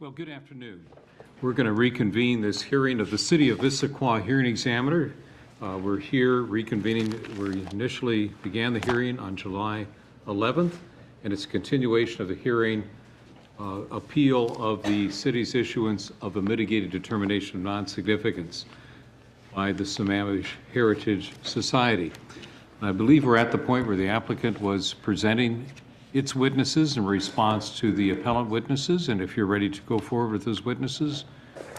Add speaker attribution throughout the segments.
Speaker 1: Well, good afternoon. We're going to reconvene this hearing of the City of Issaquah hearing examiner. We're here reconvening. We initially began the hearing on July 11th, and it's a continuation of the hearing appeal of the city's issuance of a mitigated determination of non-significance by the Sammamish Heritage Society. And I believe we're at the point where the applicant was presenting its witnesses in response to the appellant witnesses, and if you're ready to go forward with those witnesses,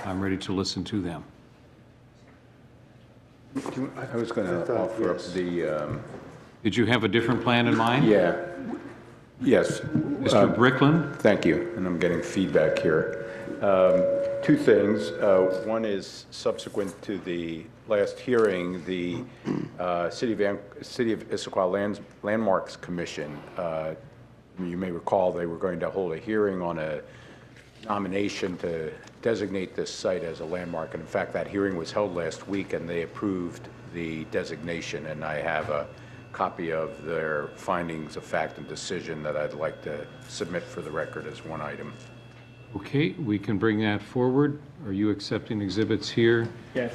Speaker 1: I'm ready to listen to them.
Speaker 2: I was going to offer up the...
Speaker 1: Did you have a different plan in mind?
Speaker 2: Yeah. Yes.
Speaker 1: Mr. Brickland?
Speaker 2: Thank you, and I'm getting feedback here. Two things. One is subsequent to the last hearing, the City of Issaquah Landmarks Commission, you may recall they were going to hold a hearing on a nomination to designate this site as a landmark. And in fact, that hearing was held last week and they approved the designation. And I have a copy of their findings of fact and decision that I'd like to submit for the record as one item.
Speaker 1: Okay, we can bring that forward. Are you accepting exhibits here?
Speaker 3: Yes.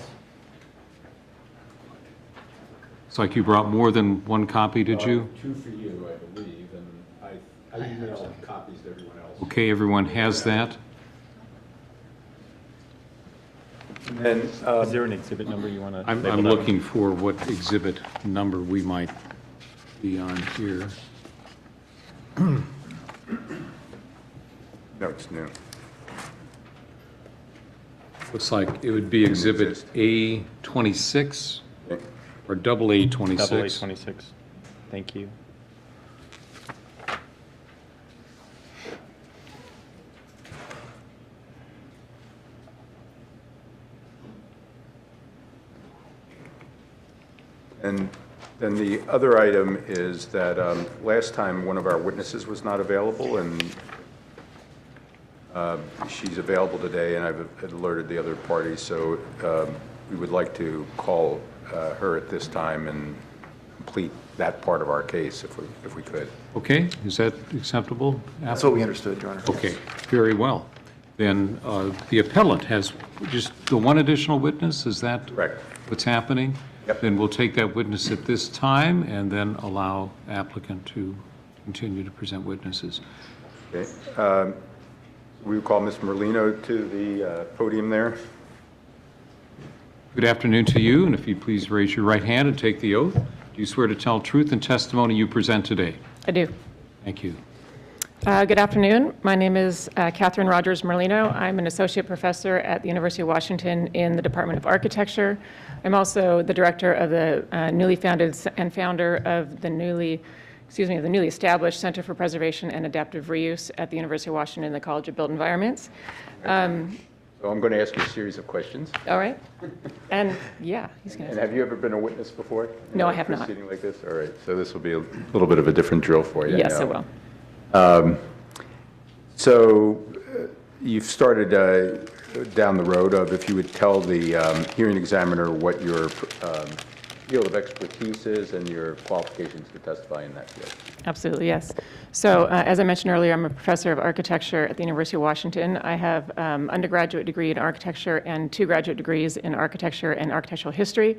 Speaker 1: It's like you brought more than one copy, did you?
Speaker 4: Two for you, I believe, and I emailed copies to everyone else.
Speaker 1: Okay, everyone has that.
Speaker 2: And
Speaker 3: Is there an exhibit number you want to?
Speaker 1: I'm looking for what exhibit number we might be on here.
Speaker 2: no, it's new.
Speaker 1: Looks like it would be exhibit A26
Speaker 2: Okay.
Speaker 1: or double A26.
Speaker 3: Double A26. Thank you.
Speaker 2: And then the other item is that last time one of our witnesses was not available, and she's available today, and I've alerted the other parties, so we would like to call her at this time and complete that part of our case if we could.
Speaker 1: Okay, is that acceptable?
Speaker 5: That's what we understood, Your Honor.
Speaker 1: Okay, very well. Then the appellant has just the one additional witness, is that
Speaker 2: Correct.
Speaker 1: what's happening?
Speaker 2: Yep.
Speaker 1: Then we'll take that witness at this time and then allow applicant to continue to present witnesses.
Speaker 2: Okay. We will call Ms. Merlino to the podium there.
Speaker 1: Good afternoon to you, and if you please raise your right hand and take the oath. Do you swear to tell truth and testimony you present today?
Speaker 6: I do.
Speaker 1: Thank you.
Speaker 6: Good afternoon. My name is Catherine Rogers Merlino. I'm an associate professor at the University of Washington in the Department of Architecture. I'm also the director of the newly founded and founder of the newly established Center for Preservation and Adaptive Reuse at the University of Washington in the College of Built Environments.
Speaker 2: So I'm going to ask you a series of questions.
Speaker 6: All right. And yeah, he's going
Speaker 2: And
Speaker 6: to.
Speaker 2: have you ever been a witness before?
Speaker 6: No, I have not.
Speaker 2: Proceeding like this? All right. So this will be a little bit of a different drill for you.
Speaker 6: Yes,
Speaker 2: I
Speaker 6: I
Speaker 2: know.
Speaker 6: will.
Speaker 2: You've started down the road of if you would tell the hearing examiner what your field of expertise is and your qualifications to testify in that field.
Speaker 6: Absolutely, yes. So as I mentioned earlier, I'm a professor of architecture at the University of Washington. I have undergraduate degree in architecture and 2 graduate degrees in architecture and architectural history.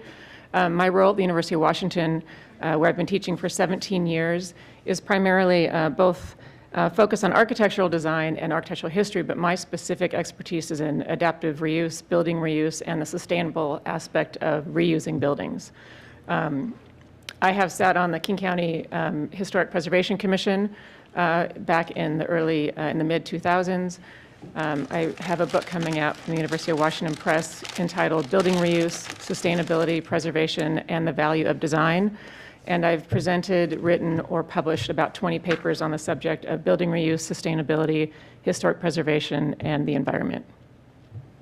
Speaker 6: My role at the University of Washington, where I've been teaching for 17 years, is primarily both focus on architectural design and architectural history, but my specific expertise is in adaptive reuse, building reuse, and the sustainable aspect of reusing buildings. I have sat on the King County Historic Preservation Commission back in the mid-2000s. I have a book coming out from the University of Washington Press entitled Building Reuse, Sustainability, Preservation, and the Value of Design. And I've presented, written, or published about 20 papers on the subject of building reuse, sustainability, historic preservation, and the environment.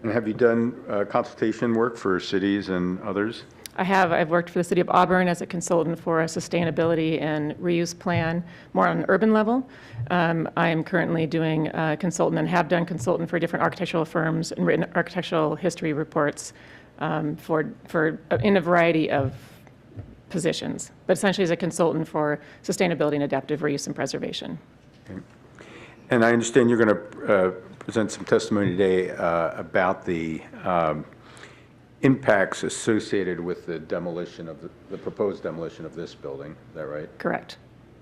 Speaker 2: And have you done consultation work for cities and others?
Speaker 6: I have. I've worked for the City of Auburn as a consultant for a sustainability and reuse plan, more on an urban level. I am currently doing consultant and have done consultant for different architectural firms and written architectural history reports in a variety of positions, but essentially as a consultant for sustainability and adaptive reuse and preservation.
Speaker 2: Okay. And I understand you're going to present some testimony today about the impacts associated with the demolition of the proposed demolition of this building. Is that right?
Speaker 6: Correct.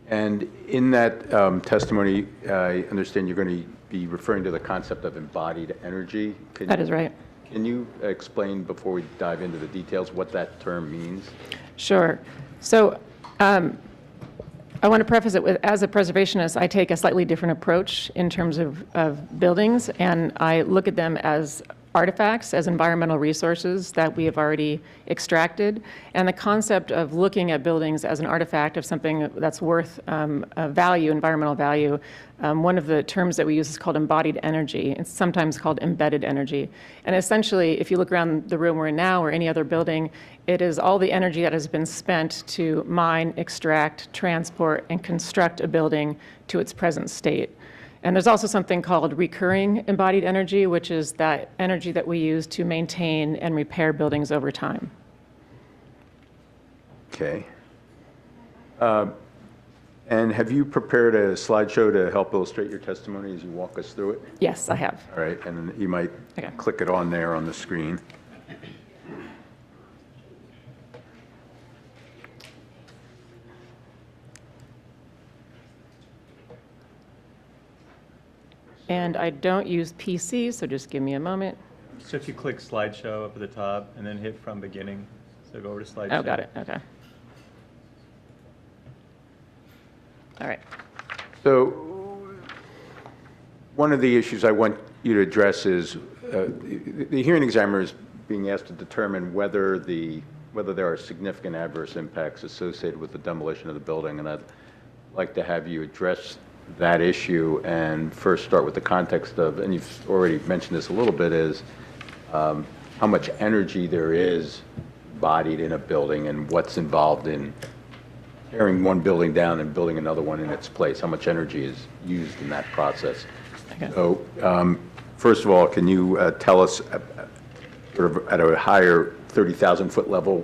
Speaker 2: And in that testimony, I understand you're going to be referring to the concept of embodied energy.
Speaker 6: That is right.
Speaker 2: Can you explain, before we dive into the details, what that term means?
Speaker 6: Sure. So I want to preface it with, as a preservationist, I take a slightly different approach in terms of buildings, and I look at them as artifacts, as environmental resources that we have already extracted. And the concept of looking at buildings as an artifact of something that's worth value, environmental value, one of the terms that we use is called embodied energy. It's sometimes called embedded energy. And essentially, if you look around the room we're in now or any other building, it is all the energy that has been spent to mine, extract, transport, and construct a building to its present state. And there's also something called recurring embodied energy, which is that energy that we use to maintain and repair buildings over time.
Speaker 2: Okay. And have you prepared a slideshow to help illustrate your testimony as you walk us through it?
Speaker 6: Yes, I have.
Speaker 2: All right, and you might
Speaker 6: Okay.
Speaker 2: click it on there on the screen.
Speaker 6: And I don't use PC, so just give me a moment.
Speaker 3: So if you click slideshow up at the top and then hit from beginning, so go over to slideshow.
Speaker 6: Oh, got it. Okay. All right.
Speaker 2: So one of the issues I want you to address is the hearing examiner is being asked to determine whether there are significant adverse impacts associated with the demolition of the building, and I'd like to have you address that issue and first start with the context of, and you've already mentioned this a little bit, is how much energy there is embodied in a building and what's involved in tearing one building down and building another one in its place. How much energy is used in that process?
Speaker 6: Okay.
Speaker 2: So first of all, can you tell us sort of at a higher 30,000-foot level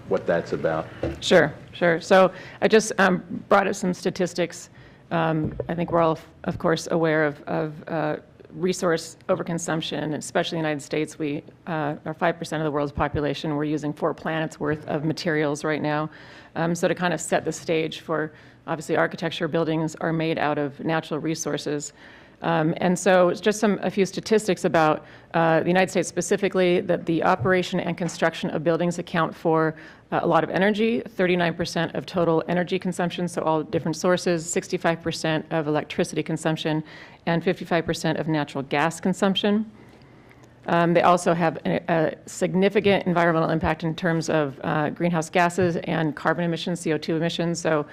Speaker 2: what that's about?
Speaker 6: Sure, sure. So I just brought up some statistics. I think we're all, of course, aware of resource overconsumption, especially in the United States. We are 5% of the world's population. We're using 4 planets worth of materials right now. So to kind of set the stage for, obviously, architecture, buildings are made out of natural resources. And so it's just a few statistics about the United States specifically, that the operation and construction of buildings account for a lot of energy, 39% of total energy consumption, so all different sources, 65% of electricity consumption, and 55% of natural gas consumption. They also have a significant environmental impact in terms of greenhouse gases and carbon emissions, CO2 emissions. So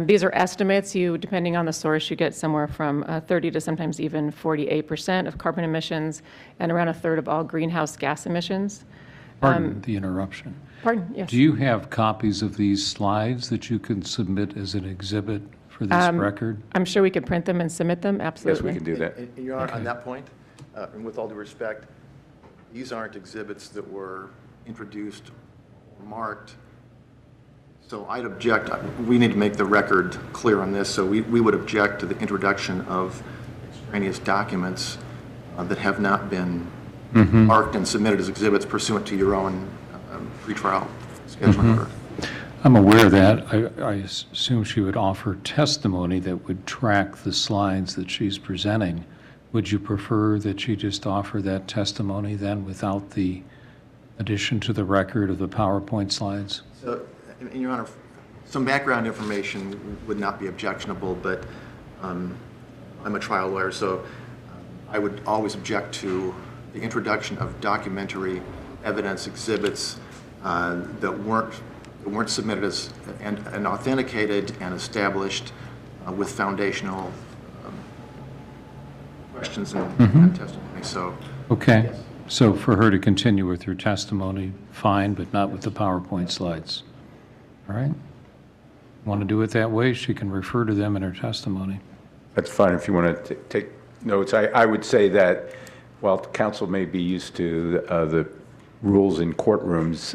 Speaker 6: these are estimates. Depending on the source, you get somewhere from 30 to sometimes even 48% of carbon emissions and around a third of all greenhouse gas emissions.
Speaker 1: Pardon the interruption.
Speaker 6: Pardon, yes.
Speaker 1: Do you have copies of these slides that you can submit as an exhibit for this record?
Speaker 6: I'm sure we could print them and submit them,
Speaker 2: Yes,
Speaker 6: absolutely.
Speaker 2: we can do that.
Speaker 5: And Your Honor, on that point, and with all due respect, these aren't exhibits that were introduced or marked. So I'd object, we need to make the record clear on this, so we would object to the introduction of extraneous documents that have not been marked and submitted as exhibits pursuant to your own pretrial scheduling order.
Speaker 1: I'm aware of that. I assume she would offer testimony that would track the slides that she's presenting. Would you prefer that she just offer that testimony then without the addition to the record of the PowerPoint slides?
Speaker 5: So, and Your Honor, some background information would not be objectionable, but I'm a trial lawyer, so I would always object to the introduction of documentary evidence exhibits that weren't submitted as and authenticated and established with foundational questions and testimony. So,
Speaker 1: Okay.
Speaker 5: yes.
Speaker 1: So for her to continue with her testimony, fine, but not with the PowerPoint slides. All right? Want to do it that way? She can refer to them in her testimony.
Speaker 2: That's fine if you want to take notes. I would say that while counsel may be used to the rules in courtrooms,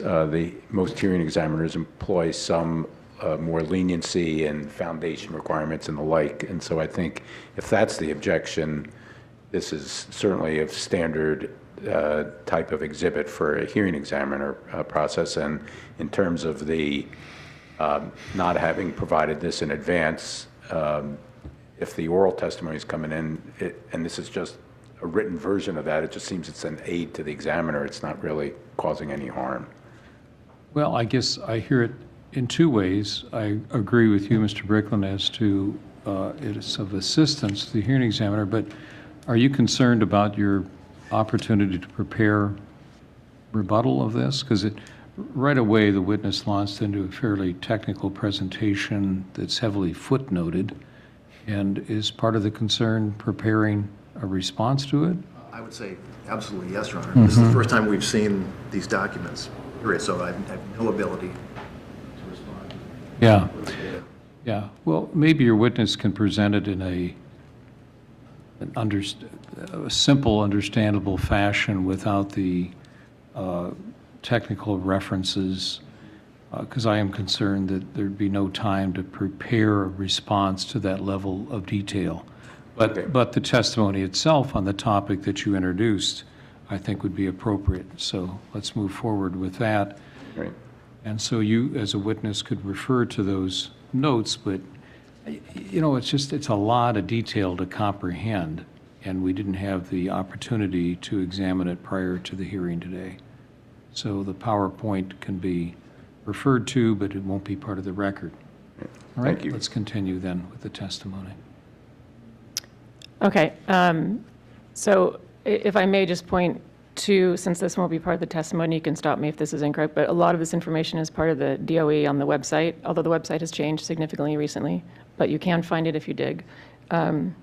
Speaker 2: most hearing examiners employ some more leniency and foundation requirements and the like. And so I think if that's the objection, this is certainly a standard type of exhibit for a hearing examiner process. And in terms of the not having provided this in advance, if the oral testimony is coming in, and this is just a written version of that, it just seems it's an aid to the examiner. It's not really causing any harm.
Speaker 1: Well, I guess I hear it in two ways. I agree with you, Mr. Brickland, as to it's of assistance to the hearing examiner, but are you concerned about your opportunity to prepare rebuttal of this? Because right away, the witness launched into a fairly technical presentation that's heavily footnoted. And is part of the concern preparing a response to it?
Speaker 5: I would say absolutely yes, Your Honor. This is the first time we've seen these documents, period, so I have no ability to respond.
Speaker 1: Yeah. Yeah. Well, maybe your witness can present it in a simple, understandable fashion without the technical references, because I am concerned that there'd be no time to prepare a response to that level of detail. But the testimony itself on the topic that you introduced, I think would be appropriate. So let's move forward with that.
Speaker 2: Right.
Speaker 1: And so you, as a witness, could refer to those notes, but, you know, it's a lot of detail to comprehend, and we didn't have the opportunity to examine it prior to the hearing today. So the PowerPoint can be referred to, but it won't be part of the record. All right,
Speaker 2: Thank you.
Speaker 1: let's continue then with the testimony.
Speaker 6: Okay, so if I may just point to, since this won't be part of the testimony, you can stop me if this is incorrect, but a lot of this information is part of the DOE on the website, although the website has changed significantly recently, but you can find it if you dig.
Speaker 2: And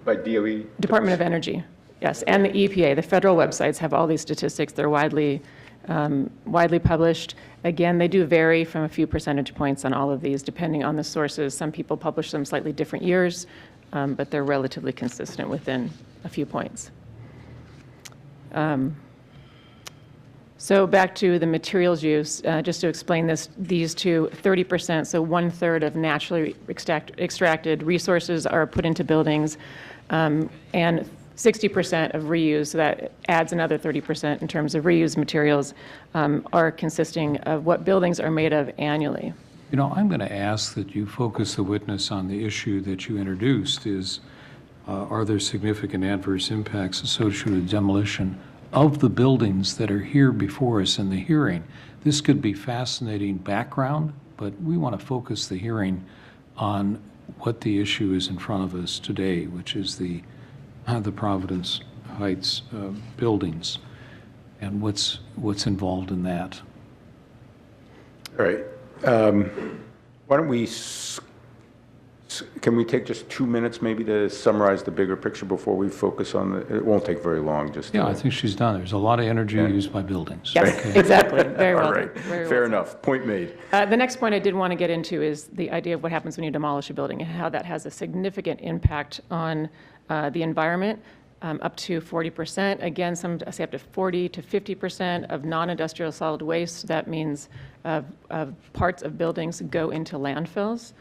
Speaker 2: by DOE?
Speaker 6: Department of Energy, yes, and the EPA. The federal websites have all these statistics. They're widely published. Again, they do vary from a few percentage points on all of these, depending on the sources. Some people publish them slightly different years, but they're relatively consistent within a few points. So back to the materials use, just to explain this, these two, 30%, so 1/3 of naturally extracted resources are put into buildings, and 60% of reuse, so that adds another 30% in terms of reused materials, are consisting of what buildings are made of annually.
Speaker 1: You know, I'm going to ask that you focus the witness on the issue that you introduced is, are there significant adverse impacts associated with demolition of the buildings that are here before us in the hearing? This could be fascinating background, but we want to focus the hearing on what the issue is in front of us today, which is the Providence Heights buildings and what's involved in that.
Speaker 2: All right. Why don't we, can we take just 2 minutes maybe to summarize the bigger picture before we focus on the, it won't take very long, just.
Speaker 1: Yeah, I think she's done. There's a lot of energy used by buildings.
Speaker 6: Yes,
Speaker 1: Okay.
Speaker 6: exactly. Very well.
Speaker 2: All right,
Speaker 6: Very well
Speaker 2: fair
Speaker 6: said.
Speaker 2: enough. Point made.
Speaker 6: The next point I did want to get into is the idea of what happens when you demolish a building and how that has a significant impact on the environment, up to 40%. Again, some say up to 40 to 50% of non-industrial solid waste. That means parts of buildings go into landfills.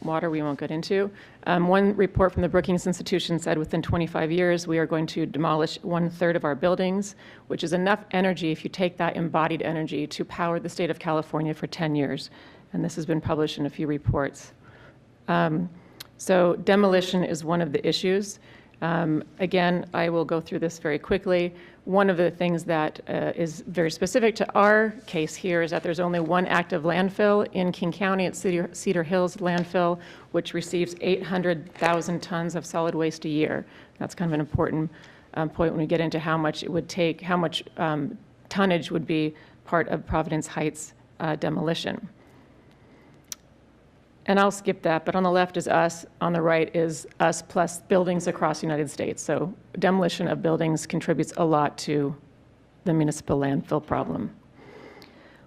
Speaker 6: Water we won't get into. One report from the Brookings Institution said within 25 years we are going to demolish 1/3 of our buildings, which is enough energy, if you take that embodied energy, to power the state of California for 10 years. And this has been published in a few reports. So demolition is one of the issues. Again, I will go through this very quickly. One of the things that is very specific to our case here is that there's only one active landfill in King County at Cedar Hills landfill, which receives 800,000 tons of solid waste a year. That's kind of an important point when we get into how much it would take, how much tonnage would be part of Providence Heights demolition. And I'll skip that, but on the left is us, on the right is us plus buildings across the United States. So demolition of buildings contributes a lot to the municipal landfill problem.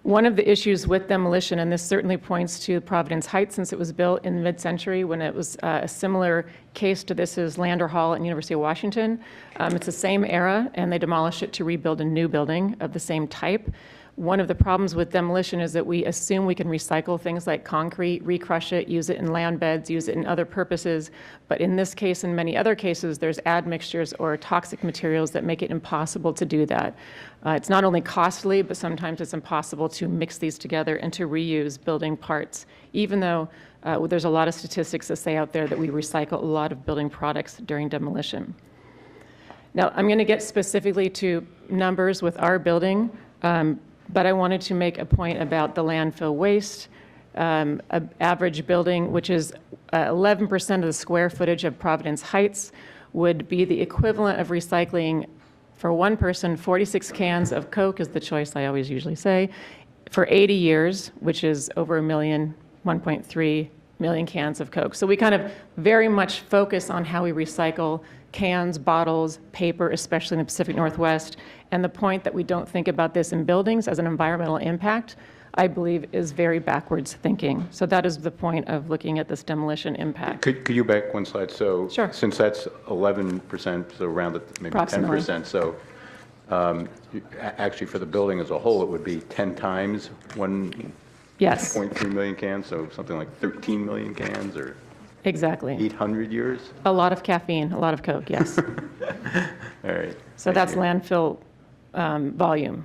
Speaker 6: One of the issues with demolition, and this certainly points to Providence Heights since it was built in mid-century when it was a similar case to this is Lander Hall at University of Washington. It's the same era, and they demolished it to rebuild a new building of the same type. One of the problems with demolition is that we assume we can recycle things like concrete, recrush it, use it in land beds, use it in other purposes. But in this case and many other cases, there's admixtures or toxic materials that make it impossible to do that. It's not only costly, but sometimes it's impossible to mix these together and to reuse building parts, even though there's a lot of statistics that say out there that we recycle a lot of building products during demolition. Now, I'm going to get specifically to numbers with our building, but I wanted to make a point about the landfill waste. Average building, which is 11% of the square footage of Providence Heights, would be the equivalent of recycling for one person. 46 cans of Coke is the choice I always usually say, for 80 years, which is over 1.3 million cans of Coke. So we kind of very much focus on how we recycle cans, bottles, paper, especially in the Pacific Northwest. And the point that we don't think about this in buildings as an environmental impact, I believe, is very backwards thinking. So that is the point of looking at this demolition impact.
Speaker 2: Could you back one slide? So
Speaker 6: Sure.
Speaker 2: since that's 11%, so around maybe
Speaker 6: Approximately.
Speaker 2: 10%, so actually for the building as a whole, it would be 10 times 1.3
Speaker 6: Yes,
Speaker 2: million cans, so something like 13 million cans or
Speaker 6: exactly.
Speaker 2: 800 years?
Speaker 6: A lot of caffeine, a lot of Coke, yes.
Speaker 2: All right.
Speaker 6: So
Speaker 2: Thank
Speaker 6: that's
Speaker 2: you.
Speaker 6: landfill volume.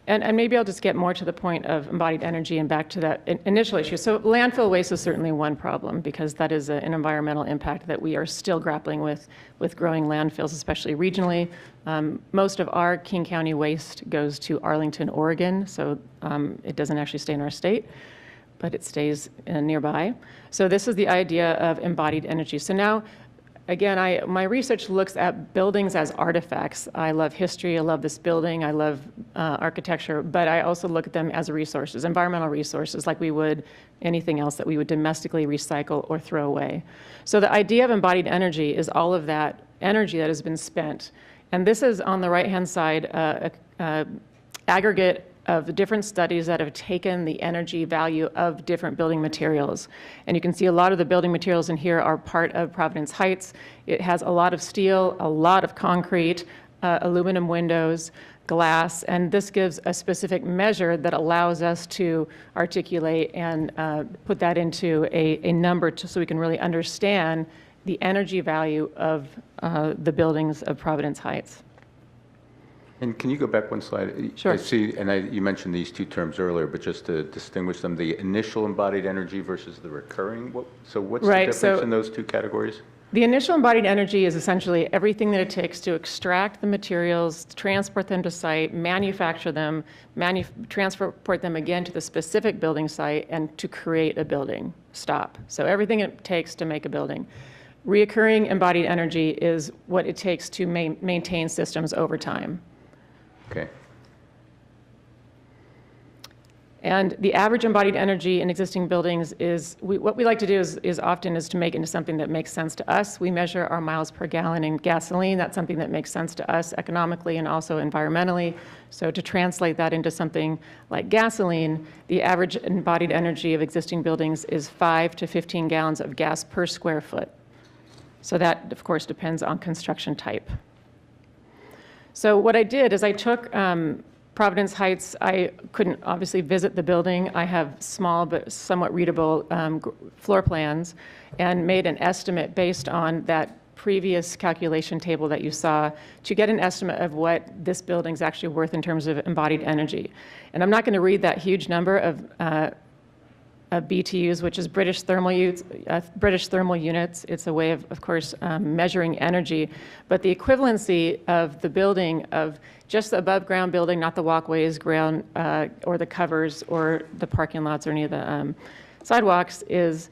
Speaker 6: And maybe I'll just get more to the point of embodied energy and back to that initial issue. So landfill waste is certainly one problem because that is an environmental impact that we are still grappling with growing landfills, especially regionally. Most of our King County waste goes to Arlington, Oregon, so it doesn't actually stay in our state, but it stays nearby. So this is the idea of embodied energy. So now, again, my research looks at buildings as artifacts. I love history, I love this building, I love architecture, but I also look at them as resources, environmental resources, like we would anything else that we would domestically recycle or throw away. So the idea of embodied energy is all of that energy that has been spent. And this is, on the right-hand side, aggregate of the different studies that have taken the energy value of different building materials. And you can see a lot of the building materials in here are part of Providence Heights. It has a lot of steel, a lot of concrete, aluminum windows, glass, and this gives a specific measure that allows us to articulate and put that into a number so we can really understand the energy value of the buildings of Providence Heights.
Speaker 2: And can you go back one slide?
Speaker 6: Sure.
Speaker 2: I see, and you mentioned these two terms earlier, but just to distinguish them, the initial embodied energy versus the recurring, so what's the
Speaker 6: Right,
Speaker 2: difference
Speaker 6: so-
Speaker 2: in those two categories?
Speaker 6: The initial embodied energy is essentially everything that it takes to extract the materials, transport them to site, manufacture them, transport them again to the specific building site, and to create a building. Stop. So everything it takes to make a building. Reoccurring embodied energy is what it takes to maintain systems over time.
Speaker 2: Okay.
Speaker 6: And the average embodied energy in existing buildings is, what we like to do is often to make it into something that makes sense to us. We measure our miles per gallon in gasoline. That's something that makes sense to us economically and also environmentally. So to translate that into something like gasoline, the average embodied energy of existing buildings is 5 to 15 gallons of gas per square foot. So that, of course, depends on construction type. So what I did is I took Providence Heights. I couldn't obviously visit the building. I have small but somewhat readable floor plans and made an estimate based on that previous calculation table that you saw to get an estimate of what this building's actually worth in terms of embodied energy. And I'm not going to read that huge number of BTUs, which is British thermal units. It's a way of course, measuring energy. But the equivalency of the building of just the above-ground building, not the walkways, ground, or the covers, or the parking lots, or any of the sidewalks, is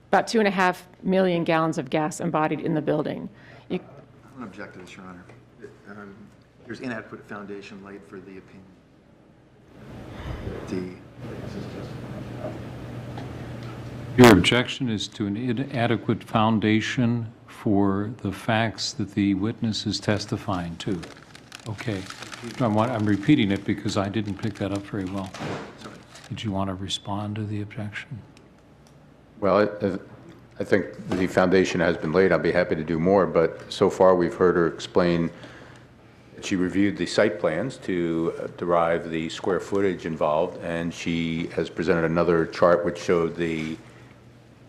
Speaker 6: about 2.5 million gallons of gas embodied in the building.
Speaker 5: I don't object to this, Your Honor. There's inadequate foundation laid for the opinion.
Speaker 1: Your objection is to an inadequate foundation for the facts that the witness is testifying to. Okay. I'm repeating it because I didn't pick that up very well.
Speaker 5: Sorry.
Speaker 1: Did you want to respond to the objection?
Speaker 2: Well, I think the foundation has been laid. I'll be happy to do more, but so far we've heard her explain She reviewed the site plans to derive the square footage involved, and she has presented another chart which showed the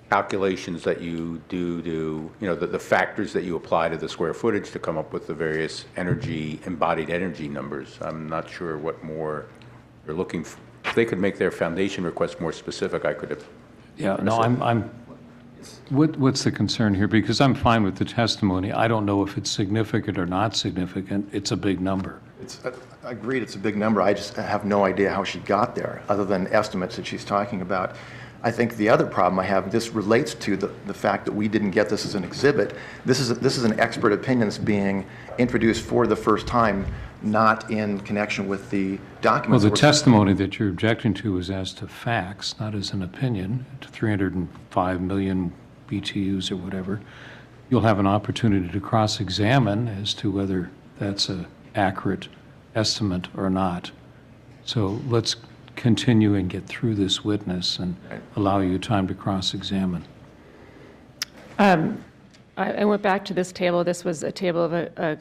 Speaker 2: calculations that you do to, the factors that you apply to the square footage to come up with the various embodied energy numbers. I'm not sure what more you're looking for. If they could make their foundation request more specific, I could have.
Speaker 1: Yeah, no, what's the concern here? Because I'm fine with the testimony. I don't know if it's significant or not significant. It's a big number.
Speaker 5: I agreed, it's a big number. I just have no idea how she got there, other than estimates that she's talking about. I think the other problem I have, this relates to the fact that we didn't get this as an exhibit. This is an expert opinion that's being introduced for the first time, not in connection with the
Speaker 1: Well,
Speaker 5: documents.
Speaker 1: the testimony that you're objecting to is as to facts, not as an opinion, to 305 million BTUs or whatever. You'll have an opportunity to cross-examine as to whether that's an accurate estimate or not. So let's continue and get through this witness and allow you time to cross-examine.
Speaker 6: I went back to this table. This was a table of a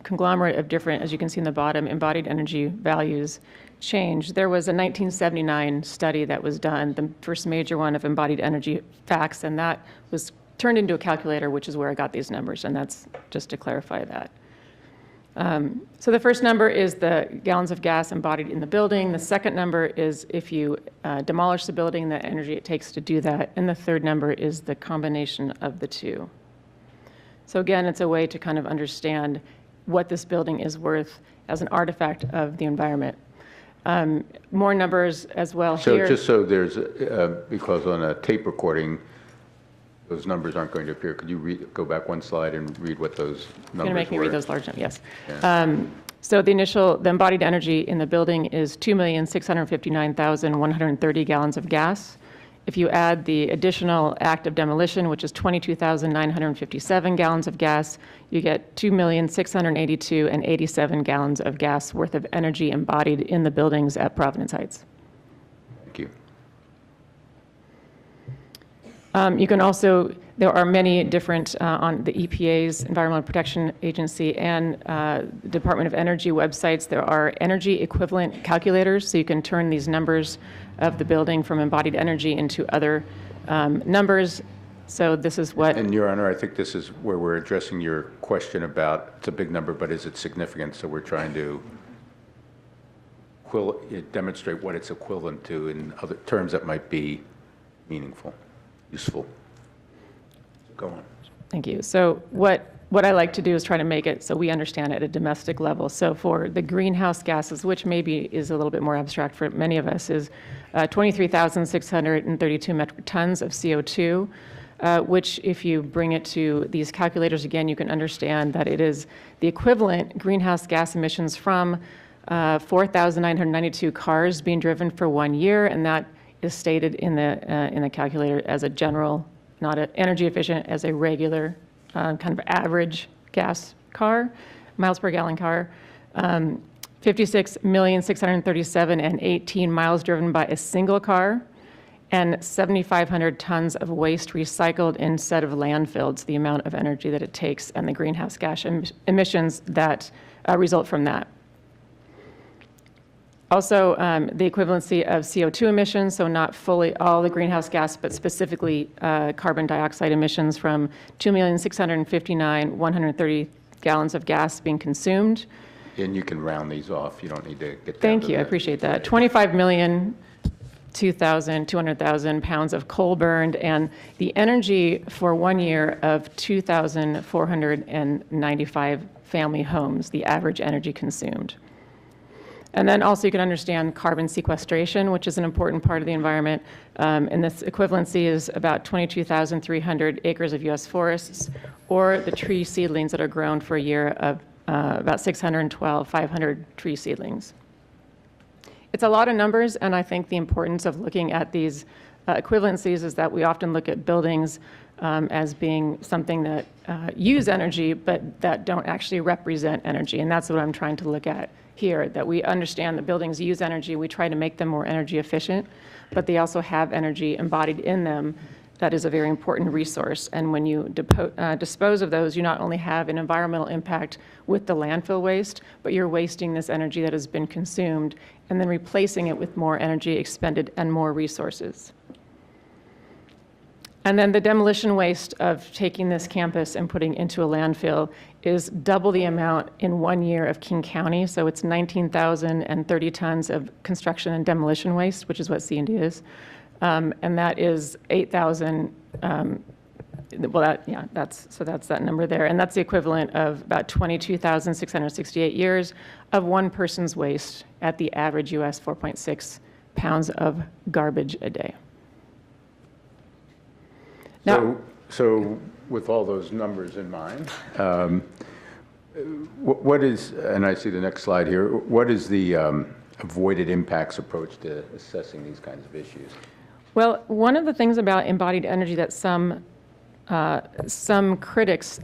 Speaker 6: conglomerate of different, as you can see in the bottom, embodied energy values change. There was a 1979 study that was done, the first major one of embodied energy facts, and that was turned into a calculator, which is where I got these numbers, and that's just to clarify that. So the first number is the gallons of gas embodied in the building. The second number is if you demolish the building, the energy it takes to do that. And the third number is the combination of the two. So again, it's a way to kind of understand what this building is worth as an artifact of the environment. More numbers as well here.
Speaker 2: So just so there's, because on a tape recording, those numbers aren't going to appear. Could you go back one slide and read what those numbers were?
Speaker 6: You're going to make me read those large numbers, yes.
Speaker 2: Yeah.
Speaker 6: So the embodied energy in the building is 2,659,130 gallons of gas. If you add the additional act of demolition, which is 22,957 gallons of gas, you get 2,682,087 gallons of gas worth of energy embodied in the buildings at Providence Heights.
Speaker 2: Thank you.
Speaker 6: You can also, there are many different, on the EPA's, Environmental Protection Agency, and Department of Energy websites, there are energy equivalent calculators, so you can turn these numbers of the building from embodied energy into other numbers. So this is what...
Speaker 2: And Your Honor, I think this is where we're addressing your question about, it's a big number, but is it significant? So we're trying to demonstrate what it's equivalent to in other terms that might be meaningful. Useful. Go on.
Speaker 6: Thank you. So what I like to do is try to make it so we understand at a domestic level. So for the greenhouse gases, which maybe is a little bit more abstract for many of us, is 23,632 metric tons of CO2, which if you bring it to these calculators again, you can understand that it is the equivalent greenhouse gas emissions from 4,992 cars being driven for 1 year, and that is stated in the calculator as a general, not an energy efficient, as a regular kind of average gas car, miles per gallon car. 56,637,018 and 18 miles driven by a single car, and 7,500 tons of waste recycled instead of landfilled, the amount of energy that it takes and the greenhouse gas emissions that result from that. Also, the equivalency of CO2 emissions, so not fully all the greenhouse gas, but specifically carbon dioxide emissions from 2,659,130 gallons of gas being consumed.
Speaker 2: And you can round these off. You don't need to get down
Speaker 6: Thank
Speaker 2: to
Speaker 6: you, I
Speaker 2: that.
Speaker 6: appreciate that. 200,000 pounds of coal burned, and the energy for 1 year of 2,495 family homes, the average energy consumed. And then also you can understand carbon sequestration, which is an important part of the environment. And this equivalency is about 22,300 acres of U.S. forests, or the tree seedlings that are grown for a year of about 500 tree seedlings. It's a lot of numbers, and I think the importance of looking at these equivalencies is that we often look at buildings as being something that use energy, but that don't actually represent energy. And that's what I'm trying to look at here, that we understand that buildings use energy. We try to make them more energy efficient, but they also have energy embodied in them that is a very important resource. And when you dispose of those, you not only have an environmental impact with the landfill waste, but you're wasting this energy that has been consumed and then replacing it with more energy expended and more resources. And then the demolition waste of taking this campus and putting into a landfill is double the amount in 1 year of King County. So it's 19,030 tons of construction and demolition waste, which is what C&D is. And that is 8,000, that's that number there. And that's the equivalent of about 22,668 years of one person's waste at the average US 4.6 pounds of garbage a day. Now,
Speaker 2: So with all those numbers in mind, what is, and I see the next slide here, what is the avoided impacts approach to assessing these kinds of issues?
Speaker 6: well, one of the things about embodied energy that some critics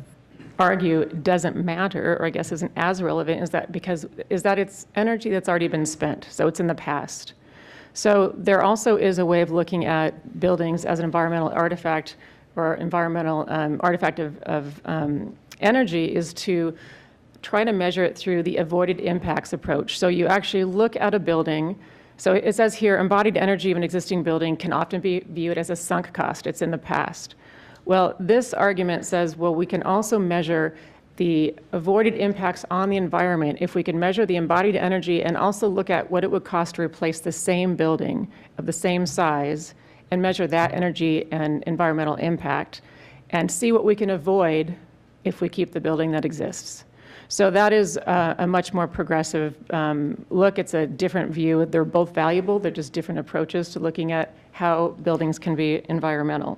Speaker 6: argue doesn't matter, or I guess isn't as relevant, is that it's energy that's already been spent, so it's in the past. So there also is a way of looking at buildings as an environmental artifact or environmental artifact of energy is to try to measure it through the avoided impacts approach. So you actually look at a building. So it says here, embodied energy of an existing building can often be viewed as a sunk cost. It's in the past. Well, this argument says, well, we can also measure the avoided impacts on the environment if we can measure the embodied energy and also look at what it would cost to replace the same building of the same size and measure that energy and environmental impact and see what we can avoid if we keep the building that exists. So that is a much more progressive look. It's a different view. They're both valuable. They're just different approaches to looking at how buildings can be environmental.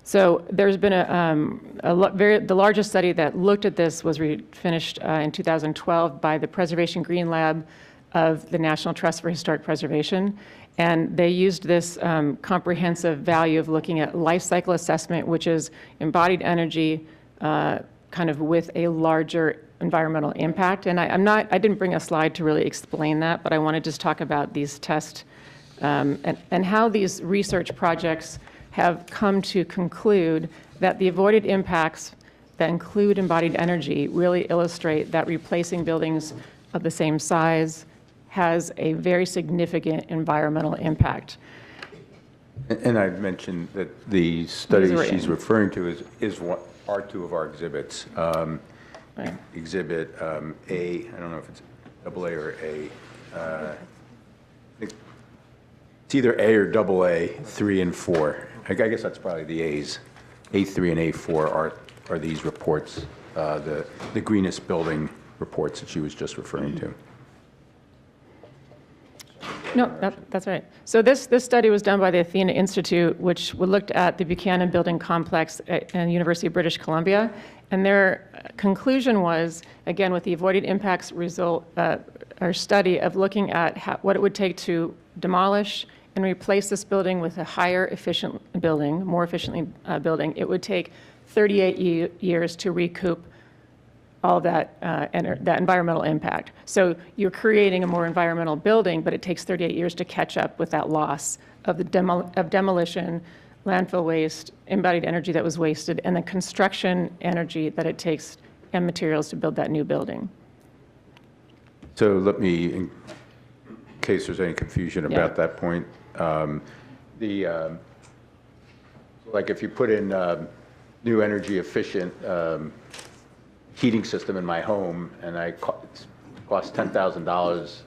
Speaker 6: So there's been the largest study that looked at this was finished in 2012 by the Preservation Green Lab of the National Trust for Historic Preservation. And they used this comprehensive value of looking at life cycle assessment, which is embodied energy kind of with a larger environmental impact. And I didn't bring a slide to really explain that, but I want to just talk about these tests and how these research projects have come to conclude that the avoided impacts that include embodied energy really illustrate that replacing buildings of the same size has a very significant environmental impact.
Speaker 2: And I mentioned that the study
Speaker 6: These are
Speaker 2: she's
Speaker 6: in.
Speaker 2: referring to are two of our exhibits.
Speaker 6: Right.
Speaker 2: Exhibit A, I don't know if it's double A or A. I think it's either A or double A, 3 and 4. I guess that's probably the A's. A3 and A4 are these reports, the greenest building reports that she was just referring to.
Speaker 6: No, that's right. So this study was done by the Athena Institute, which looked at the Buchanan Building Complex at the University of British Columbia. And their conclusion was, again, with the avoided impacts result, or study of looking at what it would take to demolish and replace this building with a higher efficient building, more efficiently building, it would take 38 years to recoup all of that environmental impact. So you're creating a more environmental building, but it takes 38 years to catch up with that loss of the demolition, landfill waste, embodied energy that was wasted, and the construction energy that it takes and materials to build that new building.
Speaker 2: So let me, in case there's any confusion about that point, like if you put in new energy efficient heating system in my home and it costs $10,000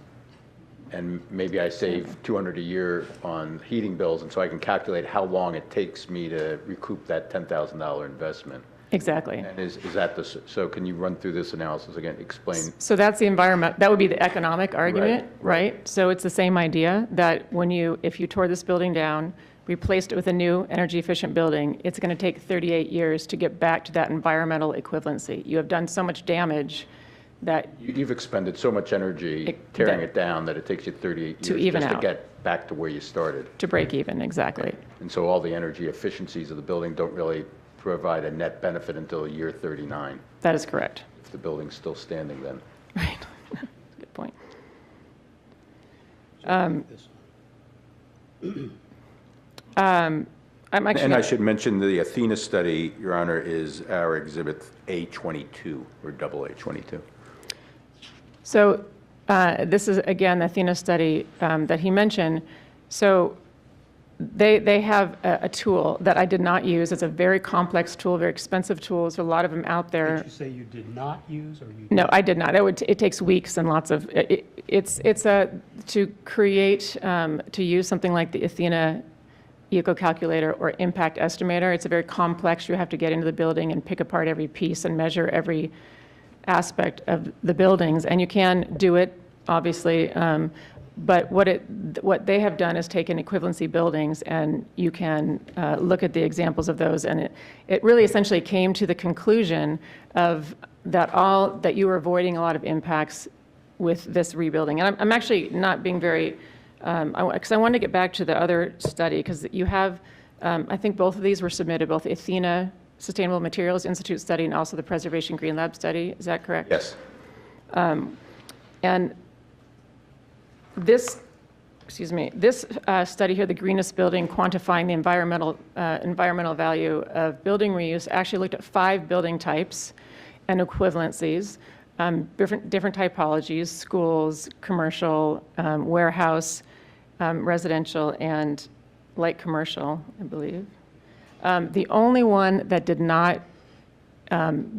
Speaker 2: and maybe I save $200 a year on heating bills, and so I can calculate how long it takes me to recoup that $10,000 investment.
Speaker 6: Exactly.
Speaker 2: And is that so can you run through this analysis again, explain?
Speaker 6: So that's the environment, that would be the economic argument, right? So it's the same idea that if you tore this building down, replaced it with a new energy efficient building, it's going to take 38 years to get back to that environmental equivalency. You have done so much damage that
Speaker 2: You've expended so much energy tearing it down that it takes you 38
Speaker 6: To
Speaker 2: years
Speaker 6: even
Speaker 2: just to
Speaker 6: out.
Speaker 2: get back to where you started.
Speaker 6: to break even, exactly.
Speaker 2: And so all the energy efficiencies of the building don't really provide a net benefit until year 39,
Speaker 6: That is correct.
Speaker 2: if the building's still standing then.
Speaker 6: Right. Good point. I'm actually.
Speaker 2: And I should mention the Athena study, Your Honor, is our exhibit A22 or double A22.
Speaker 6: So this is, again, the Athena study that he mentioned. So they have a tool that I did not use. It's a very complex tool, very expensive tool. There's a lot of them out there.
Speaker 7: Did you say you did not use, or you?
Speaker 6: No, I did not. It takes weeks and lots of, to create, to use something like the Athena eco calculator or impact estimator. It's a very complex, you have to get into the building and pick apart every piece and measure every aspect of the buildings. And you can do it, obviously, but what they have done is taken equivalency buildings, and you can look at the examples of those, and it really essentially came to the conclusion of that you were avoiding a lot of impacts with this rebuilding. And I'm actually not being very, because I wanted to get back to the other study, because you have, I think both of these were submitted, both the Athena Sustainable Materials Institute study and also the Preservation Green Lab study. Is that correct?
Speaker 2: Yes.
Speaker 6: And this, this study here, the greenest building, quantifying the environmental value of building reuse, actually looked at 5 building types and equivalencies, different typologies: schools, commercial, warehouse, residential, and light commercial, I believe. The only one that did not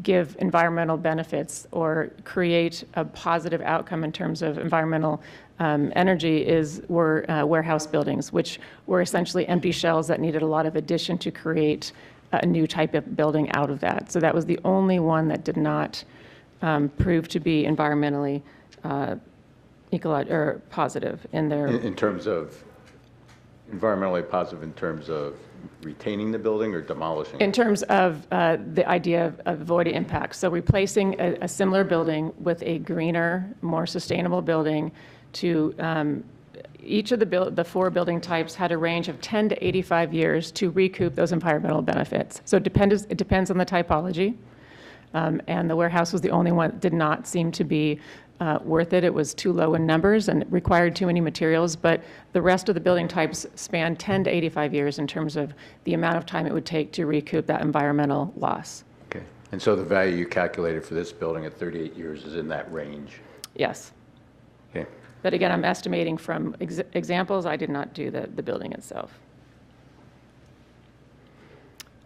Speaker 6: give environmental benefits or create a positive outcome in terms of environmental energy were warehouse buildings, which were essentially empty shells that needed a lot of addition to create a new type of building out of that. So that was the only one that did not prove to be environmentally or positive in their.
Speaker 2: In terms of environmentally positive, in terms of retaining the building or demolishing?
Speaker 6: In terms of the idea of avoiding impacts. So replacing a similar building with a greener, more sustainable building to each of the 4 building types had a range of 10 to 85 years to recoup those environmental benefits. So it depends on the typology. And the warehouse was the only one that did not seem to be worth it. It was too low in numbers and required too many materials, but the rest of the building types span 10 to 85 years in terms of the amount of time it would take to recoup that environmental loss.
Speaker 2: Okay. And so the value you calculated for this building at 38 years is in that range?
Speaker 6: Yes.
Speaker 2: Okay.
Speaker 6: But again, I'm estimating from examples. I did not do the building itself.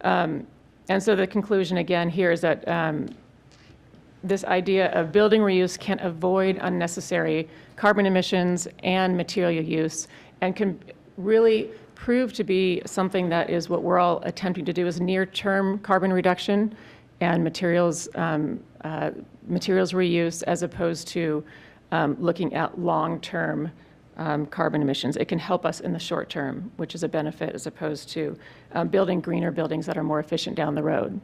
Speaker 6: And so the conclusion again here is that this idea of building reuse can avoid unnecessary carbon emissions and material use, and can really prove to be something that is what we're all attempting to do, is near-term carbon reduction and materials reuse, as opposed to looking at long-term carbon emissions. It can help us in the short term, which is a benefit, as opposed to building greener buildings that are more efficient down the road.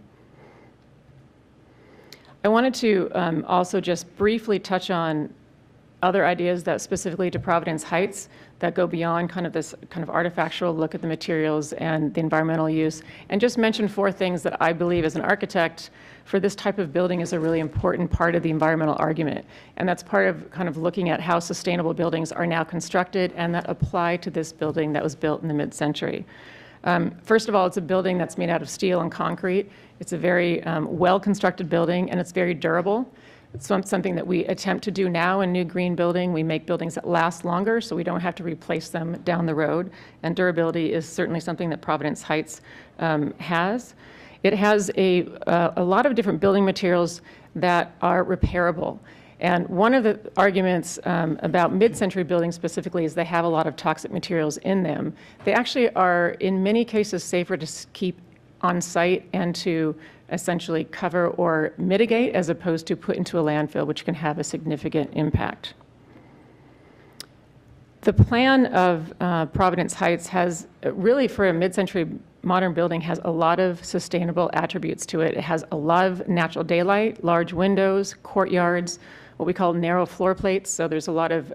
Speaker 6: I wanted to also just briefly touch on other ideas that specifically to Providence Heights that go beyond kind of this kind of artifactual look at the materials and the environmental use, and just mention 4 things that I believe as an architect for this type of building is a really important part of the environmental argument. And that's part of kind of looking at how sustainable buildings are now constructed and that apply to this building that was built in the mid-century. First of all, it's a building that's made out of steel and concrete. It's a very well-constructed building, and it's very durable. It's something that we attempt to do now in new green building. We make buildings that last longer, so we don't have to replace them down the road. And durability is certainly something that Providence Heights has. It has a lot of different building materials that are repairable. And one of the arguments about mid-century buildings specifically is they have a lot of toxic materials in them. They actually are, in many cases, safer to keep on site and to essentially cover or mitigate, as opposed to put into a landfill, which can have a significant impact. The plan of Providence Heights has really, for a mid-century modern building, has a lot of sustainable attributes to it. It has a lot of natural daylight, large windows, courtyards, what we call narrow floor plates. So there's a lot of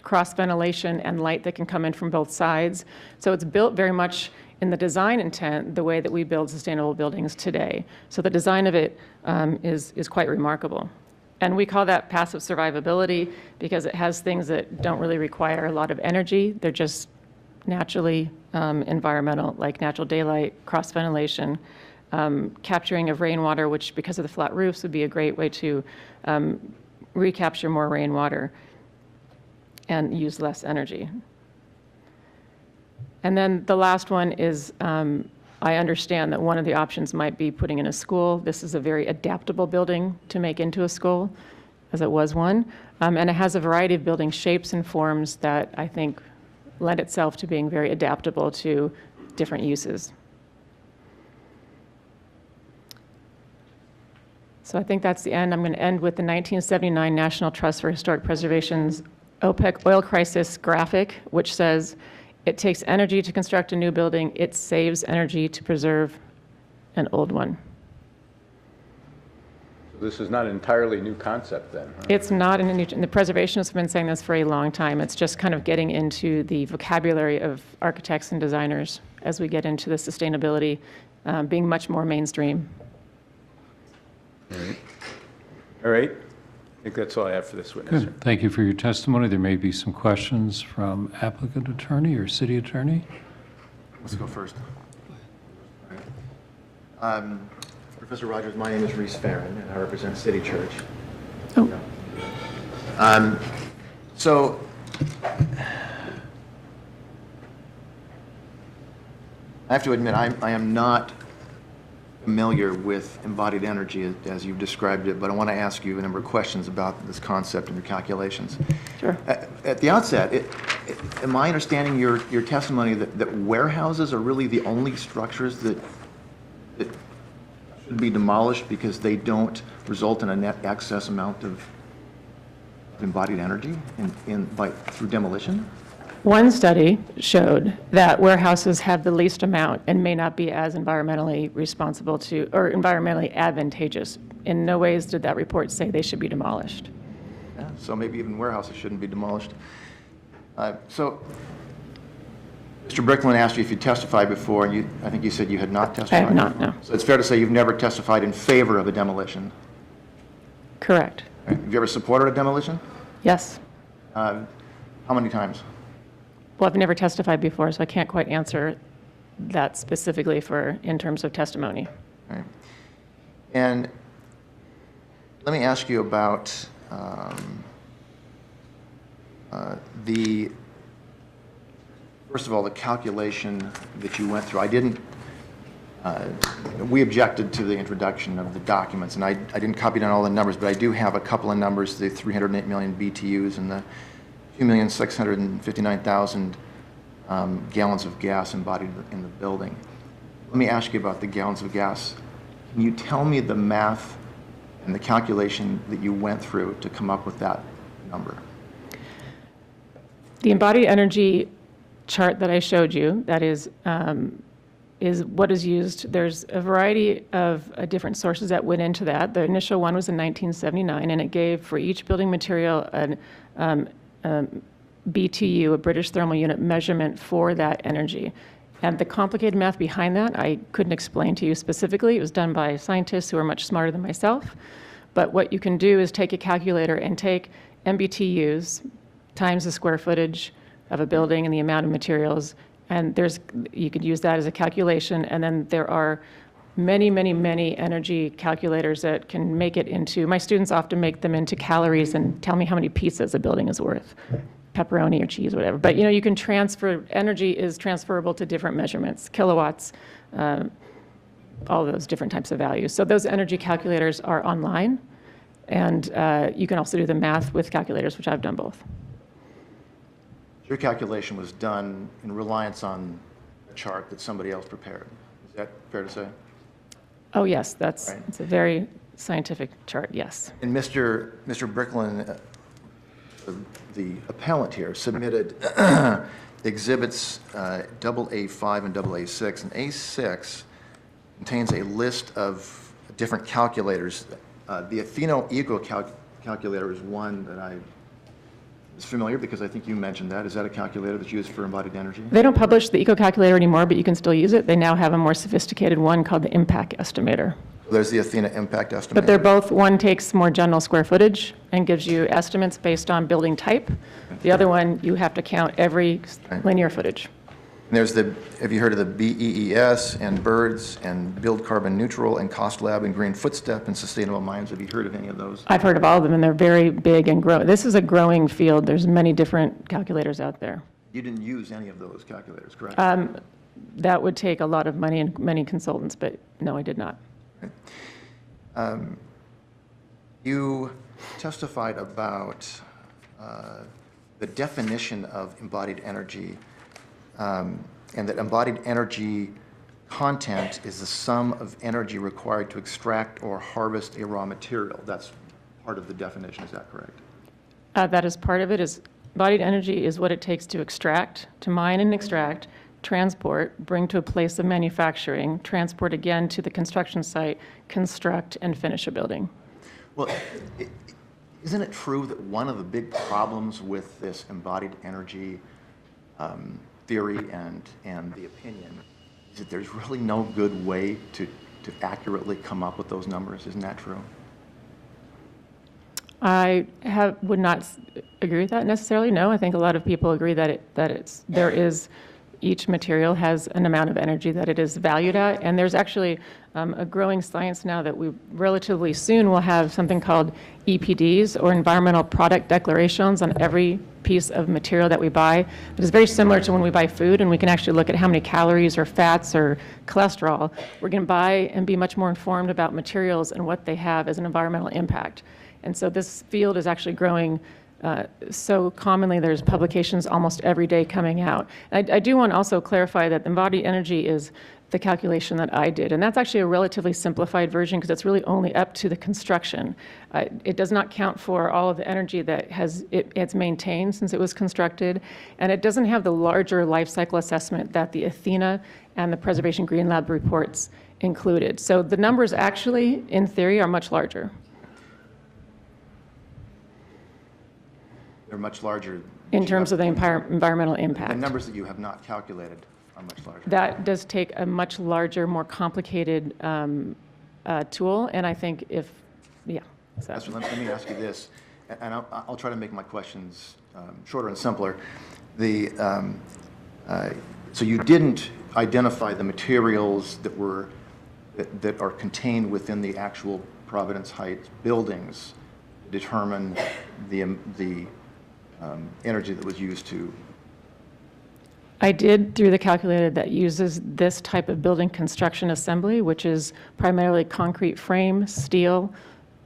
Speaker 6: cross ventilation and light that can come in from both sides. So it's built very much in the design intent the way that we build sustainable buildings today. So the design of it is quite remarkable. And we call that passive survivability because it has things that don't really require a lot of energy. They're just naturally environmental, like natural daylight, cross ventilation, capturing of rainwater, which because of the flat roofs would be a great way to recapture more rainwater and use less energy. And then the last one is, I understand that one of the options might be putting in a school. This is a very adaptable building to make into a school, as it was one. And it has a variety of building shapes and forms that I think lend itself to being very adaptable to different uses. So I think that's the end. I'm going to end with the 1979 National Trust for Historic Preservation's OPEC oil crisis graphic, which says, it takes energy to construct a new building. It saves energy to preserve an old one.
Speaker 2: This is not an entirely new concept then, huh?
Speaker 6: It's not, and the preservationists have been saying this for a long time. It's just kind of getting into the vocabulary of architects and designers as we get into the sustainability being much more mainstream.
Speaker 2: All right. I think that's all I have for this witness.
Speaker 1: Good. Thank you for your testimony. There may be some questions from applicant attorney or city attorney.
Speaker 5: Let's go first. Professor Rogers, my name is Reese Farron, and I represent City Church.
Speaker 6: Oh.
Speaker 5: So, I have to admit, I am not familiar with embodied energy as you've described it, but I want to ask you a number of questions about this concept and your calculations.
Speaker 6: Sure.
Speaker 5: At the outset, am I understanding your testimony that warehouses are really the only structures that should be demolished because they don't result in a net excess amount of embodied energy through demolition?
Speaker 6: One study showed that warehouses have the least amount and may not be as environmentally responsible to, or environmentally advantageous. In no ways did that report say they should be demolished.
Speaker 5: Yeah, so maybe even warehouses shouldn't be demolished. So, Mr. Bricklin asked you if you testified before, and I think you said you had not testified.
Speaker 6: I have not, no.
Speaker 5: So it's fair to say you've never testified in favor of a demolition.
Speaker 6: Correct.
Speaker 5: Right. Have you ever supported a demolition?
Speaker 6: Yes.
Speaker 5: How many times?
Speaker 6: Well, I've never testified before, so I can't quite answer that specifically in terms of testimony.
Speaker 5: Right. And let me ask you about first of all, the calculation that you went through. We objected to the introduction of the documents, and I didn't copy down all the numbers, but I do have a couple of numbers, the 308 million BTUs and the 2,659,000 gallons of gas embodied in the building. Let me ask you about the gallons of gas. Can you tell me the math and the calculation that you went through to come up with that number?
Speaker 6: The embodied energy chart that I showed you, that is what is used. There's a variety of different sources that went into that. The initial one was in 1979, and it gave for each building material an BTU, a British thermal unit measurement for that energy. And the complicated math behind that, I couldn't explain to you specifically. It was done by scientists who are much smarter than myself. But what you can do is take a calculator and take MBTUs times the square footage of a building and the amount of materials, and you could use that as a calculation, and then there are many, many, many energy calculators that can make it into, my students often make them into calories and tell me how many pizzas a building is worth, pepperoni or cheese, whatever. But you can transfer, energy is transferable to different measurements, kilowatts, all those different types of values. So those energy calculators are online, and you can also do the math with calculators, which I've done both.
Speaker 5: Your calculation was done in reliance on a chart that somebody else prepared. Is that fair to say?
Speaker 6: Oh, yes,
Speaker 5: Right.
Speaker 6: it's a very scientific chart, yes.
Speaker 5: And Mr. Bricklin, the appellant here, submitted exhibits AA5 and AA6, and A6 contains a list of different calculators. The Atheno Eco calculator is one that I is familiar because I think you mentioned that. Is that a calculator that's used for embodied energy?
Speaker 6: They don't publish the eco calculator anymore, but you can still use it. They now have a more sophisticated one called the impact estimator.
Speaker 5: There's the Athena impact estimator.
Speaker 6: But they're both, one takes more general square footage and gives you estimates based on building type. The other one, you have to count every linear footage.
Speaker 5: And there's have you heard of the BEES and BIRDS and Build Carbon Neutral and Cost Lab and Green Footstep and Sustainable Mines? Have you heard of any of those?
Speaker 6: I've heard of all of them, and they're very big and growing. This is a growing field. There's many different calculators out there.
Speaker 5: You didn't use any of those calculators, correct?
Speaker 6: That would take a lot of money and many consultants, but no, I did not.
Speaker 5: You testified about the definition of embodied energy, and that embodied energy content is the sum of energy required to extract or harvest a raw material. That's part of the definition, is that correct?
Speaker 6: That is part of it. Embodied energy is what it takes to extract, to mine and extract, transport, bring to a place of manufacturing, transport again to the construction site, construct, and finish a building.
Speaker 5: Well, isn't it true that one of the big problems with this embodied energy theory and the opinion is that there's really no good way to accurately come up with those numbers? Isn't that true?
Speaker 6: I would not agree with that necessarily. No, I think a lot of people agree that each material has an amount of energy that it is valued at, and there's actually a growing science now that we relatively soon will have something called EPDs, or environmental product declarations, on every piece of material that we buy. It is very similar to when we buy food, and we can actually look at how many calories or fats or cholesterol. We're going to buy and be much more informed about materials and what they have as an environmental impact. And so this field is actually growing so commonly. There's publications almost every day coming out. I do want to also clarify that embodied energy is the calculation that I did, and that's actually a relatively simplified version because it's really only up to the construction. It does not count for all of the energy that it's maintained since it was constructed, and it doesn't have the larger life cycle assessment that the Athena and the Preservation Green Lab reports included. So the numbers actually, in theory, are much larger.
Speaker 5: They're much larger.
Speaker 6: In terms of the environmental impact.
Speaker 5: The numbers that you have not calculated are much larger.
Speaker 6: That does take a much larger, more complicated tool, and I think
Speaker 5: Let me ask you this, and I'll try to make my questions shorter and simpler. So you didn't identify the materials that are contained within the actual Providence Heights buildings to determine the energy that was used to.
Speaker 6: I did through the calculator that uses this type of building construction assembly, which is primarily concrete frame, steel,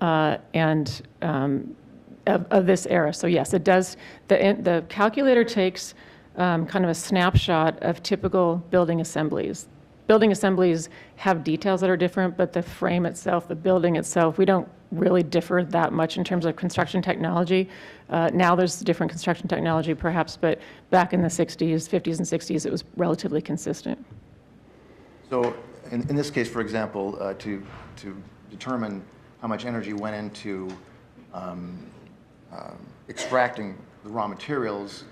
Speaker 6: and of this era. So yes, it does. The calculator takes kind of a snapshot of typical building assemblies. Building assemblies have details that are different, but the frame itself, the building itself, we don't really differ that much in terms of construction technology. Now there's different construction technology perhaps, but back in the 60s, 50s and 60s, it was relatively consistent.
Speaker 5: So in this case, for example, to determine how much energy went into extracting the raw materials,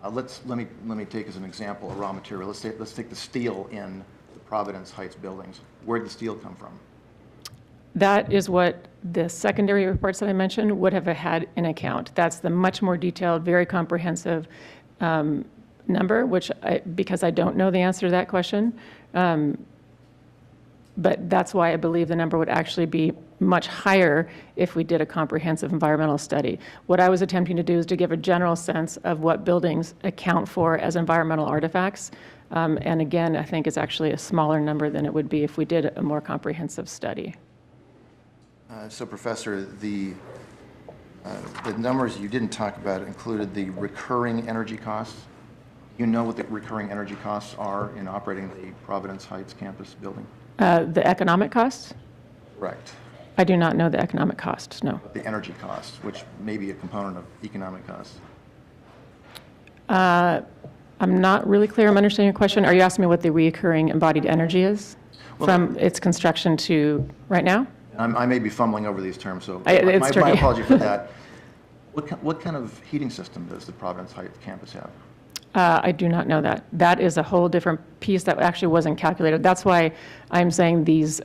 Speaker 5: let me take as an example a raw material. Let's take the steel in the Providence Heights buildings. Where did the steel come from?
Speaker 6: That is what the secondary reports that I mentioned would have had in account. That's the much more detailed, very comprehensive number, because I don't know the answer to that question. But that's why I believe the number would actually be much higher if we did a comprehensive environmental study. What I was attempting to do is to give a general sense of what buildings account for as environmental artifacts. And again, I think it's actually a smaller number than it would be if we did a more comprehensive study.
Speaker 5: So, Professor, the numbers you didn't talk about included the recurring energy costs. You know what the recurring energy costs are in operating the Providence Heights campus building?
Speaker 6: The economic costs?
Speaker 5: Correct.
Speaker 6: I do not know the economic costs, no.
Speaker 5: The energy costs, which may be a component of economic costs.
Speaker 6: I'm not really clear I'm understanding your question. Are you asking me what the recurring embodied energy is from its construction to right now?
Speaker 5: I may be fumbling over these terms, so
Speaker 6: It's
Speaker 5: my apology for that. What kind of heating system does the Providence Heights campus have?
Speaker 6: I do not know that. That is a whole different piece that actually wasn't calculated. That's why I'm saying these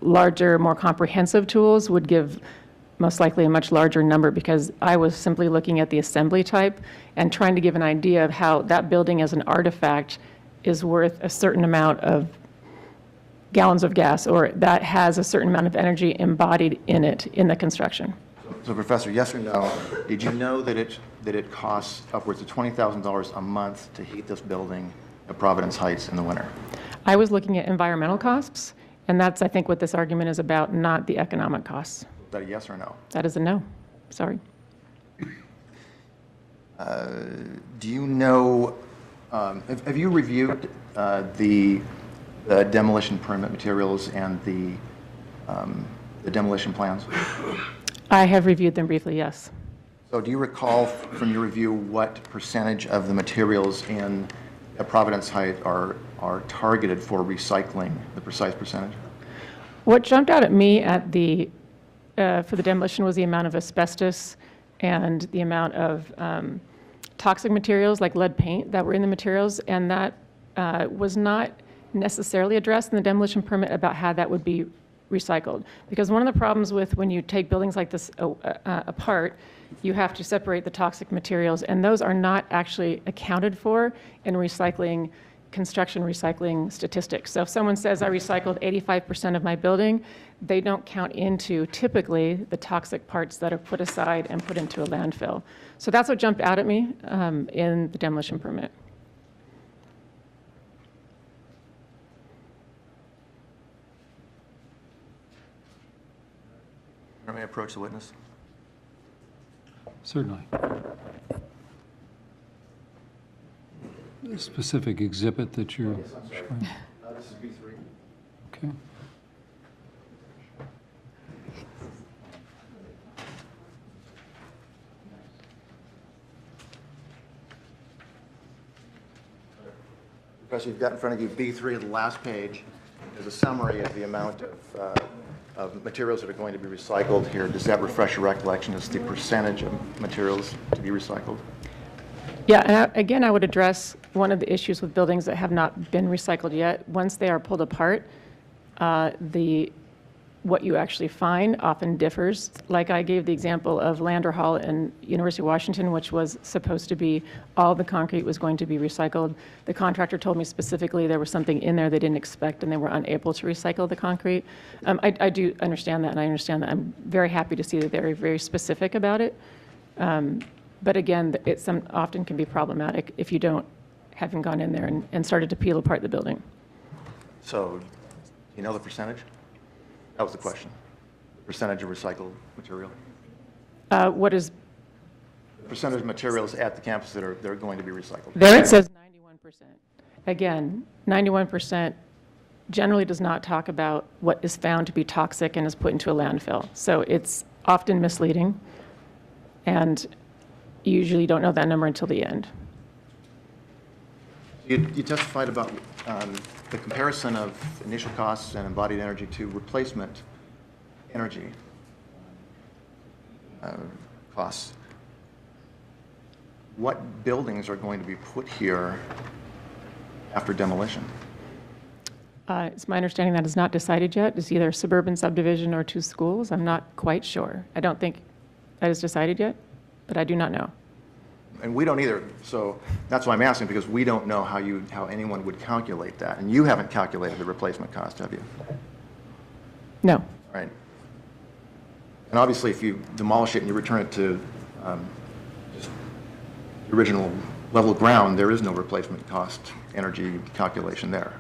Speaker 6: larger, more comprehensive tools would give most likely a much larger number, because I was simply looking at the assembly type and trying to give an idea of how that building as an artifact is worth a certain amount of gallons of gas, or that has a certain amount of energy embodied in it in the construction.
Speaker 5: So Professor, yes or no, did you know that it costs upwards of $20,000 a month to heat this building at Providence Heights in the winter?
Speaker 6: I was looking at environmental costs, and that's, I think, what this argument is about, not the economic costs.
Speaker 5: Is that a yes or no?
Speaker 6: That is a no. Sorry.
Speaker 5: Do you know, have you reviewed the demolition permit materials and the demolition plans?
Speaker 6: I have reviewed them briefly, yes.
Speaker 5: So do you recall from your review what percentage of the materials in Providence Heights are targeted for recycling, the precise percentage?
Speaker 6: What jumped out at me at for the demolition was the amount of asbestos and the amount of toxic materials like lead paint that were in the materials, and that was not necessarily addressed in the demolition permit about how that would be recycled. Because one of the problems with when you take buildings like this apart, you have to separate the toxic materials, and those are not actually accounted for in construction recycling statistics. So if someone says I recycled 85% of my building, they don't count into typically the toxic parts that are put aside and put into a landfill. So that's what jumped out at me in the demolition permit.
Speaker 5: Let me approach the witness.
Speaker 1: Certainly. The specific exhibit that you're showing.
Speaker 5: This is B3.
Speaker 1: Okay.
Speaker 5: Professor, you've got in front of you B3, the last page. There's a summary of the amount of materials that are going to be recycled here. Does that refresh your recollection as the percentage of materials to be recycled?
Speaker 6: Yeah, and again, I would address one of the issues with buildings that have not been recycled yet. Once they are pulled apart, what you actually find often differs. Like I gave the example of Lander Hall in University of Washington, which was supposed to be, all the concrete was going to be recycled. The contractor told me specifically there was something in there they didn't expect and they were unable to recycle the concrete. I do understand that, and I understand that. I'm very happy to see that they're very specific about it. But again, it often can be problematic if you haven't gone in there and started to peel apart the building.
Speaker 5: So, you know the percentage? That was the question. The percentage of recycled material?
Speaker 6: What is,
Speaker 5: The percentage of materials at the campus that are going to be recycled?
Speaker 6: there it says 91%. Again, 91% generally does not talk about what is found to be toxic and is put into a landfill. So it's often misleading, and you usually don't know that number until the end.
Speaker 5: You testified about the comparison of initial costs and embodied energy to replacement energy costs. What buildings are going to be put here after demolition?
Speaker 6: It's my understanding that is not decided yet. It's either a suburban subdivision or 2 schools. I'm not quite sure. I don't think that is decided yet, but I do not know.
Speaker 5: And we don't either, so that's why I'm asking, because we don't know how anyone would calculate that. And you haven't calculated the replacement cost, have you?
Speaker 6: No.
Speaker 5: Right. And obviously, if you demolish it and you return it to just the original level ground, there is no replacement cost energy calculation there.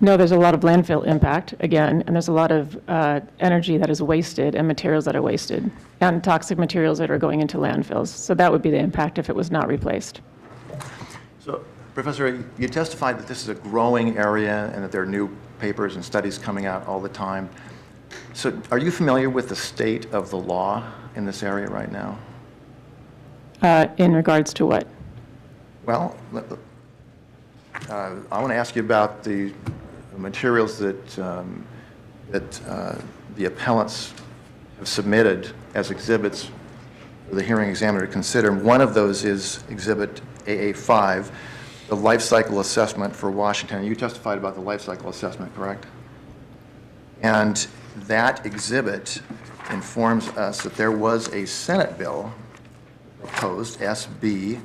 Speaker 6: No, there's a lot of landfill impact, again, and there's a lot of energy that is wasted and materials that are wasted and toxic materials that are going into landfills. So that would be the impact if it was not replaced.
Speaker 5: So, Professor, you testified that this is a growing area and that there are new papers and studies coming out all the time. So are you familiar with the state of the law in this area right now?
Speaker 6: In regards to what?
Speaker 5: Well, I want to ask you about the materials that the appellants have submitted as exhibits for the hearing examiner to consider. One of those is Exhibit AA5, the life cycle assessment for Washington. You testified about the life cycle assessment, correct? And that exhibit informs us that there was a Senate bill proposed, SB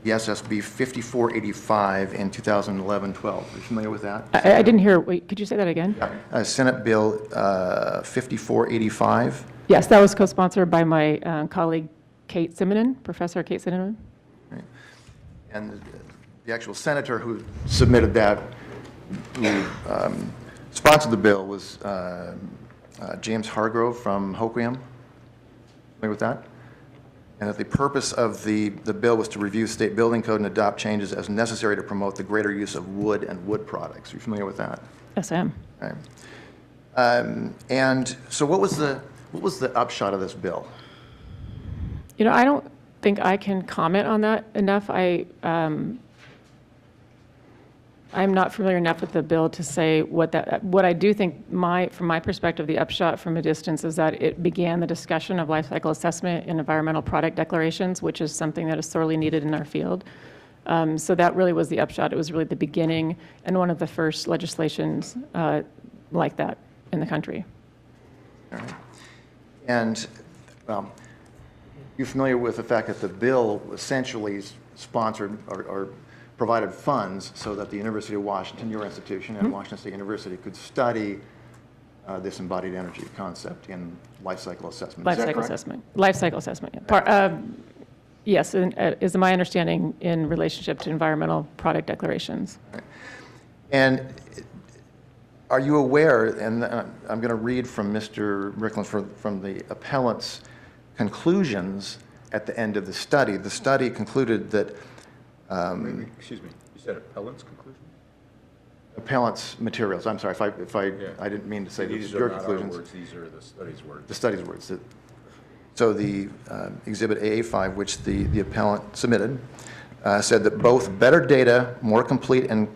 Speaker 5: the SSB 5485 in 2011-12. Are you familiar with that?
Speaker 6: I didn't hear, wait, could you say that again?
Speaker 5: Senate Bill 5485.
Speaker 6: Yes, that was co-sponsored by my colleague Kate Simonon, Professor Kate Simonon.
Speaker 5: And the actual senator who submitted that, who sponsored the bill, was James Hargrove from Hoquiam. Familiar with that? And that the purpose of the bill was to review state building code and adopt changes as necessary to promote the greater use of wood and wood products. Are you familiar with that?
Speaker 6: Yes, I am.
Speaker 5: Right. And so what was the upshot of this bill?
Speaker 6: You know, I don't think I can comment on that enough. I'm not familiar enough with the bill to say what I do think from my perspective, the upshot from a distance is that it began the discussion of life cycle assessment and environmental product declarations, which is something that is sorely needed in our field. So that really was the upshot. It was really the beginning and one of the first legislations like that in the country.
Speaker 5: All right. And, well, you're familiar with the fact that the bill essentially sponsored or provided funds so that the University of Washington, your institution, and Washington State University could study this embodied energy concept in life cycle assessment.
Speaker 6: Life cycle assessment. Life cycle assessment. Yeah. Yes, is my understanding in relationship to environmental product declarations.
Speaker 5: Right. And are you aware, and I'm going to read from Mr. Rickland from the appellant's conclusions at the end of the study. The study concluded that
Speaker 2: Excuse me, you said appellant's conclusion?
Speaker 5: appellant's materials, I'm sorry if I
Speaker 2: Yeah.
Speaker 5: I didn't mean to say
Speaker 2: These
Speaker 5: your
Speaker 2: are not our
Speaker 5: conclusions.
Speaker 2: words, these are the study's words.
Speaker 5: The study's words. So the Exhibit AA5, which the appellant submitted, said that both better data, more complete and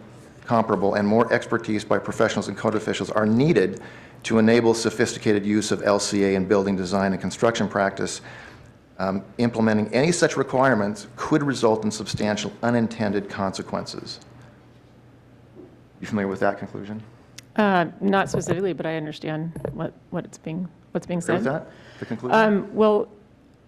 Speaker 5: comparable, and more expertise by professionals and code officials are needed to enable sophisticated use of LCA in building design and construction practice. Implementing any such requirements could result in substantial unintended consequences. You familiar with that conclusion?
Speaker 6: Not specifically, but I understand what's being
Speaker 5: Agree
Speaker 6: said.
Speaker 5: with that, the conclusion?
Speaker 6: Well,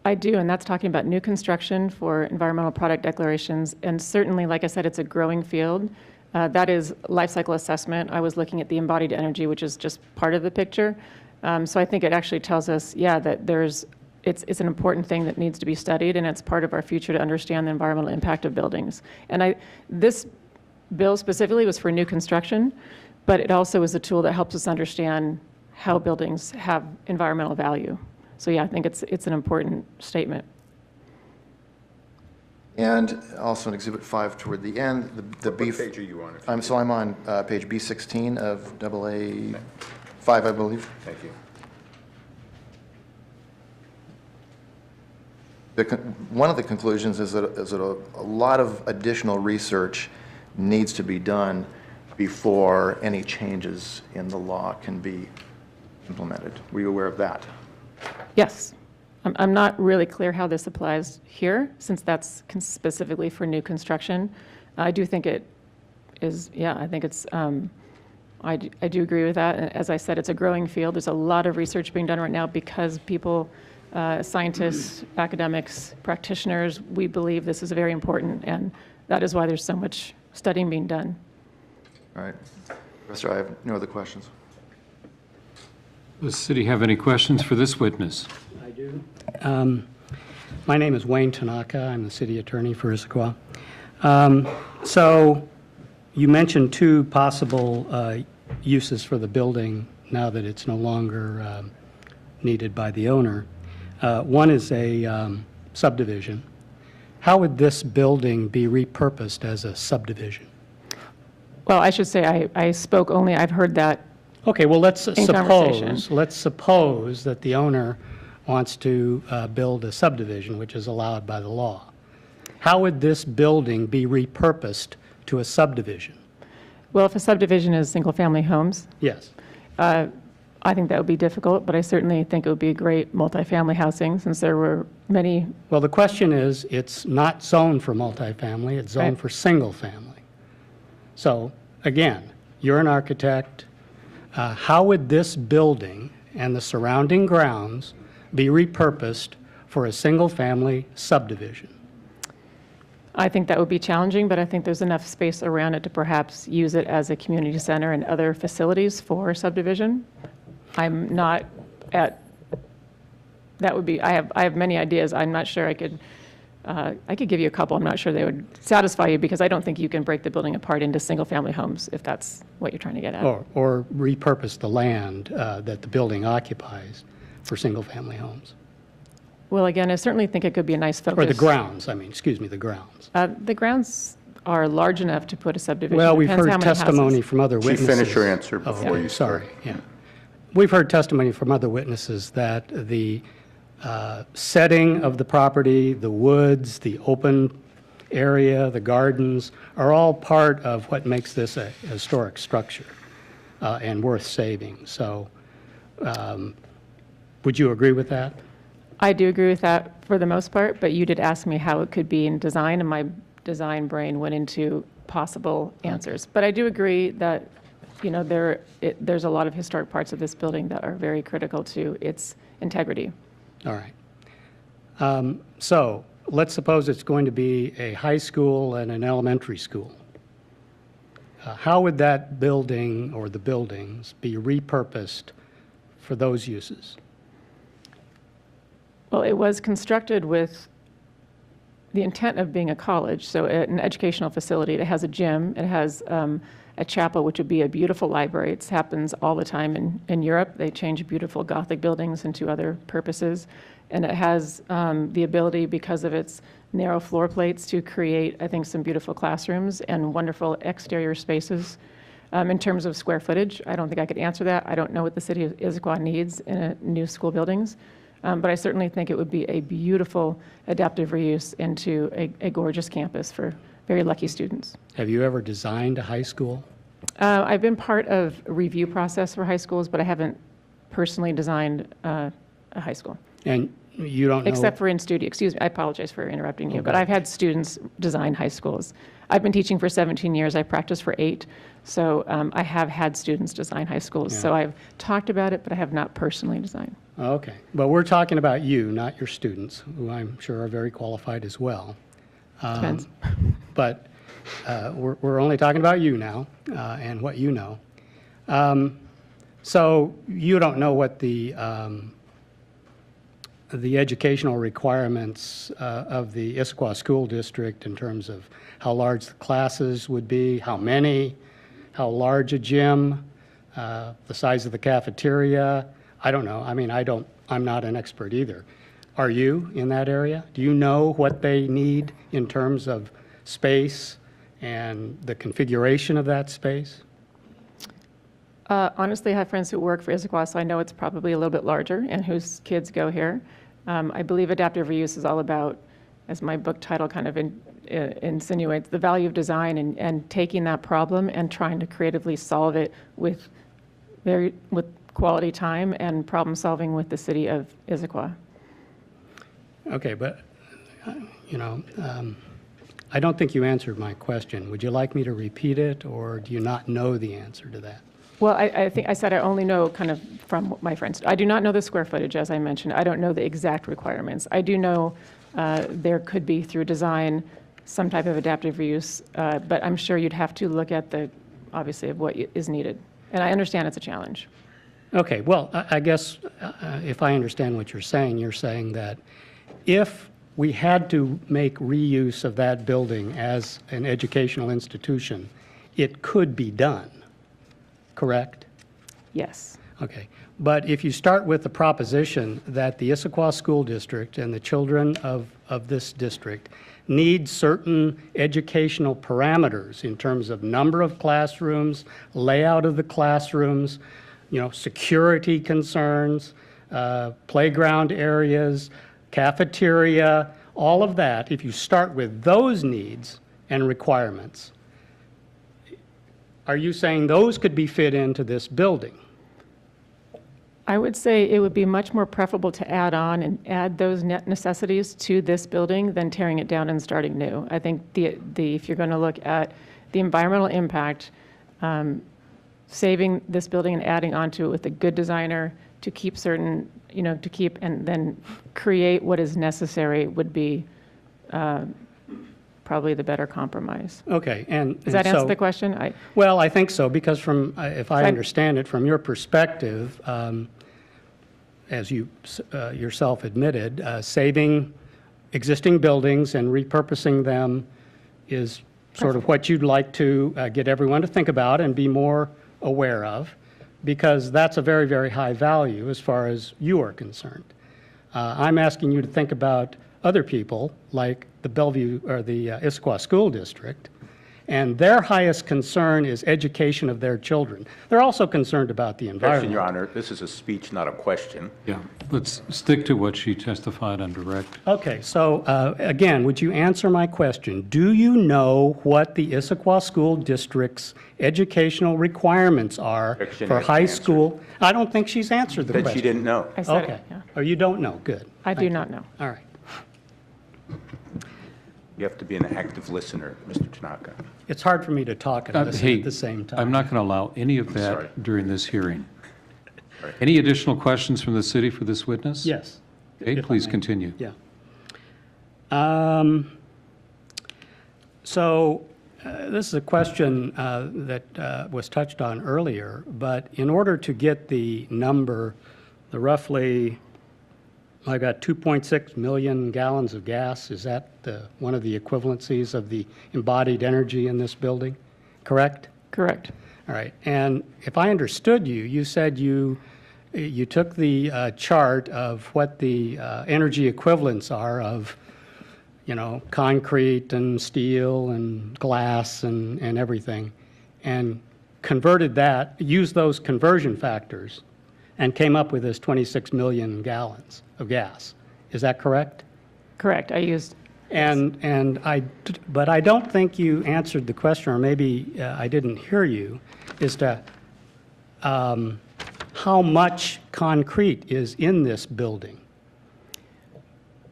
Speaker 6: I do, and that's talking about new construction for environmental product declarations. And certainly, like I said, it's a growing field. That is life cycle assessment. I was looking at the embodied energy, which is just part of the picture. So I think it actually tells us, yeah, that it's an important thing that needs to be studied, and it's part of our future to understand the environmental impact of buildings. And this bill specifically was for new construction, but it also is a tool that helps us understand how buildings have environmental value. So yeah, I think it's an important statement.
Speaker 5: And also in Exhibit 5 toward the end, the
Speaker 2: What
Speaker 5: beef.
Speaker 2: page are you on?
Speaker 5: So I'm on page B16 of AA 5, I believe.
Speaker 2: Thank you.
Speaker 5: One of the conclusions is that a lot of additional research needs to be done before any changes in the law can be implemented. Were you aware of that?
Speaker 6: Yes. I'm not really clear how this applies here, since that's specifically for new construction. I do think it is, yeah, I think it's, I do agree with that. And as I said, it's a growing field. There's a lot of research being done right now because people, scientists, academics, practitioners, we believe this is very important, and that is why there's so much studying being done.
Speaker 5: All right. Professor, I have no other questions.
Speaker 1: Does the city have any questions for this witness?
Speaker 7: I do. My name is Wayne Tanaka. I'm the city attorney for Issaquah. So you mentioned two possible uses for the building now that it's no longer needed by the owner. One is a subdivision. How would this building be repurposed as a subdivision?
Speaker 6: Well, I should say I spoke only, I've heard that.
Speaker 7: Okay, well, let's
Speaker 6: conversation.
Speaker 7: suppose that the owner wants to build a subdivision, which is allowed by the law. How would this building be repurposed to a subdivision?
Speaker 6: Well, if a subdivision is single-family homes,
Speaker 7: Yes.
Speaker 6: I think that would be difficult, but I certainly think it would be a great multifamily housing, since there were many.
Speaker 7: Well, the question is, it's not zoned for multifamily, it's zoned
Speaker 6: Right.
Speaker 7: for single-family. So, again, you're an architect. How would this building and the surrounding grounds be repurposed for a single-family subdivision?
Speaker 6: I think that would be challenging, but I think there's enough space around it to perhaps use it as a community center and other facilities for subdivision. I'm not at, that would be, I have many ideas. I'm not sure I could give you a couple. I'm not sure they would satisfy you because I don't think you can break the building apart into single-family homes if that's what you're trying to get at.
Speaker 7: Or repurpose the land that the building occupies for single-family homes.
Speaker 6: Well, again, I certainly think it could be a nice focus.
Speaker 7: Or the grounds, I mean, excuse me, the grounds.
Speaker 6: The grounds are large enough to put a subdivision.
Speaker 7: Well, we've
Speaker 6: Depends how
Speaker 7: heard
Speaker 6: many
Speaker 7: testimony
Speaker 6: houses.
Speaker 7: from other
Speaker 2: Chief,
Speaker 7: witnesses.
Speaker 2: finish your answer
Speaker 7: Oh,
Speaker 2: before you start.
Speaker 7: sorry, yeah. We've heard testimony from other witnesses that the setting of the property, the woods, the open area, the gardens, are all part of what makes this a historic structure and worth saving. So would you agree with that?
Speaker 6: I do agree with that for the most part, but you did ask me how it could be in design, and my design brain went into possible answers. But I do agree that, you know, there's a lot of historic parts of this building that are very critical to its integrity.
Speaker 7: All right. So let's suppose it's going to be a high school and an elementary school. How would that building or the buildings be repurposed for those uses?
Speaker 6: Well, it was constructed with the intent of being a college, so an educational facility. It has a gym, it has a chapel, which would be a beautiful library. It happens all the time in Europe. They change beautiful Gothic buildings into other purposes. And it has the ability, because of its narrow floor plates, to create, I think, some beautiful classrooms and wonderful exterior spaces. In terms of square footage, I don't think I could answer that. I don't know what the city of Issaquah needs in a new school buildings. But I certainly think it would be a beautiful adaptive reuse into a gorgeous campus for very lucky students.
Speaker 7: Have you ever designed a high school?
Speaker 6: I've been part of a review process for high schools, but I haven't personally designed a high school.
Speaker 7: And you don't know?
Speaker 6: Except for in studio. Excuse me, I apologize for interrupting you, but I've had students design high schools. I've been teaching for 17 years. I practiced for 8. So I have had students design high schools.
Speaker 7: Yeah.
Speaker 6: So I've talked about it, but I have not personally designed.
Speaker 7: Okay. But we're talking about you, not your students, who I'm sure are very qualified as well.
Speaker 6: Depends.
Speaker 7: But we're only talking about you now and what you know. So you don't know what the educational requirements of the Issaquah School District in terms of how large the classes would be, how many, how large a gym, the size of the cafeteria. I don't know. I mean, I'm not an expert either. Are you in that area? Do you know what they need in terms of space and the configuration of that space?
Speaker 6: Honestly, I have friends who work for Issaquah, so I know it's probably a little bit larger and whose kids go here. I believe adaptive reuse is all about, as my book title kind of insinuates, the value of design and taking that problem and trying to creatively solve it with quality time and problem solving with the city of Issaquah.
Speaker 7: Okay, but, I don't think you answered my question. Would you like me to repeat it, or do you not know the answer to that?
Speaker 6: Well, I think I said I only know kind of from my friends. I do not know the square footage, as I mentioned. I don't know the exact requirements. I do know there could be, through design, some type of adaptive reuse, but I'm sure you'd have to look at obviously, of what is needed. And I understand it's a challenge.
Speaker 7: Okay, well, I guess if I understand what you're saying that if we had to make reuse of that building as an educational institution, it could be done, correct?
Speaker 6: Yes.
Speaker 7: Okay, but if you start with the proposition that the Issaquah School District and the children of this district need certain educational parameters in terms of number of classrooms, layout of the classrooms, security concerns, playground areas, cafeteria, all of that, if you start with those needs and requirements, are you saying those could be fit into this building?
Speaker 6: I would say it would be much more preferable to add on and add those necessities to this building than tearing it down and starting new. I think if you're going to look at the environmental impact, saving this building and adding onto it with a good designer to keep certain, to keep and then create what is necessary would be probably the better compromise.
Speaker 7: Okay, and
Speaker 6: Does that answer
Speaker 7: so-
Speaker 6: the question?
Speaker 7: Well, I think so, because from, if I
Speaker 6: So I-
Speaker 7: understand it, from your perspective, as you yourself admitted, saving existing buildings and repurposing them is sort of what you'd like to get everyone to think about and be more aware of, because that's a very, very high value as far as you are concerned. I'm asking you to think about other people, like the Bellevue, or the Issaquah School District, and their highest concern is education of their children. They're also concerned about the
Speaker 2: Objection,
Speaker 7: environment.
Speaker 2: Your Honor. This is a speech, not a question.
Speaker 1: Yeah, let's stick to what she testified on direct.
Speaker 7: Okay, so again, would you answer my question? Do you know what the Issaquah School District's educational requirements are
Speaker 2: Objection
Speaker 7: for
Speaker 2: has
Speaker 7: high
Speaker 2: been
Speaker 7: school? I don't think she's answered the
Speaker 2: That
Speaker 7: question.
Speaker 2: she didn't know.
Speaker 6: I said
Speaker 7: Okay,
Speaker 6: it, yeah.
Speaker 7: or you don't know, good.
Speaker 6: I do not know.
Speaker 7: All right.
Speaker 2: You have to be an active listener, Mr. Tanaka.
Speaker 7: It's hard for me to talk and listen
Speaker 1: Hey,
Speaker 7: at the same time.
Speaker 1: I'm not going to allow any of
Speaker 2: Sorry.
Speaker 1: that during this hearing.
Speaker 2: Sorry.
Speaker 1: Any additional questions from the city for this witness?
Speaker 7: Yes.
Speaker 1: Okay,
Speaker 7: if I
Speaker 1: please
Speaker 7: may.
Speaker 1: continue.
Speaker 7: Yeah. So this is a question that was touched on earlier, but in order to get the number, the roughly, I got 2.6 million gallons of gas, is that one of the equivalencies of the embodied energy in this building, correct?
Speaker 6: Correct.
Speaker 7: All right, and if I understood you, you said you took the chart of what the energy equivalents are of, you know, concrete and steel and glass and everything, and converted that, used those conversion factors, and came up with this 26 million gallons of gas. Is that correct?
Speaker 6: Correct. I used,
Speaker 7: But I don't think you answered the question, or maybe I didn't hear you, as to how much concrete is in this building?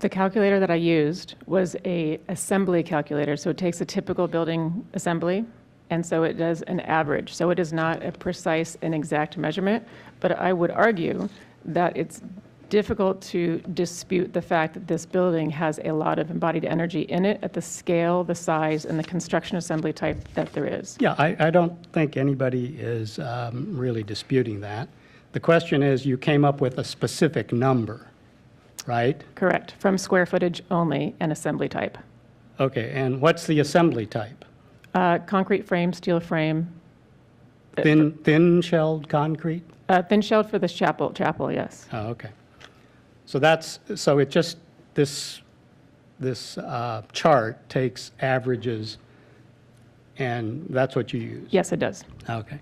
Speaker 6: the calculator that I used was a assembly calculator, so it takes a typical building assembly, and so it does an average. So it is not a precise and exact measurement, but I would argue that it's difficult to dispute the fact that this building has a lot of embodied energy in it at the scale, the size, and the construction assembly type that there is.
Speaker 7: Yeah, I don't think anybody is really disputing that. The question is, you came up with a specific number, right?
Speaker 6: Correct, from square footage only and assembly type.
Speaker 7: Okay, and what's the assembly type?
Speaker 6: Concrete frame, steel frame,
Speaker 7: Thin-shelled concrete?
Speaker 6: thin shelled for this chapel, yes.
Speaker 7: Oh, okay. So it just, this chart takes averages, and that's what you use?
Speaker 6: Yes, it does.
Speaker 7: Okay.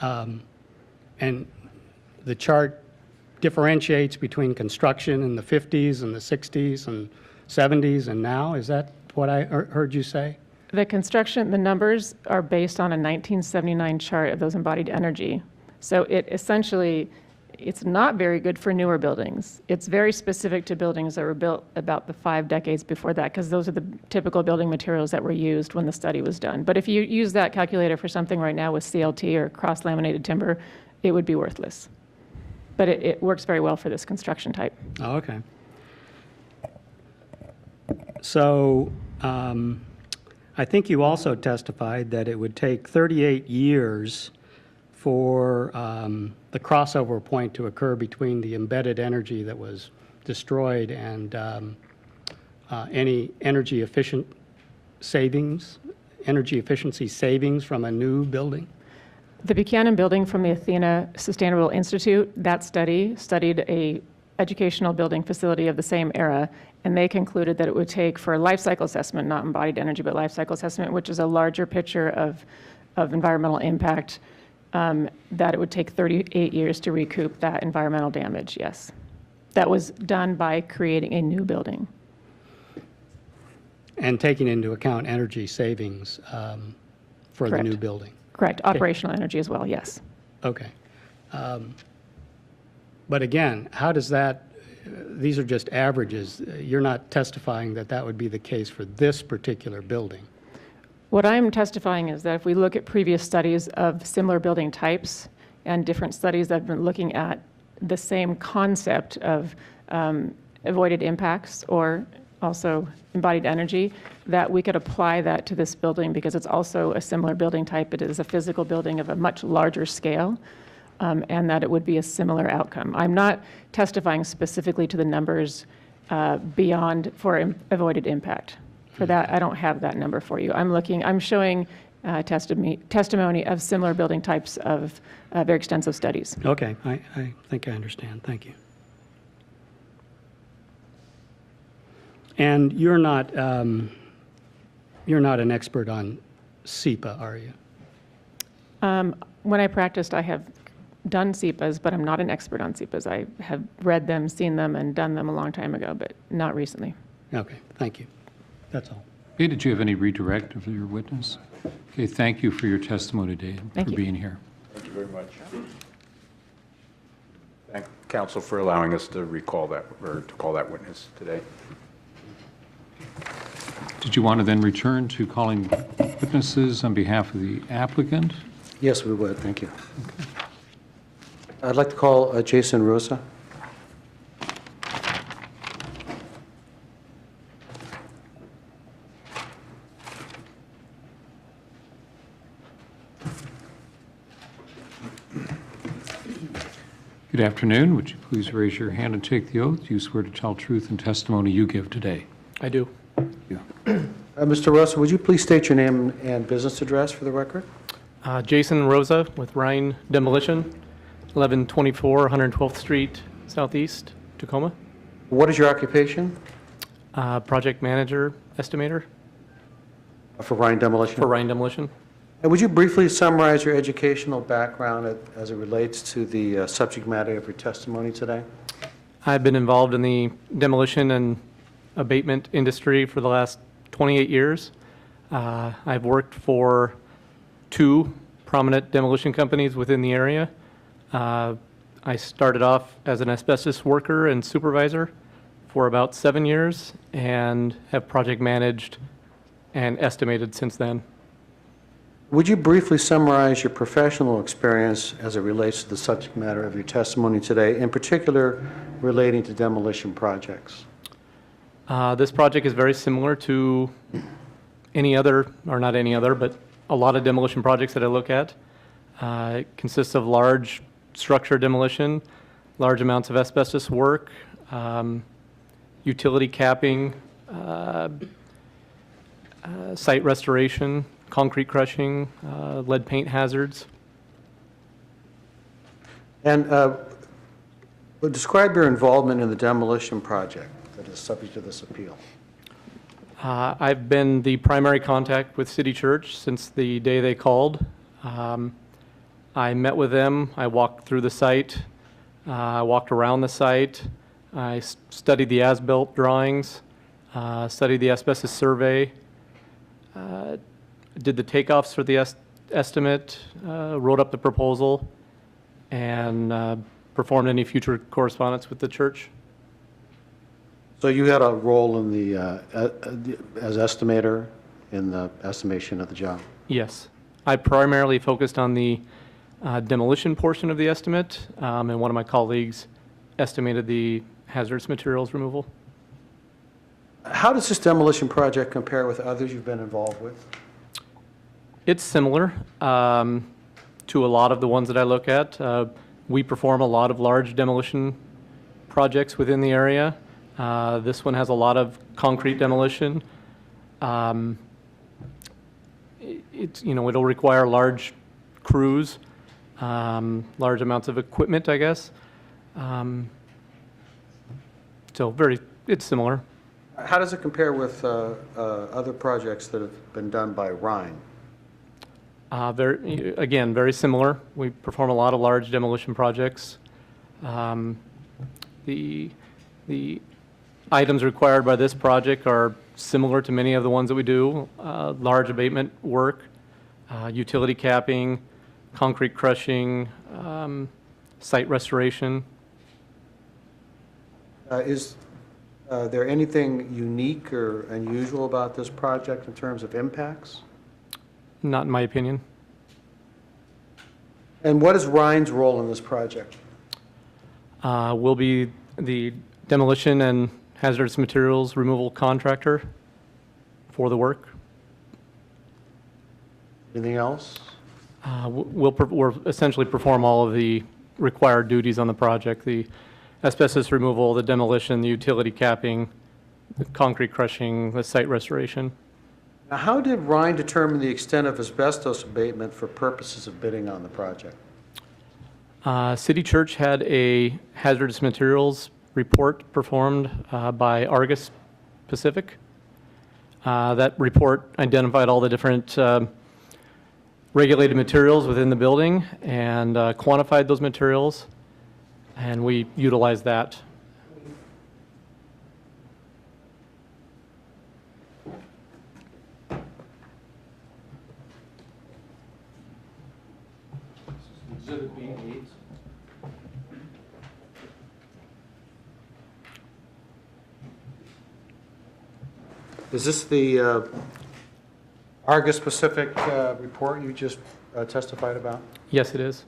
Speaker 7: And the chart differentiates between construction in the 50s and the 60s and 70s and now? Is that what I heard you say?
Speaker 6: The construction, the numbers are based on a 1979 chart of those embodied energy. So it essentially, it's not very good for newer buildings. It's very specific to buildings that were built about the 5 decades before that, because those are the typical building materials that were used when the study was done. But if you use that calculator for something right now with CLT or cross-laminated timber, it would be worthless. But it works very well for this construction type.
Speaker 7: Oh, okay. So I think you also testified that it would take 38 years for the crossover point to occur between the embedded energy that was destroyed and any energy efficiency savings from a new building?
Speaker 6: The Buchanan Building from the Athena Sustainable Institute, that study studied a educational building facility of the same era, and they concluded that it would take, for a life cycle assessment, not embodied energy, but life cycle assessment, which is a larger picture of environmental impact, that it would take 38 years to recoup that environmental damage, yes. That was done by creating a new building.
Speaker 7: And taking into account energy savings for the
Speaker 6: Correct.
Speaker 7: new building?
Speaker 6: Correct, operational energy as well, yes.
Speaker 7: Okay. But again, how does that, these are just averages. You're not testifying that that would be the case for this particular building.
Speaker 6: What I'm testifying is that if we look at previous studies of similar building types and different studies that have been looking at the same concept of avoided impacts or also embodied energy, that we could apply that to this building because it's also a similar building type. It is a physical building of a much larger scale, and that it would be a similar outcome. I'm not testifying specifically to the numbers beyond for avoided impact. For that, I don't have that number for you. I'm showing testimony of similar building types of very extensive studies.
Speaker 7: Okay, I think I understand. Thank you. And you're not an expert on SEPA, are you?
Speaker 6: When I practiced, I have done SEPAs, but I'm not an expert on SEPAs. I have read them, seen them, and done them a long time ago, but not recently.
Speaker 7: Okay, thank you. That's all.
Speaker 1: Okay, did you have any redirect of your witness? Okay, thank you for your testimony today and
Speaker 6: Thank
Speaker 1: for
Speaker 6: you.
Speaker 1: being here.
Speaker 2: Thank you very much. Thank counsel for allowing us to recall that, or to call that witness today.
Speaker 1: Did you want to then return to calling witnesses on behalf of the applicant?
Speaker 8: Yes, we would, thank you. I'd like to call Jason Rosa.
Speaker 1: Good afternoon. Would you please raise your hand and take the oath? Do you swear to tell truth and testimony you give today?
Speaker 9: I do.
Speaker 8: Mr. Rosa, would you please state your name and business address for the record?
Speaker 9: Jason Rosa with Ryan Demolition, 1124 112th Street Southeast, Tacoma.
Speaker 8: What is your occupation
Speaker 9: Project manager, estimator
Speaker 8: for Ryan Demolition?
Speaker 9: for Ryan Demolition.
Speaker 8: And would you briefly summarize your educational background as it relates to the subject matter of your testimony today?
Speaker 9: I've been involved in the demolition and abatement industry for the last 28 years. I've worked for 2 prominent demolition companies within the area. I started off as an asbestos worker and supervisor for about 7 years and have project managed and estimated since then.
Speaker 8: Would you briefly summarize your professional experience as it relates to the subject matter of your testimony today, in particular relating to demolition projects?
Speaker 9: This project is very similar to any other, or not any other, but a lot of demolition projects that I look at. It consists of large structure demolition, large amounts of asbestos work, utility capping, site restoration, concrete crushing, lead paint hazards.
Speaker 8: And describe your involvement in the demolition project that is subject to this appeal.
Speaker 9: I've been the primary contact with City Church since the day they called. I met with them, I walked through the site, I walked around the site, I studied the as-built drawings, studied the asbestos survey, did the takeoffs for the estimate, wrote up the proposal, and performed any future correspondence with the church.
Speaker 8: So you had a role in the, as estimator in the estimation of the job?
Speaker 9: Yes. I primarily focused on the demolition portion of the estimate, and one of my colleagues estimated the hazardous materials removal.
Speaker 8: How does this demolition project compare with others you've been involved with?
Speaker 9: It's similar to a lot of the ones that I look at. We perform a lot of large demolition projects within the area. This one has a lot of concrete demolition. It'll require large crews, large amounts of equipment, I guess. It's similar.
Speaker 8: How does it compare with other projects that have been done by Ryan?
Speaker 9: Very similar. We perform a lot of large demolition projects. The items required by this project are similar to many of the ones that we do. Large abatement work, utility capping, concrete crushing, site restoration.
Speaker 8: Is there anything unique or unusual about this project in terms of impacts?
Speaker 9: Not in my opinion.
Speaker 8: And what is Ryan's role in this project?
Speaker 9: Will be the demolition and hazardous materials removal contractor for the work.
Speaker 8: Anything else?
Speaker 9: We'll essentially perform all of the required duties on the project, the asbestos removal, the demolition, the utility capping, the concrete crushing, the site restoration.
Speaker 8: Now, how did Ryan determine the extent of asbestos abatement for purposes of bidding on the project?
Speaker 9: City Church had a hazardous materials report performed by Argus Pacific. That report identified all the different regulated materials within the building and quantified those materials, and we utilized that.
Speaker 8: Exhibit B8. Is this the Argus Pacific report you just testified about?
Speaker 9: Yes, it is.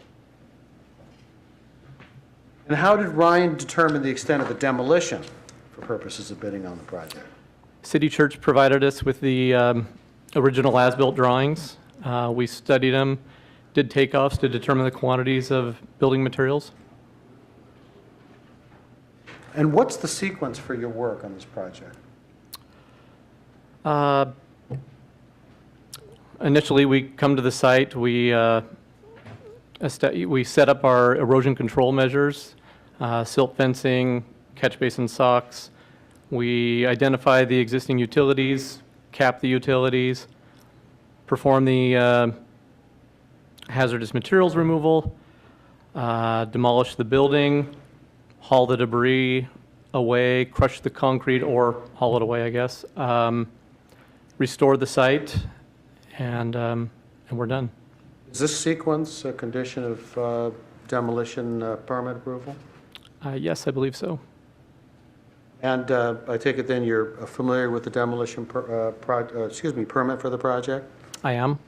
Speaker 8: And how did Ryan determine the extent of the demolition for purposes of bidding on the project?
Speaker 9: City Church provided us with the original as-built drawings. We studied them, did takeoffs to determine the quantities of building materials.
Speaker 8: And what's the sequence for your work on this project?
Speaker 9: Initially, we come to the site, we set up our erosion control measures, silt fencing, catch basin socks. We identify the existing utilities, cap the utilities, perform the hazardous materials removal, demolish the building, haul the debris away, crush the concrete, or haul it away, I guess, restore the site, and we're done.
Speaker 8: Is this sequence a condition of demolition permit approval?
Speaker 9: Yes, I believe so.
Speaker 8: And I take it then you're familiar with the demolition permit for the project?
Speaker 9: I am.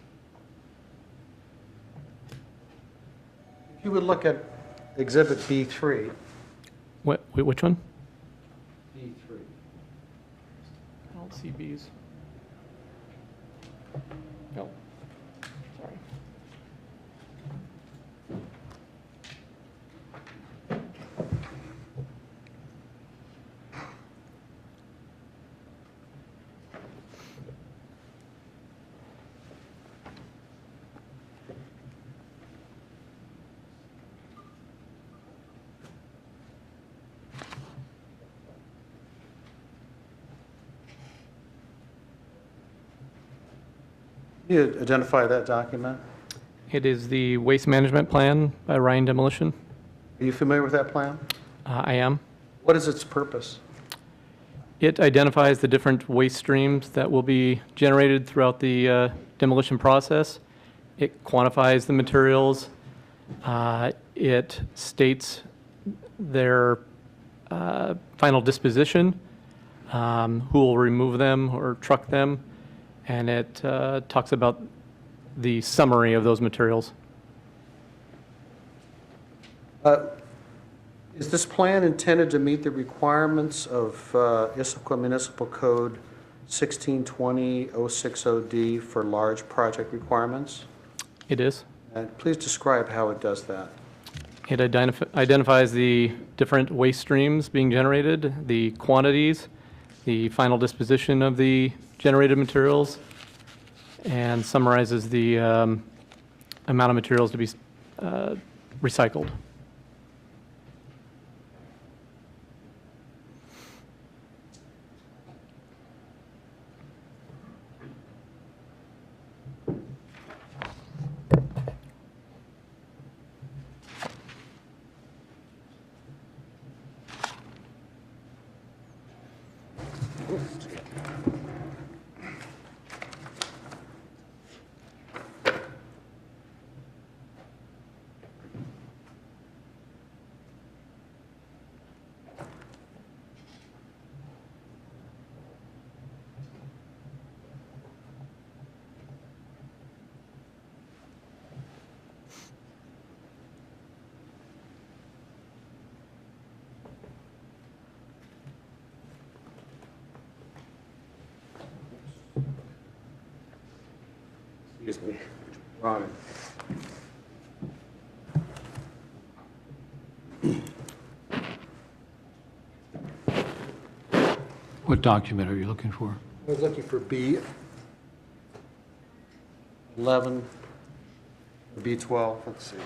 Speaker 8: If you would look at Exhibit B3.
Speaker 9: Which one?
Speaker 8: B3.
Speaker 9: I don't see Bs. No. Sorry.
Speaker 8: Can you identify that document?
Speaker 9: It is the waste management plan by Ryan Demolition.
Speaker 8: Are you familiar with that plan?
Speaker 9: I am.
Speaker 8: What is its purpose?
Speaker 9: It identifies the different waste streams that will be generated throughout the demolition process. It quantifies the materials. It states their final disposition, who will remove them or truck them, and it talks about the summary of those materials.
Speaker 8: Is this plan intended to meet the requirements of Issaquah Municipal Code 1620-060D for large project requirements?
Speaker 9: It is.
Speaker 8: And please describe how it does that.
Speaker 9: It identifies the different waste streams being generated, the quantities, the final disposition of the generated materials, and summarizes the amount of materials to be recycled.
Speaker 8: Excuse me. Ron.
Speaker 1: What document are you looking for?
Speaker 8: I was looking for B 11, B 12, let's see.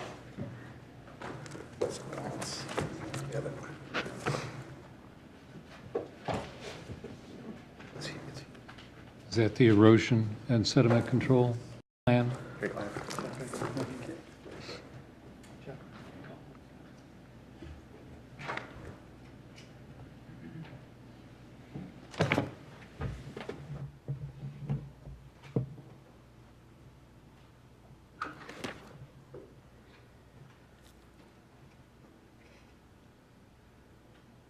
Speaker 1: Is that the erosion and sediment control plan?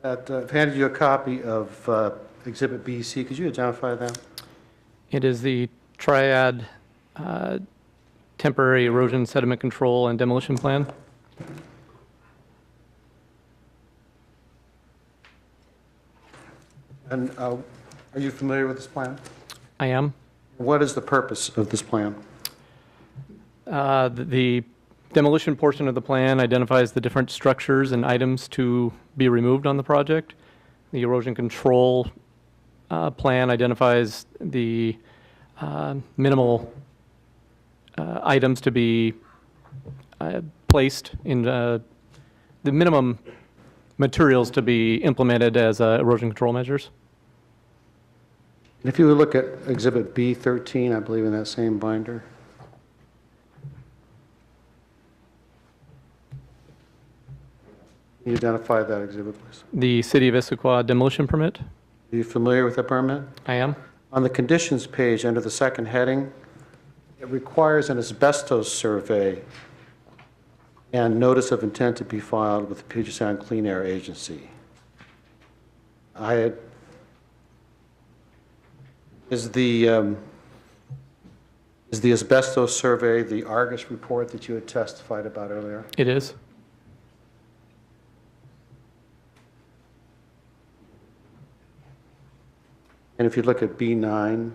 Speaker 8: I've handed you a copy of Exhibit BC. Could you identify that?
Speaker 9: It is the triad temporary erosion, sediment control, and demolition plan.
Speaker 8: And are you familiar with this plan?
Speaker 9: I am.
Speaker 8: What is the purpose of this plan?
Speaker 9: The demolition portion of the plan identifies the different structures and items to be removed on the project. The erosion control plan identifies the minimal items to be placed in the minimum materials to be implemented as erosion control measures.
Speaker 8: If you would look at Exhibit B13, I believe in that same binder. Can you identify that exhibit, please?
Speaker 9: The City of Issaquah demolition permit.
Speaker 8: Are you familiar with that permit?
Speaker 9: I am.
Speaker 8: On the conditions page, under the second heading, it requires an asbestos survey and notice of intent to be filed with the Puget Sound Clean Air Agency. Is the asbestos survey the Argus report that you had testified about earlier?
Speaker 9: It is.
Speaker 8: And if you look at B9,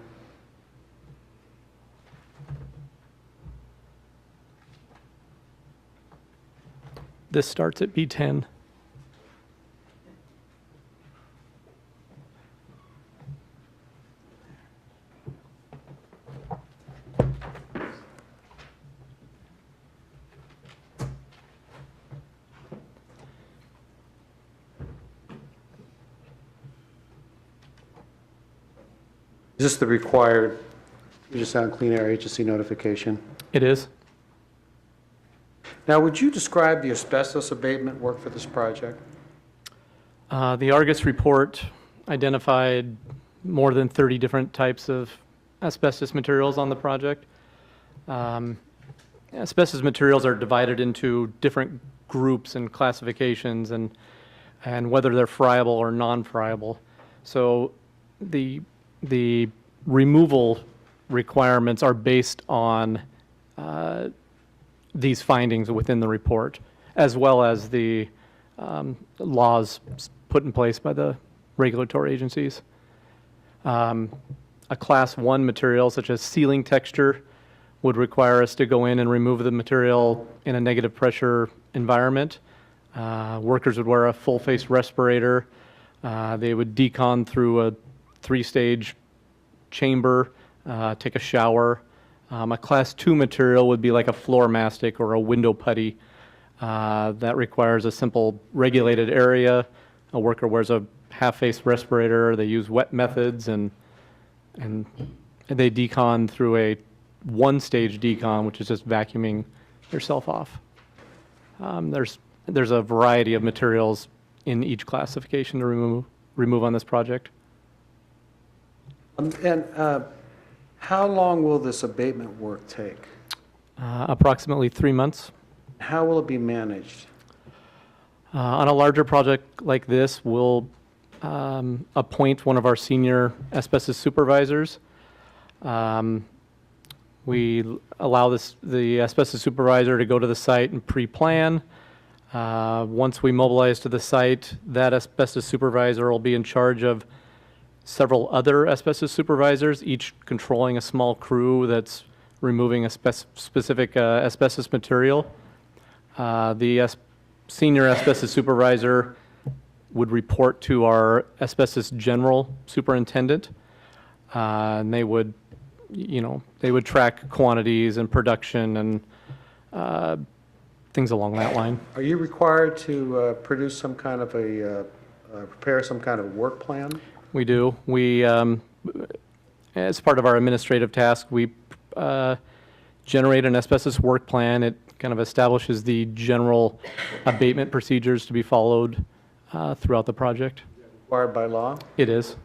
Speaker 9: This starts at B10.
Speaker 8: is this the required Puget Sound Clean Air Agency notification?
Speaker 9: It is.
Speaker 8: Now, would you describe the asbestos abatement work for this project?
Speaker 9: The Argus report identified more than 30 different types of asbestos materials on the project. Asbestos materials are divided into different groups and classifications and whether they're friable or non-friable. So the removal requirements are based on these findings within the report, as well as the laws put in place by the regulatory agencies. A class 1 material such as ceiling texture would require us to go in and remove the material in a negative pressure environment. Workers would wear a full face respirator. They would decon through a 3-stage chamber, take a shower. A class 2 material would be like a floor mastic or a window putty that requires a simple regulated area. A worker wears a half-face respirator. They use wet methods and they decon through a 1-stage decon, which is just vacuuming yourself off. There's a variety of materials in each classification to remove on this project.
Speaker 8: How long will this abatement work take?
Speaker 9: Approximately 3 months.
Speaker 8: How will it be managed?
Speaker 9: On a larger project like this, we'll appoint one of our senior asbestos supervisors. We allow the asbestos supervisor to go to the site and pre-plan. Once we mobilize to the site, that asbestos supervisor will be in charge of several other asbestos supervisors, each controlling a small crew that's removing a specific asbestos material. The senior asbestos supervisor would report to our asbestos general superintendent, and they would, they would track quantities and production and things along that line.
Speaker 8: Are you required to produce some kind of prepare some kind of work plan?
Speaker 9: We do. We, as part of our administrative task, we generate an asbestos work plan. It kind of establishes the general abatement procedures to be followed throughout the project.
Speaker 8: Required by law?
Speaker 9: It is.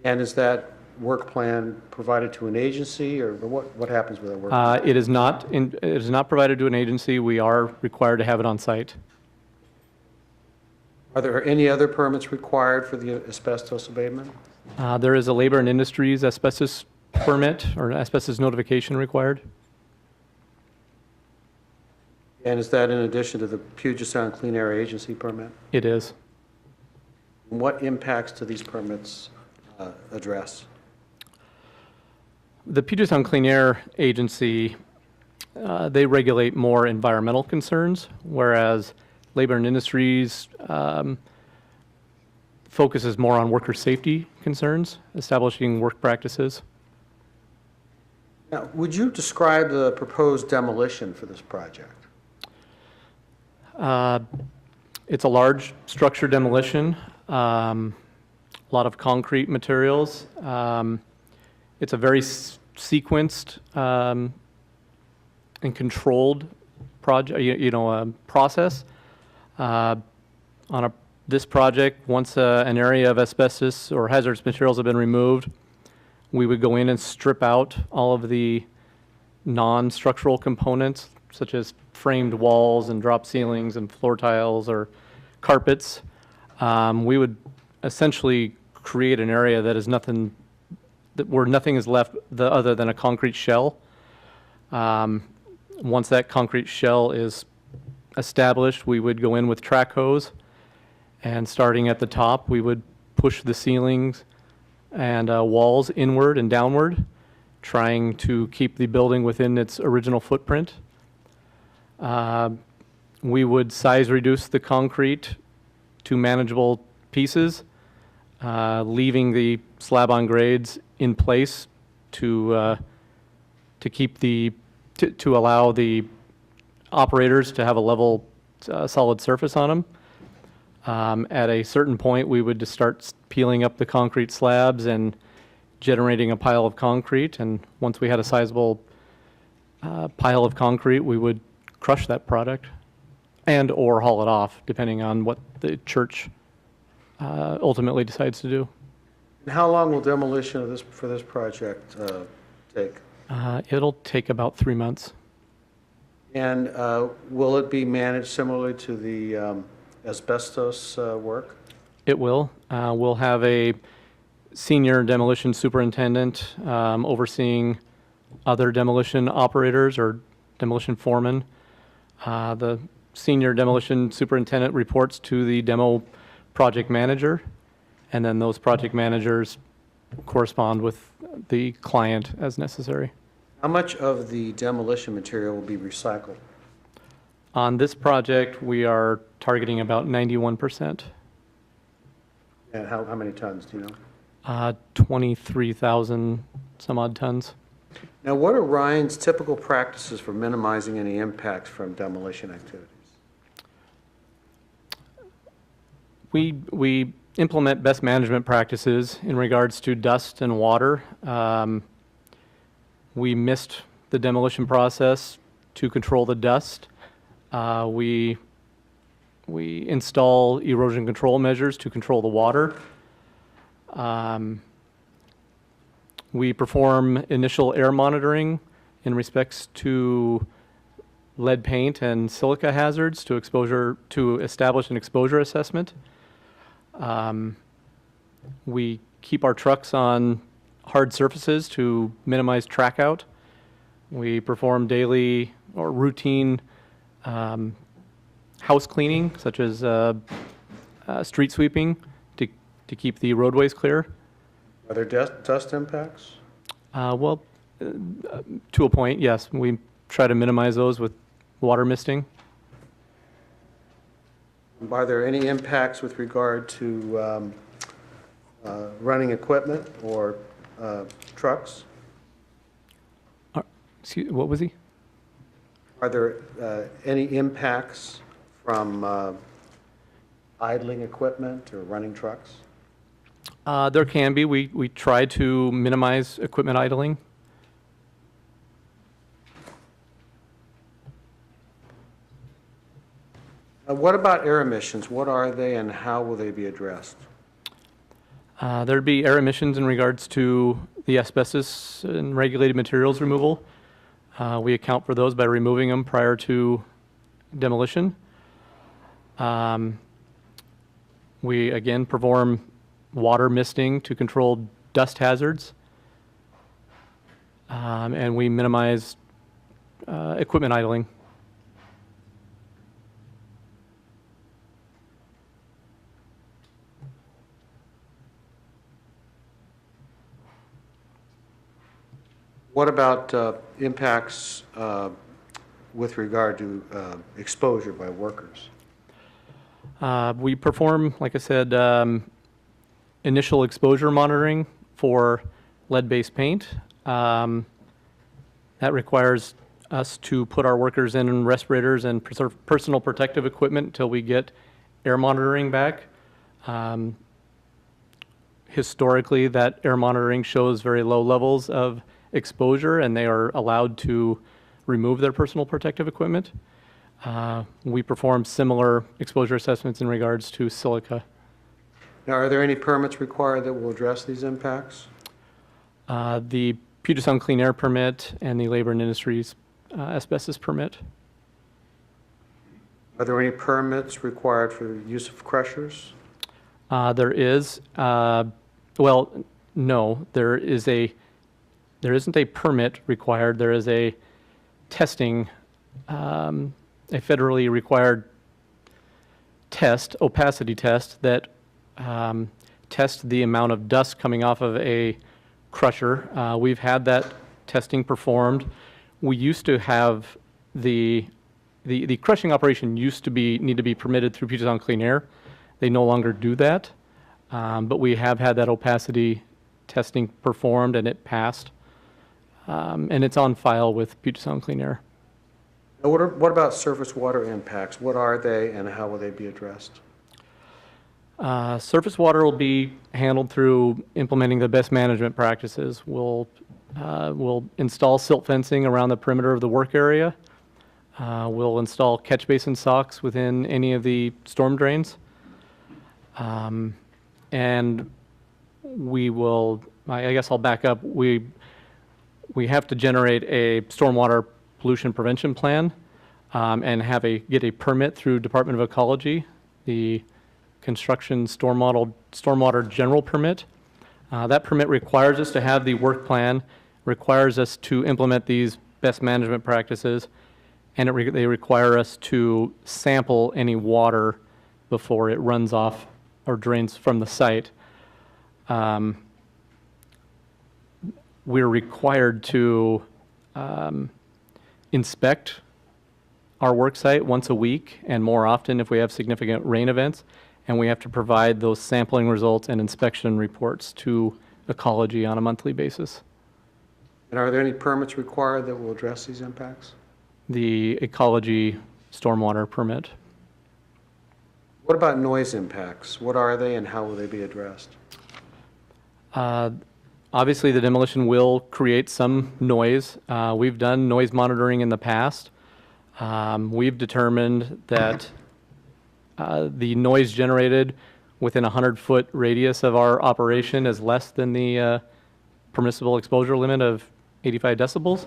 Speaker 8: And is that work plan provided to an agency, or what happens with that work plan?
Speaker 9: It is not provided to an agency. We are required to have it on site.
Speaker 8: Are there any other permits required for the asbestos abatement?
Speaker 9: There is a Labor and Industries asbestos permit or asbestos notification required.
Speaker 8: And is that in addition to the Puget Sound Clean Air Agency permit?
Speaker 9: It is.
Speaker 8: What impacts do these permits address?
Speaker 9: The Puget Sound Clean Air Agency, they regulate more environmental concerns, whereas Labor and Industries focuses more on worker safety concerns, establishing work practices.
Speaker 8: Now, would you describe the proposed demolition for this project?
Speaker 9: It's a large structure demolition, a lot of concrete materials. It's a very sequenced and controlled project, process. This project, once an area of asbestos or hazardous materials have been removed, we would go in and strip out all of the non-structural components, such as framed walls and drop ceilings and floor tiles or carpets. We would essentially create an area that is where nothing is left other than a concrete shell. Once that concrete shell is established, we would go in with track hose, and starting at the top, we would push the ceilings and walls inward and downward, trying to keep the building within its original footprint. We would size reduce the concrete to manageable pieces, leaving the slab-on grades in place to allow the operators to have a level, solid surface on them. At a certain point, we would just start peeling up the concrete slabs and generating a pile of concrete. And once we had a sizable pile of concrete, we would crush that product and or haul it off, depending on what the church ultimately decides to do.
Speaker 8: And how long will demolition for this project take?
Speaker 9: It'll take about 3 months.
Speaker 8: And will it be managed similarly to the asbestos work?
Speaker 9: It will. We'll have a senior demolition superintendent overseeing other demolition operators or demolition foremen. The senior demolition superintendent reports to the demo project manager, and then those project managers correspond with the client as necessary.
Speaker 8: How much of the demolition material will be recycled?
Speaker 9: On this project, we are targeting about 91%.
Speaker 8: And how many tons, do you know?
Speaker 9: 23,000 some odd tons.
Speaker 8: Now, what are Ryan's typical practices for minimizing any impacts from demolition activities?
Speaker 9: We implement best management practices in regards to dust and water. We missed the demolition process to control the dust. We install erosion control measures to control the water. We perform initial air monitoring in respects to lead paint and silica hazards to establish an exposure assessment. We keep our trucks on hard surfaces to minimize track out. We perform daily or routine house cleaning, such as street sweeping, to keep the roadways clear.
Speaker 8: Are there dust impacts?
Speaker 9: Well, To a point, yes. We try to minimize those with water misting.
Speaker 8: Are there any impacts with regard to running equipment or trucks?
Speaker 9: Excuse, what was he?
Speaker 8: Are there any impacts from idling equipment or running trucks?
Speaker 9: There can be. We try to minimize equipment idling.
Speaker 8: What about air emissions? What are they and how will they be addressed?
Speaker 9: There'd be air emissions in regards to the asbestos and regulated materials removal. We account for those by removing them prior to demolition. We again perform water misting to control dust hazards. And we minimize equipment idling.
Speaker 8: What about impacts with regard to exposure by workers?
Speaker 9: We perform, like I said, initial exposure monitoring for lead-based paint. That requires us to put our workers in respirators and personal protective equipment until we get air monitoring back. Historically, that air monitoring shows very low levels of exposure, and they are allowed to remove their personal protective equipment. We perform similar exposure assessments in regards to silica.
Speaker 8: Now, are there any permits required that will address these impacts?
Speaker 9: The Puget Sound Clean Air Permit and the Labor and Industries asbestos permit.
Speaker 8: Are there any permits required for the use of crushers?
Speaker 9: There is, well, no, there isn't a permit required. There is a testing, a federally required test, opacity test, that tests the amount of dust coming off of a crusher. We've had that testing performed. We used to have the crushing operation used to need to be permitted through Puget Sound Clean Air. They no longer do that, but we have had that opacity testing performed, and it passed. And it's on file with Puget Sound Clean Air.
Speaker 8: Now, what about surface water impacts? What are they and how will they be addressed?
Speaker 9: Surface water will be handled through implementing the best management practices. We'll install silt fencing around the perimeter of the work area. We'll install catch basin socks within any of the storm drains. And we will, I guess I'll back up. We have to generate a stormwater pollution prevention plan and get a permit through Department of Ecology, the construction stormwater general permit. That permit requires us to have the work plan, requires us to implement these best management practices, and they require us to sample any water before it runs off or drains from the site. We're required to inspect our work site once a week and more often if we have significant rain events, and we have to provide those sampling results and inspection reports to Ecology on a monthly basis.
Speaker 8: And are there any permits required that will address these impacts?
Speaker 9: The Ecology stormwater permit.
Speaker 8: What about noise impacts? What are they and how will they be addressed?
Speaker 9: Obviously, the demolition will create some noise. We've done noise monitoring in the past. We've determined that the noise generated within a 100-foot radius of our operation is less than the permissible exposure limit of 85 decibels.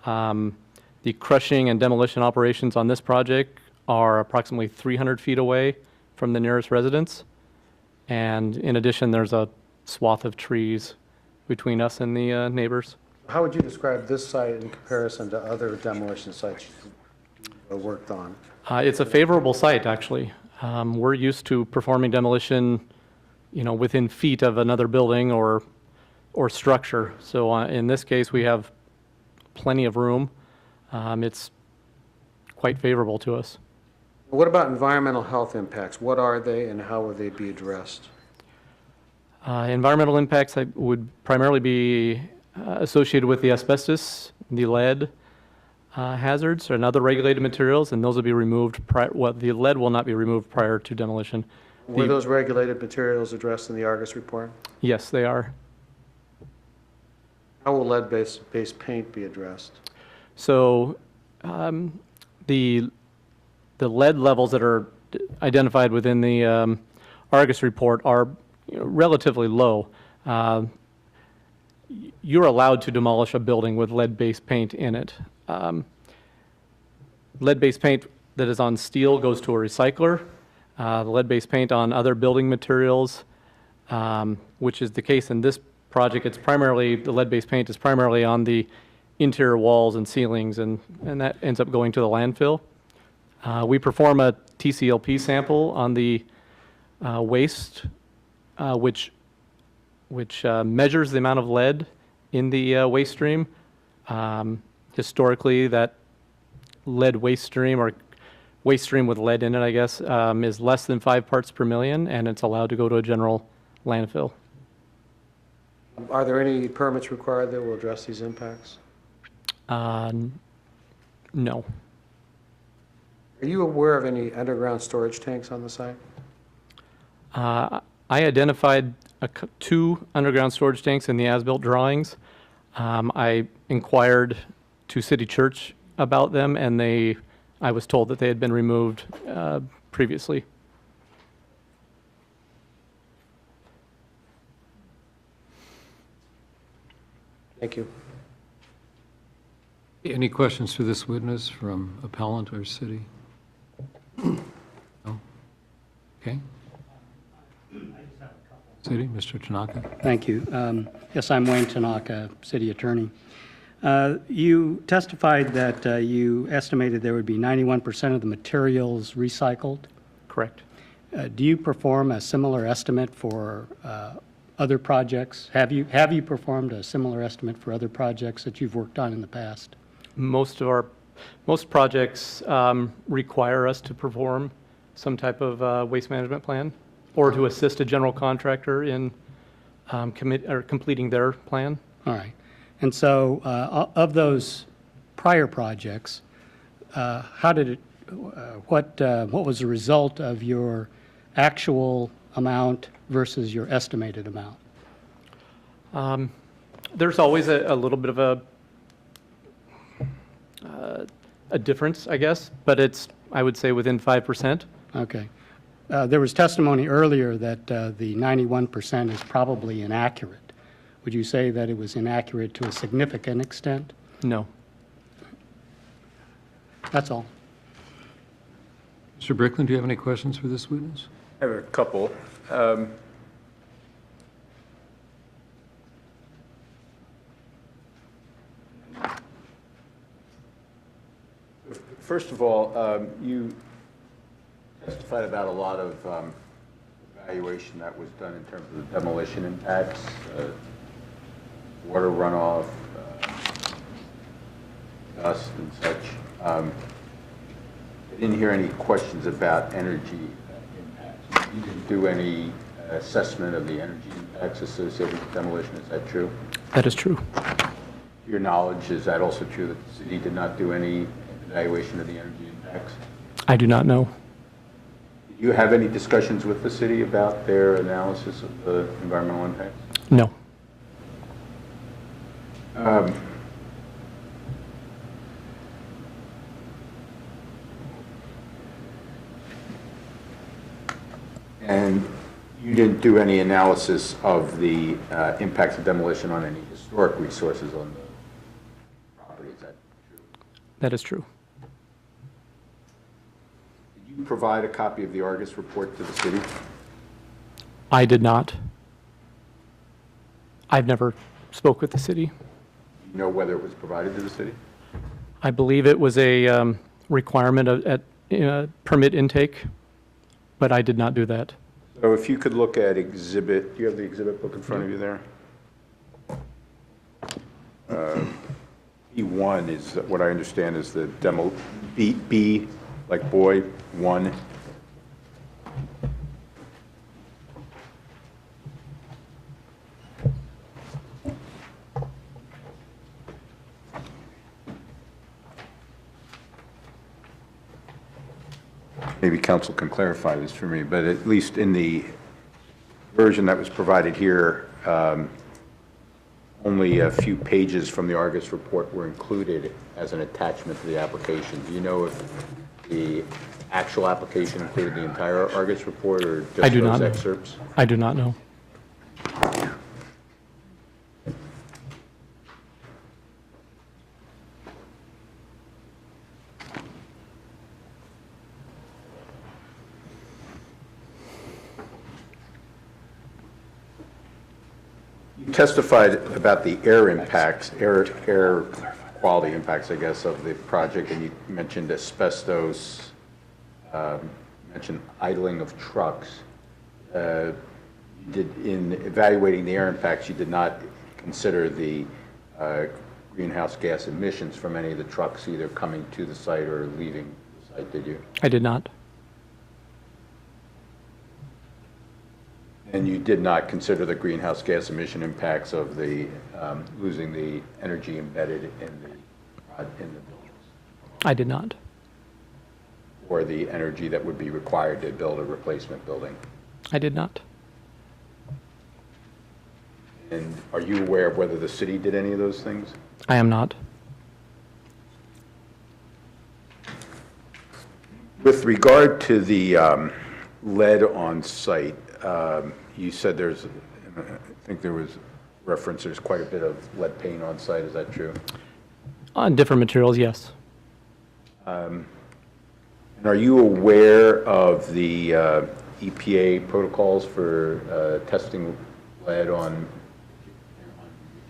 Speaker 9: The crushing and demolition operations on this project are approximately 300 feet away from the nearest residence. And in addition, there's a swath of trees between us and the neighbors.
Speaker 8: How would you describe this site in comparison to other demolition sites you've worked on?
Speaker 9: It's a favorable site, actually. We're used to performing demolition, within feet of another building or or structure. So in this case, we have plenty of room. It's quite favorable to us.
Speaker 8: What about environmental health impacts? What are they and how will they be addressed?
Speaker 9: Environmental impacts would primarily be associated with the asbestos, the lead hazards, and other regulated materials, and those will be removed. The lead will not be removed prior to demolition.
Speaker 8: Were those regulated materials addressed in the Argus report?
Speaker 9: Yes, they are.
Speaker 8: How will lead-based paint be addressed?
Speaker 9: So the lead levels that are identified within the Argus report are relatively low. You're allowed to demolish a building with lead-based paint in it. Lead-based paint that is on steel goes to a recycler. The lead-based paint on other building materials, which is the case in this project, the lead-based paint is primarily on the interior walls and ceilings, and that ends up going to the landfill. We perform a TCLP sample on the waste, which measures the amount of lead in the waste stream. Historically, that lead waste stream, or waste stream with lead in it, I guess, is less than 5 parts per million, and it's allowed to go to a general landfill.
Speaker 8: Are there any permits required that will address these impacts?
Speaker 9: No.
Speaker 8: Are you aware of any underground storage tanks on the site?
Speaker 9: I identified 2 underground storage tanks in the as-built drawings. I inquired to City Church about them, and I was told that they had been removed previously.
Speaker 8: Thank you.
Speaker 1: Any questions for this witness from appellant or city? No? Okay. City, Mr. Tanaka.
Speaker 7: Thank you. Yes, I'm Wayne Tanaka, City Attorney. You testified that you estimated there would be 91% of the materials recycled.
Speaker 9: Correct.
Speaker 7: Do you perform a similar estimate for other projects? Have you performed a similar estimate for other projects that you've worked on in the past?
Speaker 9: Most projects require us to perform some type of waste management plan, or to assist a general contractor in completing their plan.
Speaker 7: All right. And so of those prior projects, what was the result of your actual amount versus your estimated amount?
Speaker 9: There's always a little bit of a difference, I guess, but it's, I would say, within 5%.
Speaker 7: Okay. There was testimony earlier that the 91% is probably inaccurate. Would you say that it was inaccurate to a significant extent?
Speaker 9: No.
Speaker 7: That's all.
Speaker 1: Mr. Brickland, do you have any questions for this witness?
Speaker 2: I have a couple. First of all, you testified about a lot of evaluation that was done in terms of the demolition impacts, water runoff, dust and such. I didn't hear any questions about energy impacts. You didn't do any assessment of the energy impacts associated with demolition, is that true?
Speaker 9: That is true.
Speaker 2: To your knowledge, is that also true that the city did not do any evaluation of the energy impacts?
Speaker 9: I do not know.
Speaker 2: Did you have any discussions with the city about their analysis of the environmental impacts?
Speaker 9: No.
Speaker 2: And you didn't do any analysis of the impacts of demolition on any historic resources on the property, is that true?
Speaker 9: That is true.
Speaker 2: Did you provide a copy of the Argus report to the city?
Speaker 9: I did not. I've never spoke with the city.
Speaker 2: Do you know whether it was provided to the city?
Speaker 9: I believe it was a requirement at permit intake, but I did not do that.
Speaker 2: So if you could look at exhibit, do you have the exhibit book in front of you there? B1 is, what I understand is the demo, B, like boy, 1. Maybe council can clarify this for me, but at least in the version that was provided here, only a few pages from the Argus report were included as an attachment to the application. Do you know if the actual application included the entire Argus report or
Speaker 9: I
Speaker 2: just
Speaker 9: do not
Speaker 2: those
Speaker 9: know.
Speaker 2: excerpts?
Speaker 9: I do not know.
Speaker 2: You testified about the air impacts, air quality impacts, I guess, of the project, and you mentioned asbestos, mentioned idling of trucks. In evaluating the air impacts, you did not consider the greenhouse gas emissions from any of the trucks either coming to the site or leaving the site, did you?
Speaker 9: I did not.
Speaker 2: And you did not consider the greenhouse gas emission impacts of the losing the energy embedded in the buildings,
Speaker 9: I did not.
Speaker 2: or the energy that would be required to build a replacement building.
Speaker 9: I did not.
Speaker 2: And are you aware of whether the city did any of those things?
Speaker 9: I am not.
Speaker 2: With regard to the lead on site, you said there's, I think there was reference, there's quite a bit of lead paint on site, is that true?
Speaker 9: On different materials, yes.
Speaker 2: And are you aware of the EPA protocols for testing lead on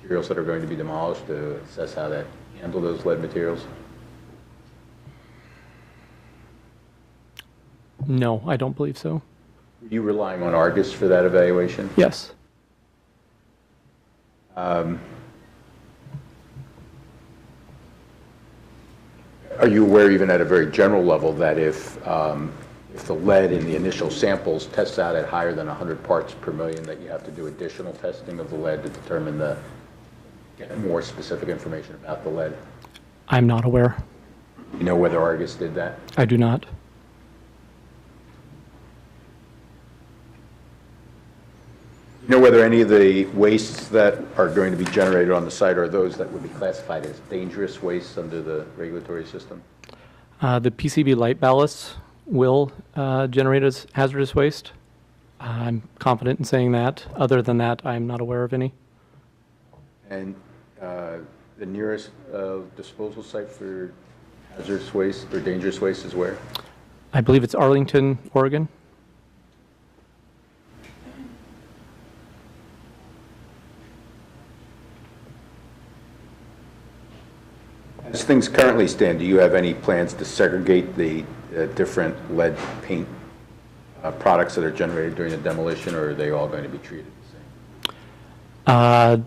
Speaker 2: materials that are going to be demolished to assess how to handle those lead materials?
Speaker 9: No, I don't believe so.
Speaker 2: Were you relying on Argus for that evaluation?
Speaker 9: Yes.
Speaker 2: Are you aware, even at a very general level, that if the lead in the initial samples tests out at higher than 100 parts per million, that you have to do additional testing of the lead to determine get more specific information about the lead?
Speaker 9: I'm not aware.
Speaker 2: You know whether Argus did that?
Speaker 9: I do not.
Speaker 2: You know whether any of the wastes that are going to be generated on the site are those that would be classified as dangerous wastes under the regulatory system?
Speaker 9: The PCB light ballasts will generate as hazardous waste. I'm confident in saying that. Other than that, I'm not aware of any.
Speaker 2: And the nearest disposal site for hazardous waste or dangerous waste is where?
Speaker 9: I believe it's Arlington, Oregon.
Speaker 2: As things currently stand, do you have any plans to segregate the different lead paint products that are generated during the demolition, or are they all going to be treated the same?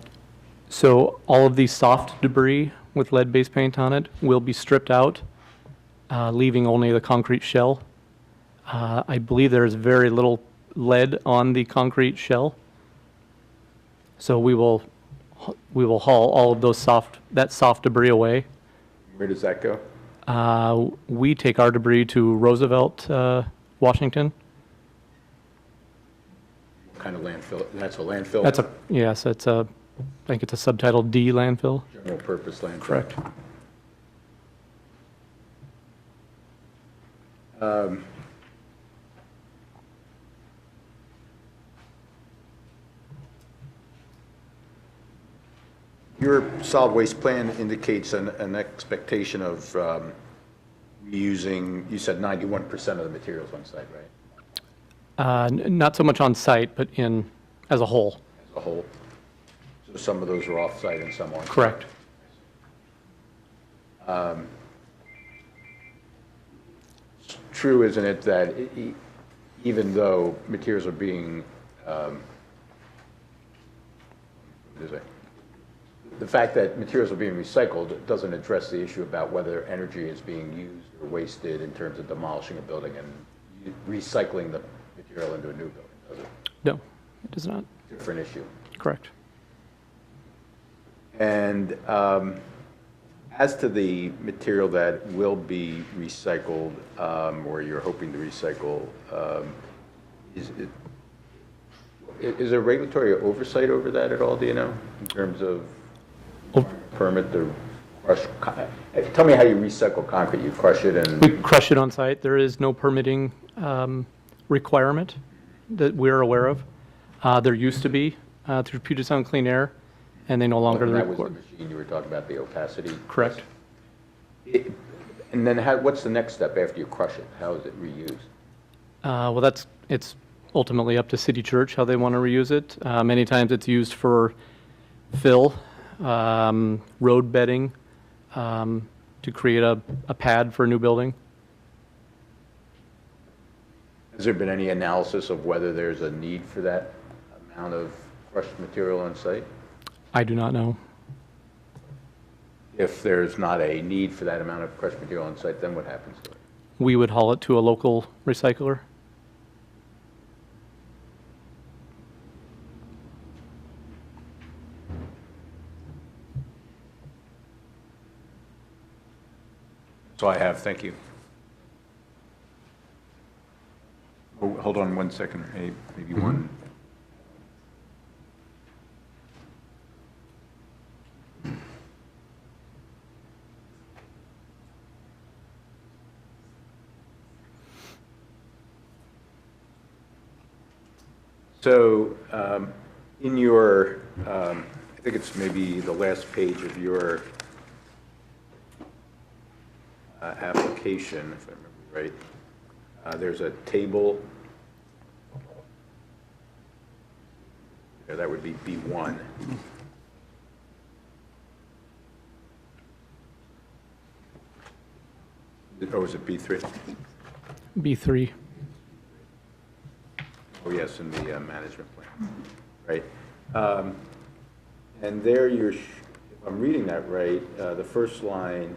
Speaker 9: So all of the soft debris with lead-based paint on it will be stripped out, leaving only the concrete shell. I believe there is very little lead on the concrete shell. So we will haul all of that soft debris away.
Speaker 2: Where does that go?
Speaker 9: We take our debris to Roosevelt, Washington.
Speaker 2: What kind of landfill? That's a landfill?
Speaker 9: Yes, I think it's a subtitle D landfill.
Speaker 2: General purpose landfill?
Speaker 9: Correct.
Speaker 2: Your solid waste plan indicates an expectation of reusing, you said 91% of the materials on site, right?
Speaker 9: Not so much on site, but as a whole.
Speaker 2: As a whole? So some of those are off-site and some on-site?
Speaker 9: Correct.
Speaker 2: It's true, isn't it, that even though materials are being, the fact that materials are being recycled doesn't address the issue about whether energy is being used or wasted in terms of demolishing a building and recycling the material into a new building, does it?
Speaker 9: No, it does not.
Speaker 2: Different issue.
Speaker 9: Correct.
Speaker 2: And as to the material that will be recycled, or you're hoping to recycle, is there regulatory oversight over that at all, do you know, in terms of permit to crush? Tell me how you recycle concrete. You crush it and...
Speaker 9: We crush it on site. There is no permitting requirement that we're aware of. There used to be through Puget Sound Clean Air, and they no longer
Speaker 2: That was the
Speaker 9: require.
Speaker 2: machine you were talking about, the opacity?
Speaker 9: Correct.
Speaker 2: And then what's the next step after you crush it? How is it reused?
Speaker 9: Well, it's ultimately up to City Church how they want to reuse it. Many times it's used for fill, road bedding, to create a pad for a new building.
Speaker 2: Has there been any analysis of whether there's a need for that amount of crushed material on site?
Speaker 9: I do not know.
Speaker 2: If there's not a need for that amount of crushed material on site, then what happens to it?
Speaker 9: We would haul it to a local recycler.
Speaker 2: So I have, thank you. Oh, hold on one second, maybe one. So in your, I think it's maybe the last page of your application, if I remember right, there's a table. Yeah, that would be B1. Or was it B3?
Speaker 9: B3.
Speaker 2: Oh, yes, in the management plan, right? And there if I'm reading that right, the first line,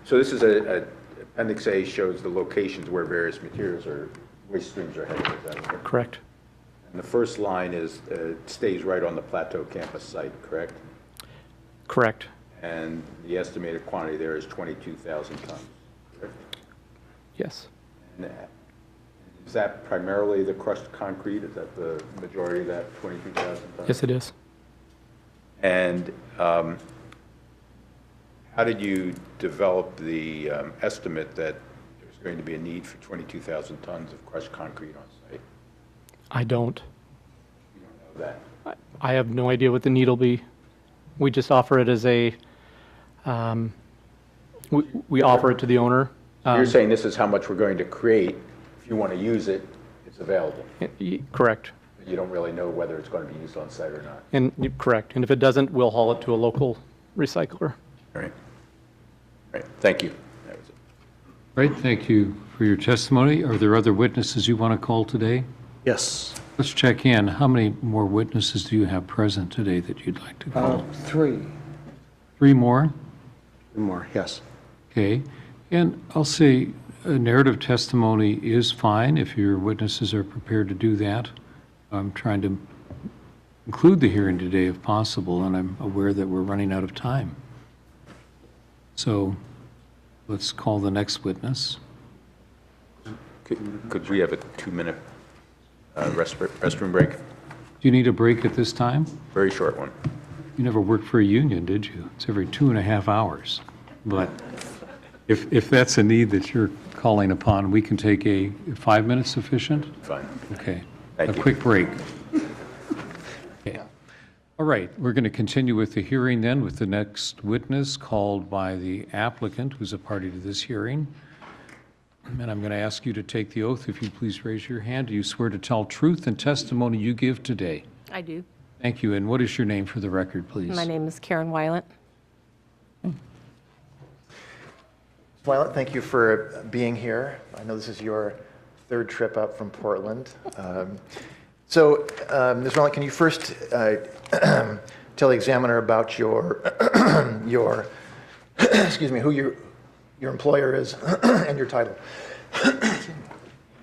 Speaker 2: so this is Appendix A shows the locations where various materials or waste streams are headed, is that correct?
Speaker 9: Correct.
Speaker 2: And the first line is, stays right on the Plateau campus site, correct?
Speaker 9: Correct.
Speaker 2: And the estimated quantity there is 22,000 tons, correct?
Speaker 9: Yes.
Speaker 2: And is that primarily the crushed concrete? Is that the majority of that 22,000 tons?
Speaker 9: Yes, it is.
Speaker 2: And how did you develop the estimate that there's going to be a need for 22,000 tons of crushed concrete on site?
Speaker 9: I don't.
Speaker 2: You don't know that.
Speaker 9: I have no idea what the need will be. We just offer it as a, we offer it to the owner.
Speaker 2: You're saying this is how much we're going to create. If you want to use it, it's available.
Speaker 9: Correct.
Speaker 2: But you don't really know whether it's going to be used on site or not.
Speaker 9: And correct. And if it doesn't, we'll haul it to a local recycler.
Speaker 2: All right. All right. Thank you. That was it.
Speaker 1: Right, thank you for your testimony. Are there other witnesses you want to call today?
Speaker 8: Yes.
Speaker 1: Let's check in. How many more witnesses do you have present today that you'd like to call?
Speaker 8: 3.
Speaker 1: 3 more?
Speaker 8: 3 more, yes.
Speaker 1: Okay. And I'll say a narrative testimony is fine if your witnesses are prepared to do that. I'm trying to conclude the hearing today if possible, and I'm aware that we're running out of time. So let's call the next witness.
Speaker 2: Could we have a 2-minute restroom break?
Speaker 1: Do you need a break at this time?
Speaker 2: Very short one.
Speaker 1: You never worked for a union, did you? It's every 2.5 hours. But if that's a need that you're calling upon, we can take a 5 minutes sufficient?
Speaker 2: Fine.
Speaker 1: Okay.
Speaker 2: Thank
Speaker 1: A
Speaker 2: you.
Speaker 1: quick break. Okay. All right, we're going to continue with the hearing then with the next witness called by the applicant who's a party to this hearing. And I'm going to ask you to take the oath. If you please raise your hand. Do you swear to tell truth and testimony you give today?
Speaker 10: I do.
Speaker 1: Thank you. And what is your name for the record, please?
Speaker 10: My name is Karen Weilant.
Speaker 5: Violet, thank you for being here. I know this is your 3rd trip up from Portland. Ms. Weilant, can you first tell the examiner about your, your, excuse me, who your employer is and your title.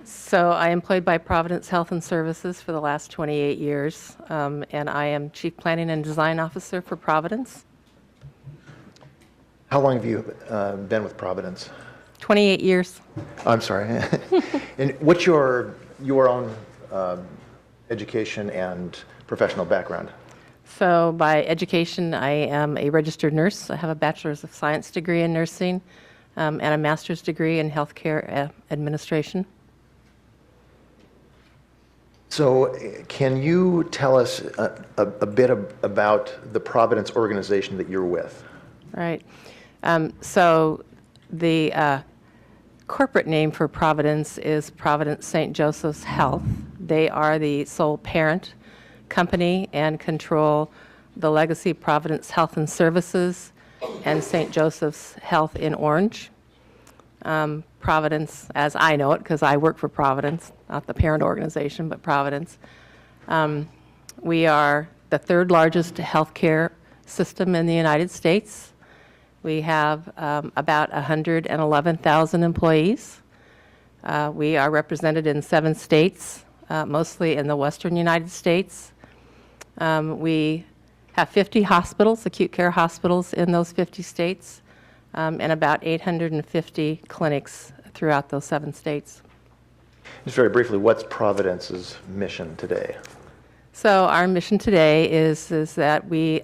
Speaker 10: So I am employed by Providence Health and Services for the last 28 years, and I am Chief Planning and Design Officer for Providence.
Speaker 5: How long have you been with Providence?
Speaker 10: 28 years.
Speaker 5: I'm sorry. And what's your own education and professional background?
Speaker 10: So by education, I am a registered nurse. I have a Bachelor's of Science degree in nursing and a master's degree in healthcare administration.
Speaker 5: So can you tell us a bit about the Providence organization that you're with?
Speaker 10: Right. So the corporate name for Providence is Providence St. Joseph's Health. They are the sole parent company and control the legacy Providence Health and Services and St. Joseph's Health in Orange. Providence, as I know it, because I work for Providence, not the parent organization, but Providence. We are the third largest healthcare system in the United States. We have about 111,000 employees. We are represented in 7 states, mostly in the western United States. We have 50 hospitals, acute care hospitals in those 50 states, and about 850 clinics throughout those 7 states.
Speaker 5: Just very briefly, what's Providence's mission today?
Speaker 10: So our mission today is that we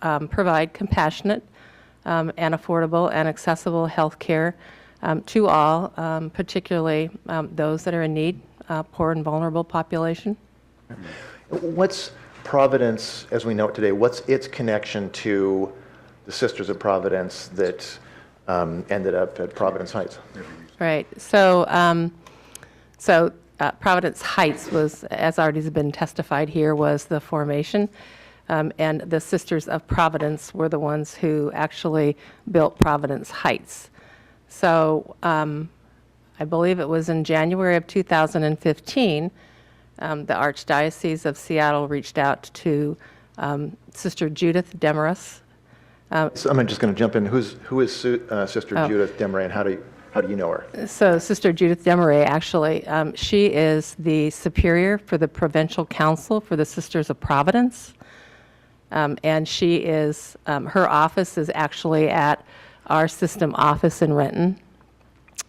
Speaker 10: provide compassionate and affordable and accessible health care to all, particularly those that are in need, poor and vulnerable population.
Speaker 5: What's Providence, as we know it today, what's its connection to the Sisters of Providence that ended up at Providence Heights?
Speaker 10: Right. So, Providence Heights was, as already has been testified here, was the formation. And the Sisters of Providence were the ones who actually built Providence Heights. So I believe it was in January of 2015, the Archdiocese of Seattle reached out to Sister Judith Demarest.
Speaker 5: So I'm just going to jump in. Who is Sister Judith Demarest, and how do you know her?
Speaker 10: So Sister Judith Demarest, actually, she is the superior for the Provincial Council for the Sisters of Providence. And she is, her office is actually at our system office in Renton.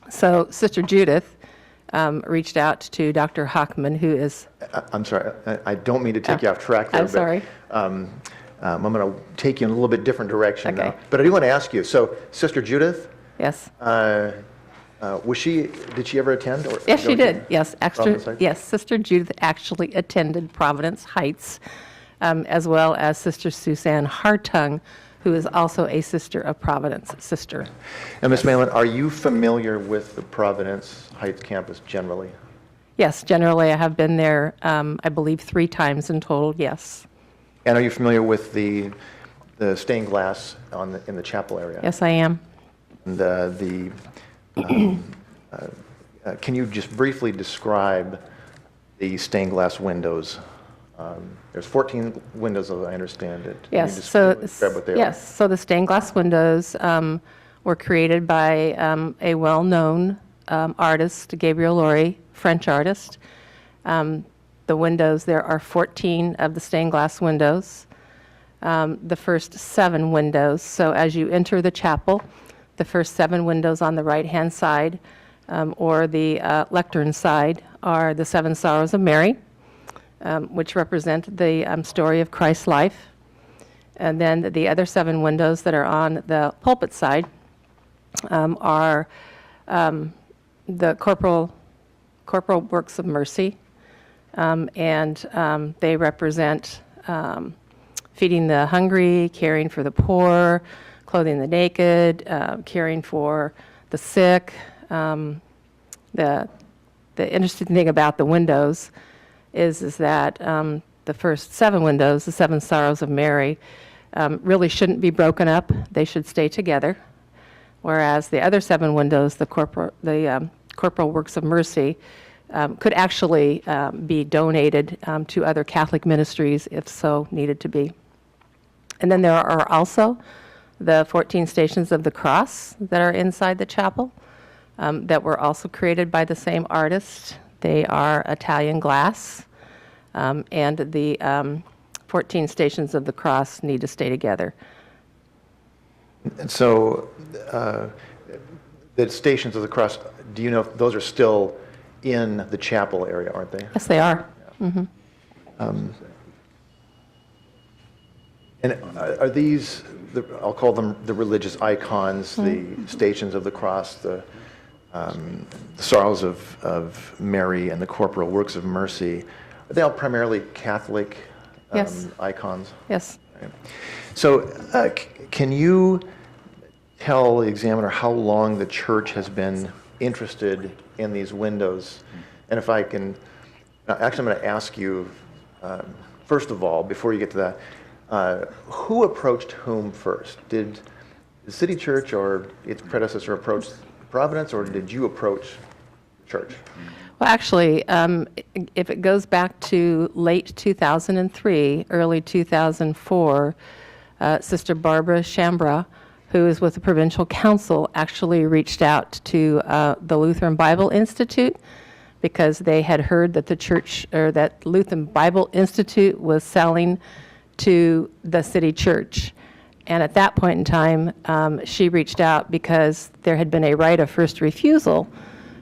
Speaker 10: So Sister Judith reached out to Dr. Hockman, who is...
Speaker 5: I'm sorry, I don't mean to take you off track there.
Speaker 10: I'm sorry.
Speaker 5: I'm going to take you in a little bit different direction
Speaker 10: Okay.
Speaker 5: now. But I do want to ask you, so Sister Judith,
Speaker 10: Yes.
Speaker 5: did she ever attend? Or
Speaker 10: Yes, she did. Yes,
Speaker 5: Providence Heights?
Speaker 10: yes, Sister Judith actually attended Providence Heights, as well as Sister Suzanne Hartung, who is also a Sister of Providence sister.
Speaker 5: And Ms. Malin, are you familiar with the Providence Heights campus generally?
Speaker 10: Yes, generally I have been there, I believe 3 times in total, yes.
Speaker 5: And are you familiar with the stained glass in the chapel area?
Speaker 10: Yes, I am.
Speaker 5: And can you just briefly describe the stained glass windows? There's 14 windows, as I understand it. Can you
Speaker 10: Yes,
Speaker 5: just
Speaker 10: so
Speaker 5: describe what they are?
Speaker 10: yes, so the stained glass windows were created by a well-known artist, Gabriel Laurie, French artist. The windows, there are 14 of the stained glass windows. The first 7 windows, so as you enter the chapel, the first 7 windows on the right-hand side or the lectern side are the 7 Sorrows of Mary, which represent the story of Christ's life. And then the other 7 windows that are on the pulpit side are the corporal works of mercy, and they represent feeding the hungry, caring for the poor, clothing the naked, caring for the sick. The interesting thing about the windows is that the first 7 windows, the 7 Sorrows of Mary, really shouldn't be broken up. They should stay together. Whereas the other 7 windows, the corporal works of mercy, could actually be donated to other Catholic ministries if so needed to be. And then there are also the 14 Stations of the Cross that are inside the chapel that were also created by the same artist. They are Italian glass, and the 14 Stations of the Cross need to stay together.
Speaker 5: And so the Stations of the Cross, do you know if those are still in the chapel area, aren't they?
Speaker 10: Yes, they are.
Speaker 5: And are these, I'll call them the religious icons, the Stations of the Cross, the Sorrows of Mary, and the Corporal Works of Mercy, are they all primarily Catholic
Speaker 10: Yes.
Speaker 5: icons?
Speaker 10: Yes.
Speaker 5: Right. So can you tell the examiner how long the church has been interested in these windows? And if I can, actually I'm going to ask you, first of all, before you get to that, who approached whom first? Did the city church or its predecessor approach Providence, or did you approach the church?
Speaker 10: Well, actually, if it goes back to late 2003, early 2004, Sister Barbara Shambra, who is with the Provincial Council, actually reached out to the Lutheran Bible Institute because they had heard that the church, or that Lutheran Bible Institute was selling to the city church. And at that point in time, she reached out because there had been a right of first refusal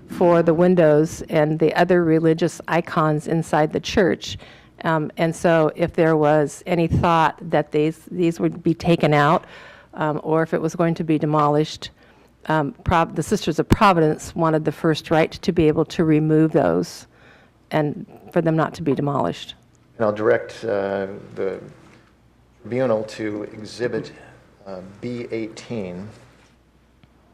Speaker 10: for the windows and the other religious icons inside the church. And so if there was any thought that these would be taken out, or if it was going to be demolished, the Sisters of Providence wanted the first right to be able to remove those and for them not to be demolished.
Speaker 5: And I'll direct the tribunal to Exhibit B18.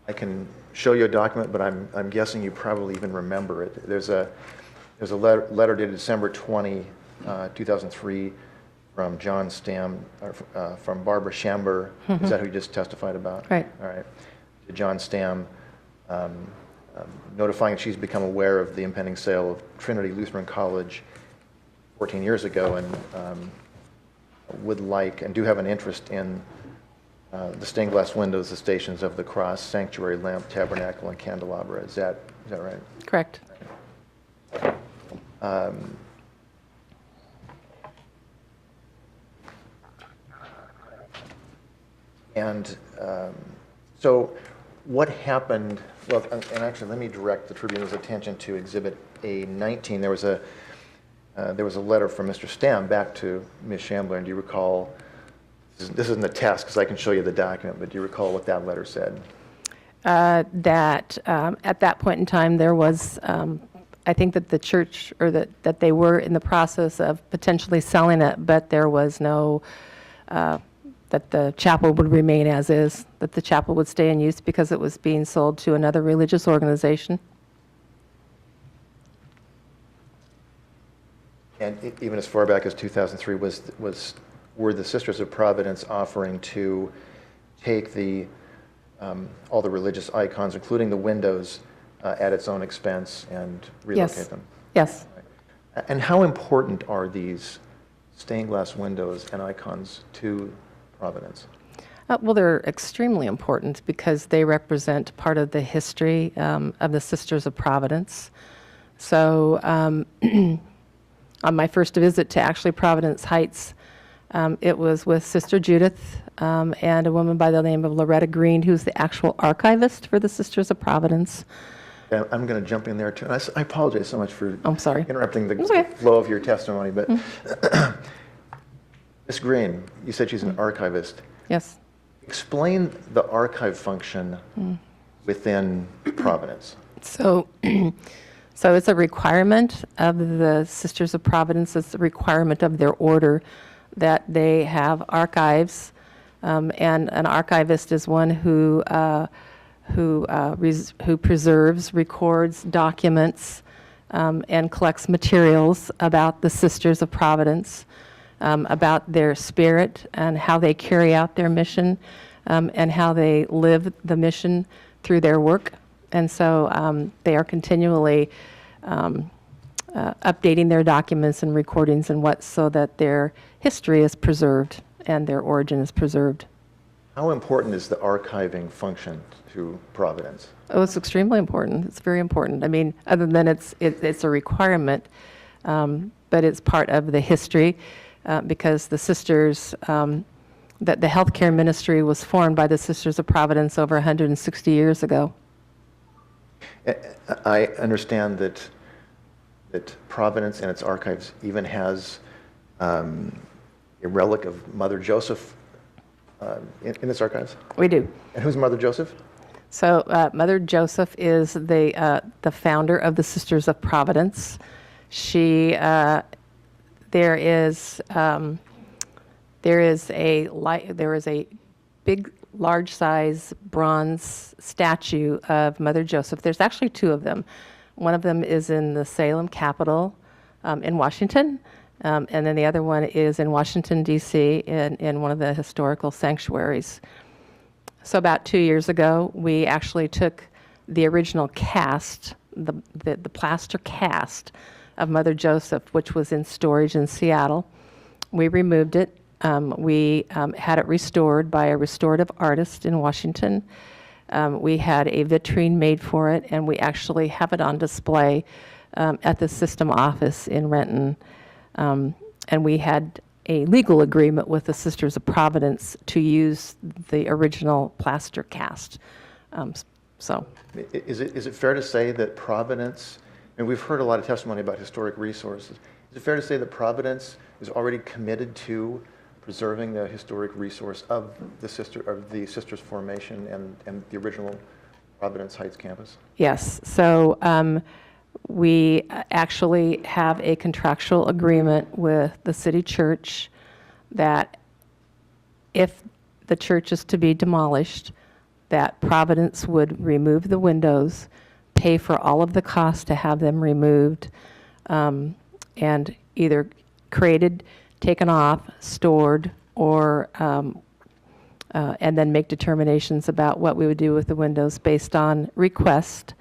Speaker 5: I can show you a document, but I'm guessing you probably even remember it. There's a letter dated December 20, 2003, from John Stam, from Barbara Shamber. Is that who you just testified about?
Speaker 10: Right.
Speaker 5: All right. To John Stam, notifying that she's become aware of the impending sale of Trinity Lutheran College 14 years ago, and would like and do have an interest in the stained glass windows, the Stations of the Cross, sanctuary, lamp, tabernacle, and candelabra. Is that right?
Speaker 10: Correct.
Speaker 5: So what happened, well, and actually let me direct the tribunal's attention to Exhibit A19. There was a letter from Mr. Stam back to Ms. Shambler, and do you recall, this isn't a test because I can show you the document, but do you recall what that letter said?
Speaker 10: That at that point in time, there was, I think that the church, or that they were in the process of potentially selling it, but there was no, that the chapel would remain as is, that the chapel would stay in use because it was being sold to another religious organization.
Speaker 5: And even as far back as 2003, were the Sisters of Providence offering to take all the religious icons, including the windows, at its own expense and relocate them?
Speaker 10: Yes.
Speaker 5: And how important are these stained glass windows and icons to Providence?
Speaker 10: Well, they're extremely important because they represent part of the history of the Sisters of Providence. So on my first visit to actually Providence Heights, it was with Sister Judith and a woman by the name of Loretta Green, who's the actual archivist for the Sisters of Providence.
Speaker 5: I'm going to jump in there too. And I apologize so much for
Speaker 10: I'm sorry.
Speaker 5: interrupting the
Speaker 10: Okay.
Speaker 5: flow of your testimony, but Ms. Green, you said she's an archivist.
Speaker 10: Yes.
Speaker 5: Explain the archive function within Providence.
Speaker 10: So, so it's a requirement of the Sisters of Providence, it's a requirement of their order that they have archives, and an archivist is one who preserves, records, documents, and collects materials about the Sisters of Providence, about their spirit and how they carry out their mission, and how they live the mission through their work. And so they are continually updating their documents and recordings and what, so that their history is preserved and their origin is preserved.
Speaker 5: How important is the archiving function to Providence?
Speaker 10: Oh, it's extremely important. It's very important. I mean, other than it's a requirement, but it's part of the history because the sisters, that the healthcare ministry was formed by the Sisters of Providence over 160 years ago.
Speaker 5: I understand that Providence and its archives even has a relic of Mother Joseph in its archives.
Speaker 10: We do.
Speaker 5: And who's Mother Joseph?
Speaker 10: So Mother Joseph is the founder of the Sisters of Providence. She there is a big, large-size bronze statue of Mother Joseph. There's actually two of them. One of them is in the Salem Capitol in Washington, and then the other one is in Washington, D.C., in one of the historical sanctuaries. So about 2 years ago, we actually took the original cast, the plaster cast of Mother Joseph, which was in storage in Seattle. We removed it. We had it restored by a restorative artist in Washington. We had a vitrine made for it, and we actually have it on display at the system office in Renton. And we had a legal agreement with the Sisters of Providence to use the original plaster cast. So,
Speaker 5: Is it fair to say that Providence, and we've heard a lot of testimony about historic resources, is it fair to say that Providence is already committed to preserving the historic resource of the Sisters formation and the original Providence Heights campus?
Speaker 10: yes. So we actually have a contractual agreement with the city church that if the church is to be demolished, that Providence would remove the windows, pay for all of the costs to have them removed, and either created, taken off, stored, or and then make determinations about what we would do with the windows based on request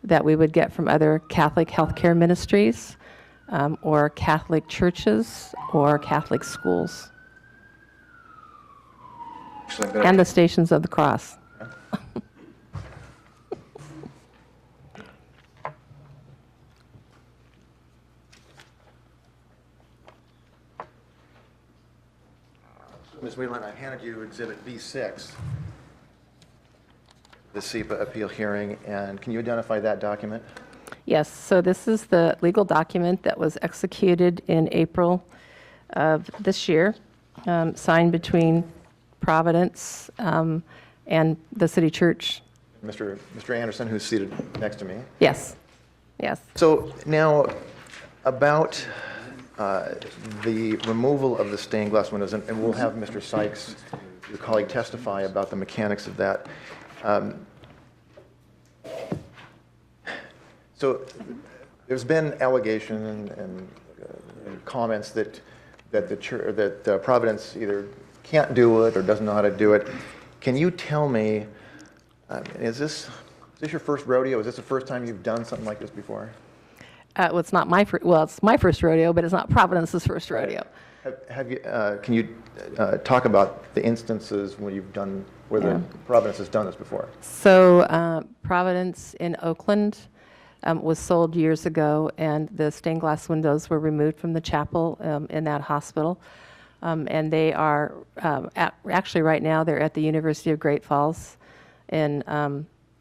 Speaker 10: that we would get from other Catholic healthcare ministries, or Catholic churches, or Catholic schools, and the Stations of the Cross.
Speaker 5: Ms. Whelan, I handed you Exhibit B6, the SEPA appeal hearing, and can you identify that document?
Speaker 10: Yes, so this is the legal document that was executed in April of this year, signed between Providence and the city church.
Speaker 5: Mr. Anderson, who's seated next to me.
Speaker 10: Yes, yes.
Speaker 5: So now, about the removal of the stained glass windows, and we'll have Mr. Sykes, your colleague, testify about the mechanics of that. So there's been allegation and comments that Providence either can't do it or doesn't know how to do it. Can you tell me, is this your first rodeo? Is this the first time you've done something like this before?
Speaker 10: Well, it's not my first. Well, it's my first rodeo, but it's not Providence's first rodeo.
Speaker 5: Have you? Can you talk about the instances when you've done where the Providence has done this before?
Speaker 10: So Providence in Oakland was sold years ago, and the stained glass windows were removed from the chapel in that hospital, and they are actually right now they're at the University of Great Falls in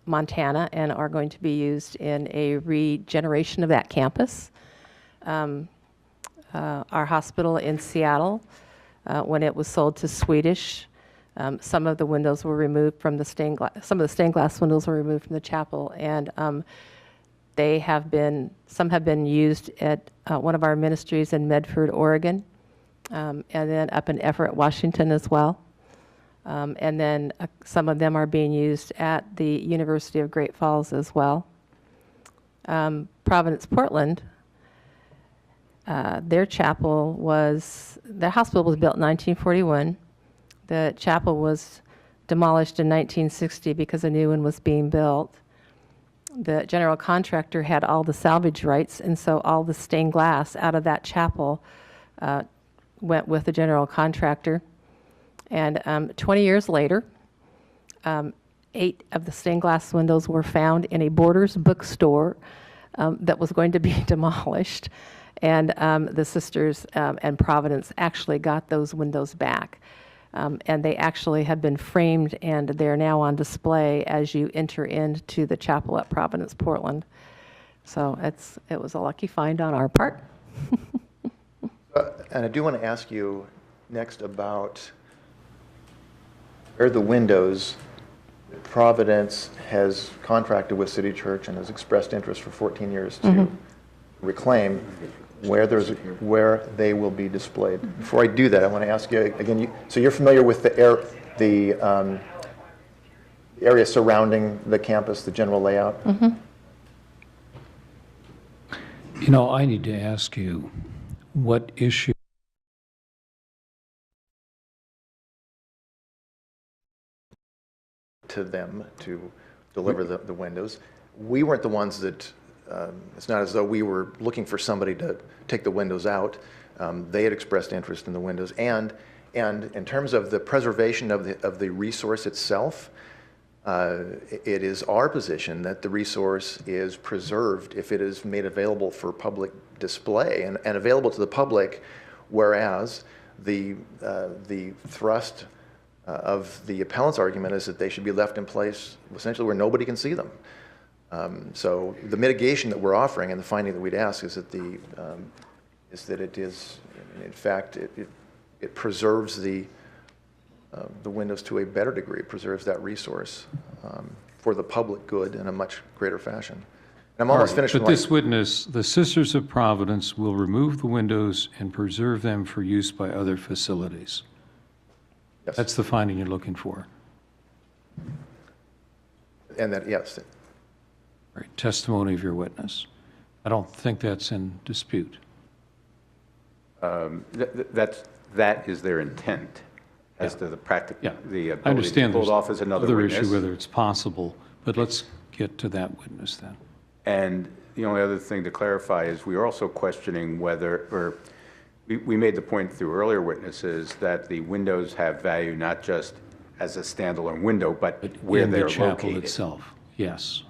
Speaker 10: Montana, and are going to be used in a regeneration of that campus. Our hospital in Seattle, when it was sold to Swedish, some of the windows were removed from the stained glass. Some of the stained glass windows were removed from the chapel, and some have been used at one of our ministries in Medford, Oregon, and then up in Everett, Washington as well. And then some of them are being used at the University of Great Falls as well. Providence, Portland, their hospital was built in 1941. The chapel was demolished in 1960 because a new one was being built. The general contractor had all the salvage rights, and so all the stained glass out of that chapel went with the general contractor. And 20 years later, 8 of the stained glass windows were found in a Borders bookstore that was going to be demolished. And the sisters and Providence actually got those windows back. And they actually have been framed, and they're now on display as you enter into the chapel at Providence, Portland. So it was a lucky find on our part.
Speaker 5: And I do want to ask you next about where the windows that Providence has contracted with City Church and has expressed interest for 14 years to reclaim, where they will be displayed. Before I do that, I want to ask you again. So you're familiar with the area surrounding the campus, the general layout?
Speaker 1: You know, I need to ask you, what issue
Speaker 5: to them to deliver the windows. We weren't the ones that, it's not as though we were looking for somebody to take the windows out. They had expressed interest in the windows. And in terms of the preservation of the resource itself, it is our position that the resource is preserved if it is made available for public display and available to the public, whereas the thrust of the appellant's argument is that they should be left in place essentially where nobody can see them. So the mitigation that we're offering and the finding that we'd ask is that it is, in fact, it preserves the windows to a better degree. It preserves that resource for the public good in a much greater fashion. And I'm almost finished.
Speaker 1: But this witness, the Sisters of Providence will remove the windows and preserve them for use by other facilities.
Speaker 5: Yes.
Speaker 1: That's the finding you're looking for.
Speaker 5: And that, yes.
Speaker 1: Right, testimony of your witness. I don't think that's in dispute.
Speaker 2: That is their intent. As to the practical,
Speaker 1: Yeah,
Speaker 2: the
Speaker 1: I
Speaker 2: ability to
Speaker 1: understand
Speaker 2: pull
Speaker 1: there's
Speaker 2: it off as another
Speaker 1: other
Speaker 2: witness.
Speaker 1: issue, whether it's possible, but let's get to that witness then.
Speaker 2: And the only other thing to clarify is we are also questioning whether, or we made the point through earlier witnesses that the windows have value not just as a standalone window, but where
Speaker 1: in
Speaker 2: they're
Speaker 1: the chapel
Speaker 2: located.
Speaker 1: itself, yes.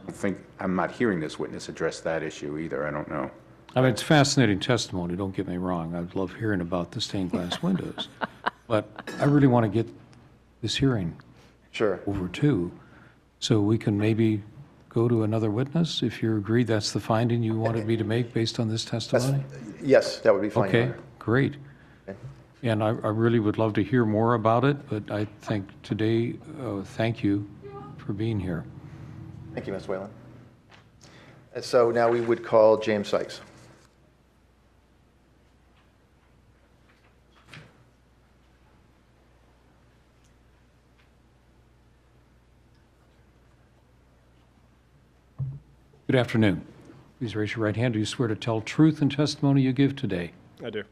Speaker 2: I'm not hearing this witness address that issue either. I don't know.
Speaker 1: I mean, it's fascinating testimony, don't get me wrong. I love hearing about the stained glass windows. But I really want to get this hearing
Speaker 5: Sure.
Speaker 1: over too, so we can maybe go to another witness if you're agreed that's the finding you wanted me to make based on this testimony?
Speaker 5: Yes, that would be fine. Your
Speaker 1: Okay,
Speaker 5: Honor.
Speaker 1: great.
Speaker 5: Okay.
Speaker 1: And I really would love to hear more about it, but I think today, thank you for being here.
Speaker 5: Thank you, Ms. Whalen. And so now we would call James Sykes.
Speaker 1: Good afternoon. Please raise your right hand. Do you swear to tell truth in testimony you give today?
Speaker 11: I do.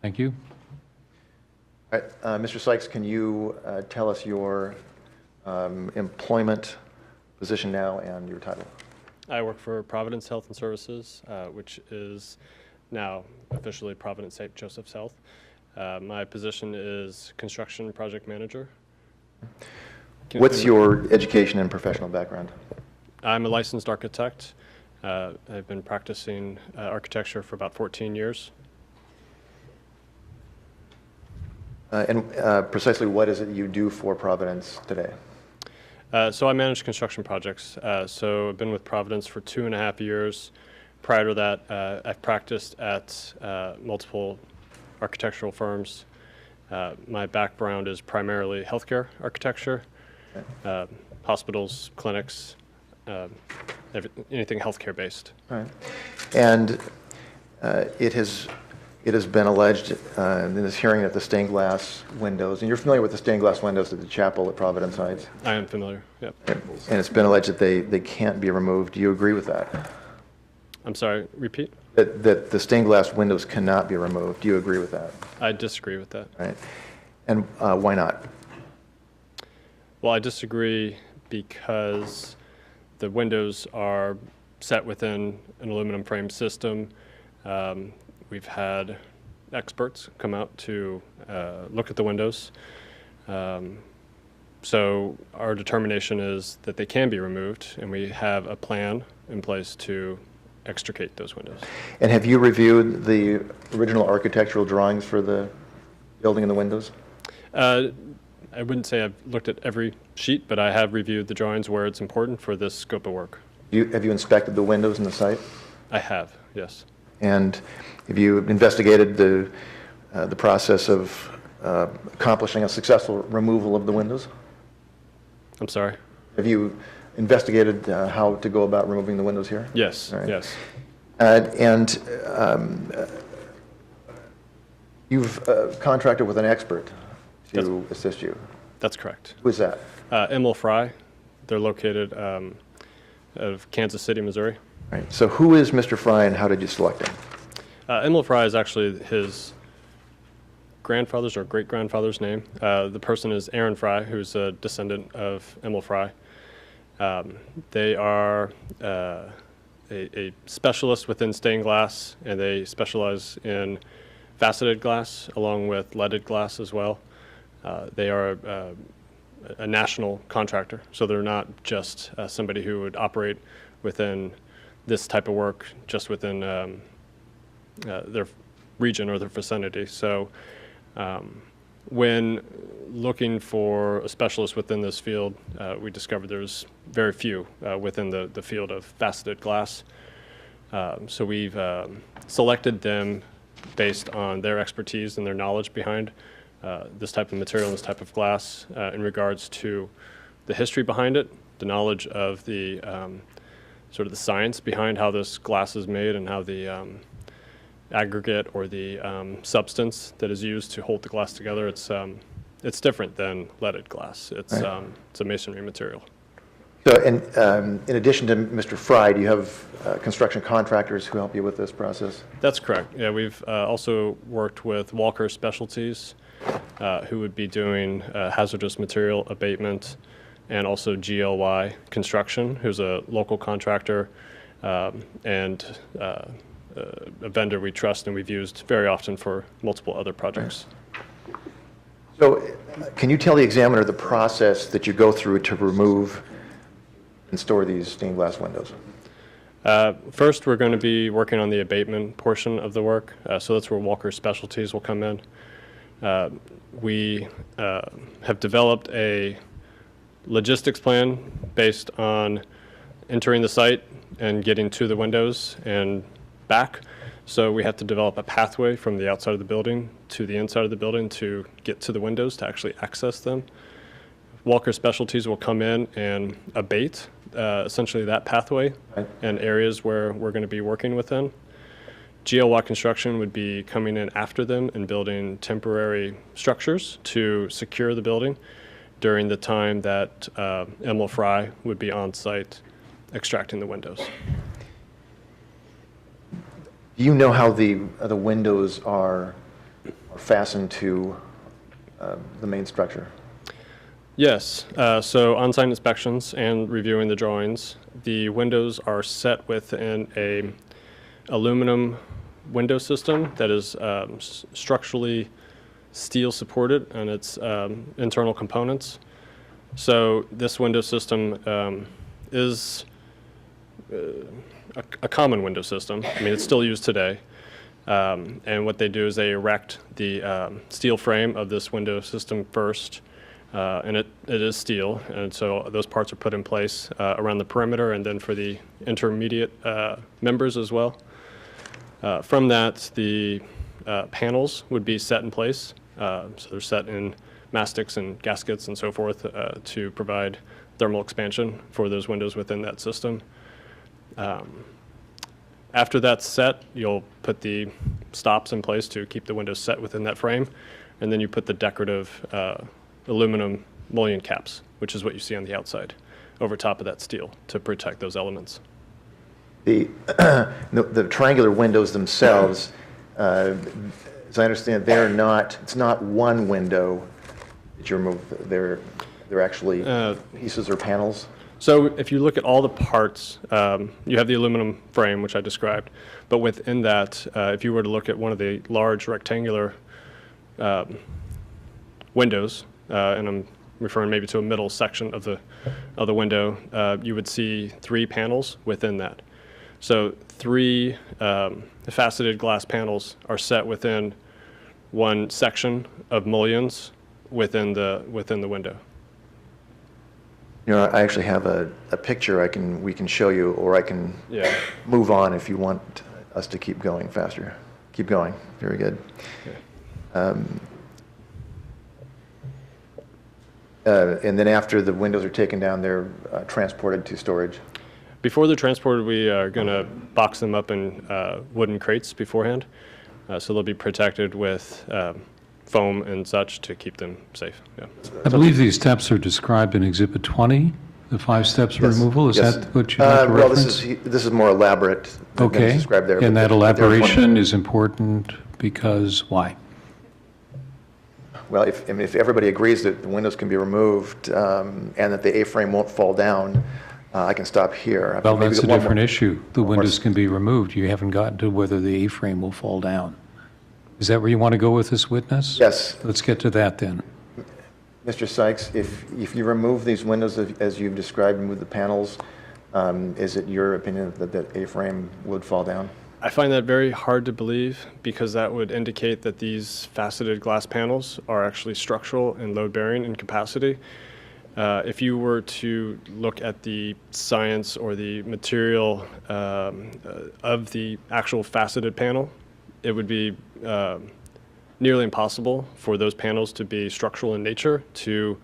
Speaker 1: Thank you.
Speaker 5: All right, Mr. Sykes, can you tell us your employment position now and your title?
Speaker 11: I work for Providence Health and Services, which is now officially Providence St. Joseph's Health. My position is construction project manager.
Speaker 5: What's your education and professional background?
Speaker 11: I'm a licensed architect. I've been practicing architecture for about 14 years.
Speaker 5: And precisely what is it you do for Providence today?
Speaker 11: So I manage construction projects. So I've been with Providence for 2.5 years. Prior to that, I've practiced at multiple architectural firms. My background is primarily healthcare architecture, hospitals, clinics, anything healthcare based.
Speaker 5: All right. And it has been alleged in this hearing that the stained glass windows, and you're familiar with the stained glass windows at the chapel at Providence Heights?
Speaker 11: I am familiar, yep.
Speaker 5: And it's been alleged that they can't be removed. Do you agree with that?
Speaker 11: I'm sorry, repeat?
Speaker 5: That the stained glass windows cannot be removed. Do you agree with that?
Speaker 11: I disagree with that.
Speaker 5: All right. And why not?
Speaker 11: Well, I disagree because the windows are set within an aluminum frame system. We've had experts come out to look at the windows. So our determination is that they can be removed, and we have a plan in place to extricate those windows.
Speaker 5: And have you reviewed the original architectural drawings for the building and the windows?
Speaker 11: I wouldn't say I've looked at every sheet, but I have reviewed the drawings where it's important for this scope of work.
Speaker 5: Have you inspected the windows in the site?
Speaker 11: I have, yes.
Speaker 5: And have you investigated the process of accomplishing a successful removal of the windows?
Speaker 11: I'm sorry?
Speaker 5: Have you investigated how to go about removing the windows here?
Speaker 11: Yes,
Speaker 5: All right.
Speaker 11: yes.
Speaker 5: You've contracted with an expert to assist you.
Speaker 11: That's correct.
Speaker 5: Who is that?
Speaker 11: Emil Fry. They're located out of Kansas City, Missouri.
Speaker 5: Right. So who is Mr. Fry and how did you select him?
Speaker 11: Emil Fry is actually his grandfather's or great-grandfather's name. The person is Aaron Fry, who's a descendant of Emil Fry. They are a specialist within stained glass, and they specialize in faceted glass along with leaded glass as well. They are a national contractor, so they're not just somebody who would operate within this type of work just within their region or their vicinity. So when looking for a specialist within this field, we discovered there's very few within the field of faceted glass. So we've selected them based on their expertise and their knowledge behind this type of material and this type of glass in regards to the history behind it, the knowledge of the sort of the science behind how this glass is made and how the aggregate or the substance that is used to hold the glass together, it's different than leaded glass. It's a masonry material.
Speaker 5: So, and in addition to Mr. Fry, do you have construction contractors who help you with this process?
Speaker 11: That's correct. Yeah, we've also worked with Walker Specialties, who would be doing hazardous material abatement, and also GLY Construction, who's a local contractor and a vendor we trust and we've used very often for multiple other projects.
Speaker 5: So can you tell the examiner the process that you go through to remove and store these stained glass windows?
Speaker 11: First, we're going to be working on the abatement portion of the work, so that's where Walker Specialties will come in. We have developed a logistics plan based on entering the site and getting to the windows and back. So we have to develop a pathway from the outside of the building to the inside of the building to get to the windows to actually access them. Walker Specialties will come in and abate essentially that pathway and areas where we're going to be working within. GLY Construction would be coming in after them and building temporary structures to secure the building during the time that Emil Fry would be on site extracting the windows.
Speaker 5: Do you know how the windows are fastened to the main structure?
Speaker 11: Yes, so on-site inspections and reviewing the drawings, the windows are set within a aluminum window system that is structurally steel supported and its internal components. So this window system is a common window system. I mean, it's still used today. And what they do is they erect the steel frame of this window system first. And it is steel, and so those parts are put in place around the perimeter and then for the intermediate members as well. From that, the panels would be set in place. So they're set in mastics and gaskets and so forth to provide thermal expansion for those windows within that system. After that's set, you'll put the stops in place to keep the windows set within that frame, and then you put the decorative aluminum mullion caps, which is what you see on the outside, over top of that steel to protect those elements.
Speaker 5: The triangular windows themselves, as I understand, it's not one window that you remove, they're actually pieces or panels?
Speaker 11: So if you look at all the parts, you have the aluminum frame, which I described, but within that, if you were to look at one of the large rectangular windows, and I'm referring maybe to a middle section of the window, you would see 3 panels within that. So 3 faceted glass panels are set within one section of mullions within the window.
Speaker 5: You know, I actually have a picture we can show you, or I can move on if you want us to keep going faster. Keep going. Very good. And then after the windows are taken down, they're transported to storage.
Speaker 11: Before they're transported, we are going to box them up in wooden crates beforehand, so they'll be protected with foam and such to keep them safe. Yeah.
Speaker 1: I believe these steps are described in Exhibit 20, the 5 steps of removal. Is that what you'd like to
Speaker 5: well,
Speaker 1: reference?
Speaker 5: this is more elaborate than is described there.
Speaker 1: And
Speaker 5: but
Speaker 1: that
Speaker 5: there are 20.
Speaker 1: elaboration is important because why?
Speaker 5: Well, if everybody agrees that the windows can be removed and that the A-frame won't fall down, I can stop here.
Speaker 1: Well,
Speaker 5: Maybe
Speaker 1: that's a
Speaker 5: one
Speaker 1: different
Speaker 5: more-
Speaker 1: issue. The windows can be removed. You haven't gotten to whether the A-frame will fall down. Is that where you want to go with this witness?
Speaker 5: Yes.
Speaker 1: Let's get to that then.
Speaker 5: Mr. Sykes, if you remove these windows as you've described, remove the panels, is it your opinion that the A-frame would fall down?
Speaker 11: I find that very hard to believe because that would indicate that these faceted glass panels are actually structural and load-bearing in capacity. If you were to look at the science or the material of the actual faceted panel, it would be nearly impossible for those panels to be structural in nature to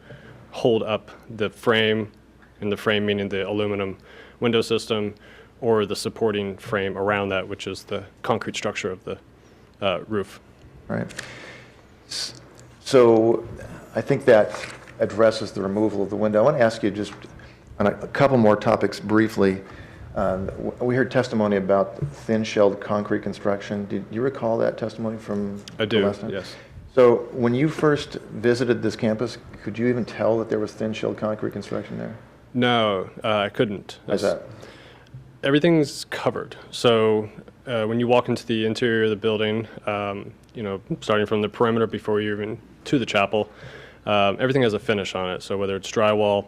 Speaker 11: hold up the frame, and the frame meaning the aluminum window system, or the supporting frame around that, which is the concrete structure of the roof.
Speaker 5: Right. So I think that addresses the removal of the window. I want to ask you just on a couple more topics briefly. We heard testimony about thin-shelled concrete construction. Did you recall that testimony from
Speaker 11: I
Speaker 5: the
Speaker 11: do,
Speaker 5: last time?
Speaker 11: yes.
Speaker 5: So when you first visited this campus, could you even tell that there was thin-shelled concrete construction there?
Speaker 11: No, I couldn't.
Speaker 5: How's that?
Speaker 11: Everything's covered. So when you walk into the interior of the building, you know, starting from the perimeter before you're even to the chapel, everything has a finish on it. So whether it's drywall,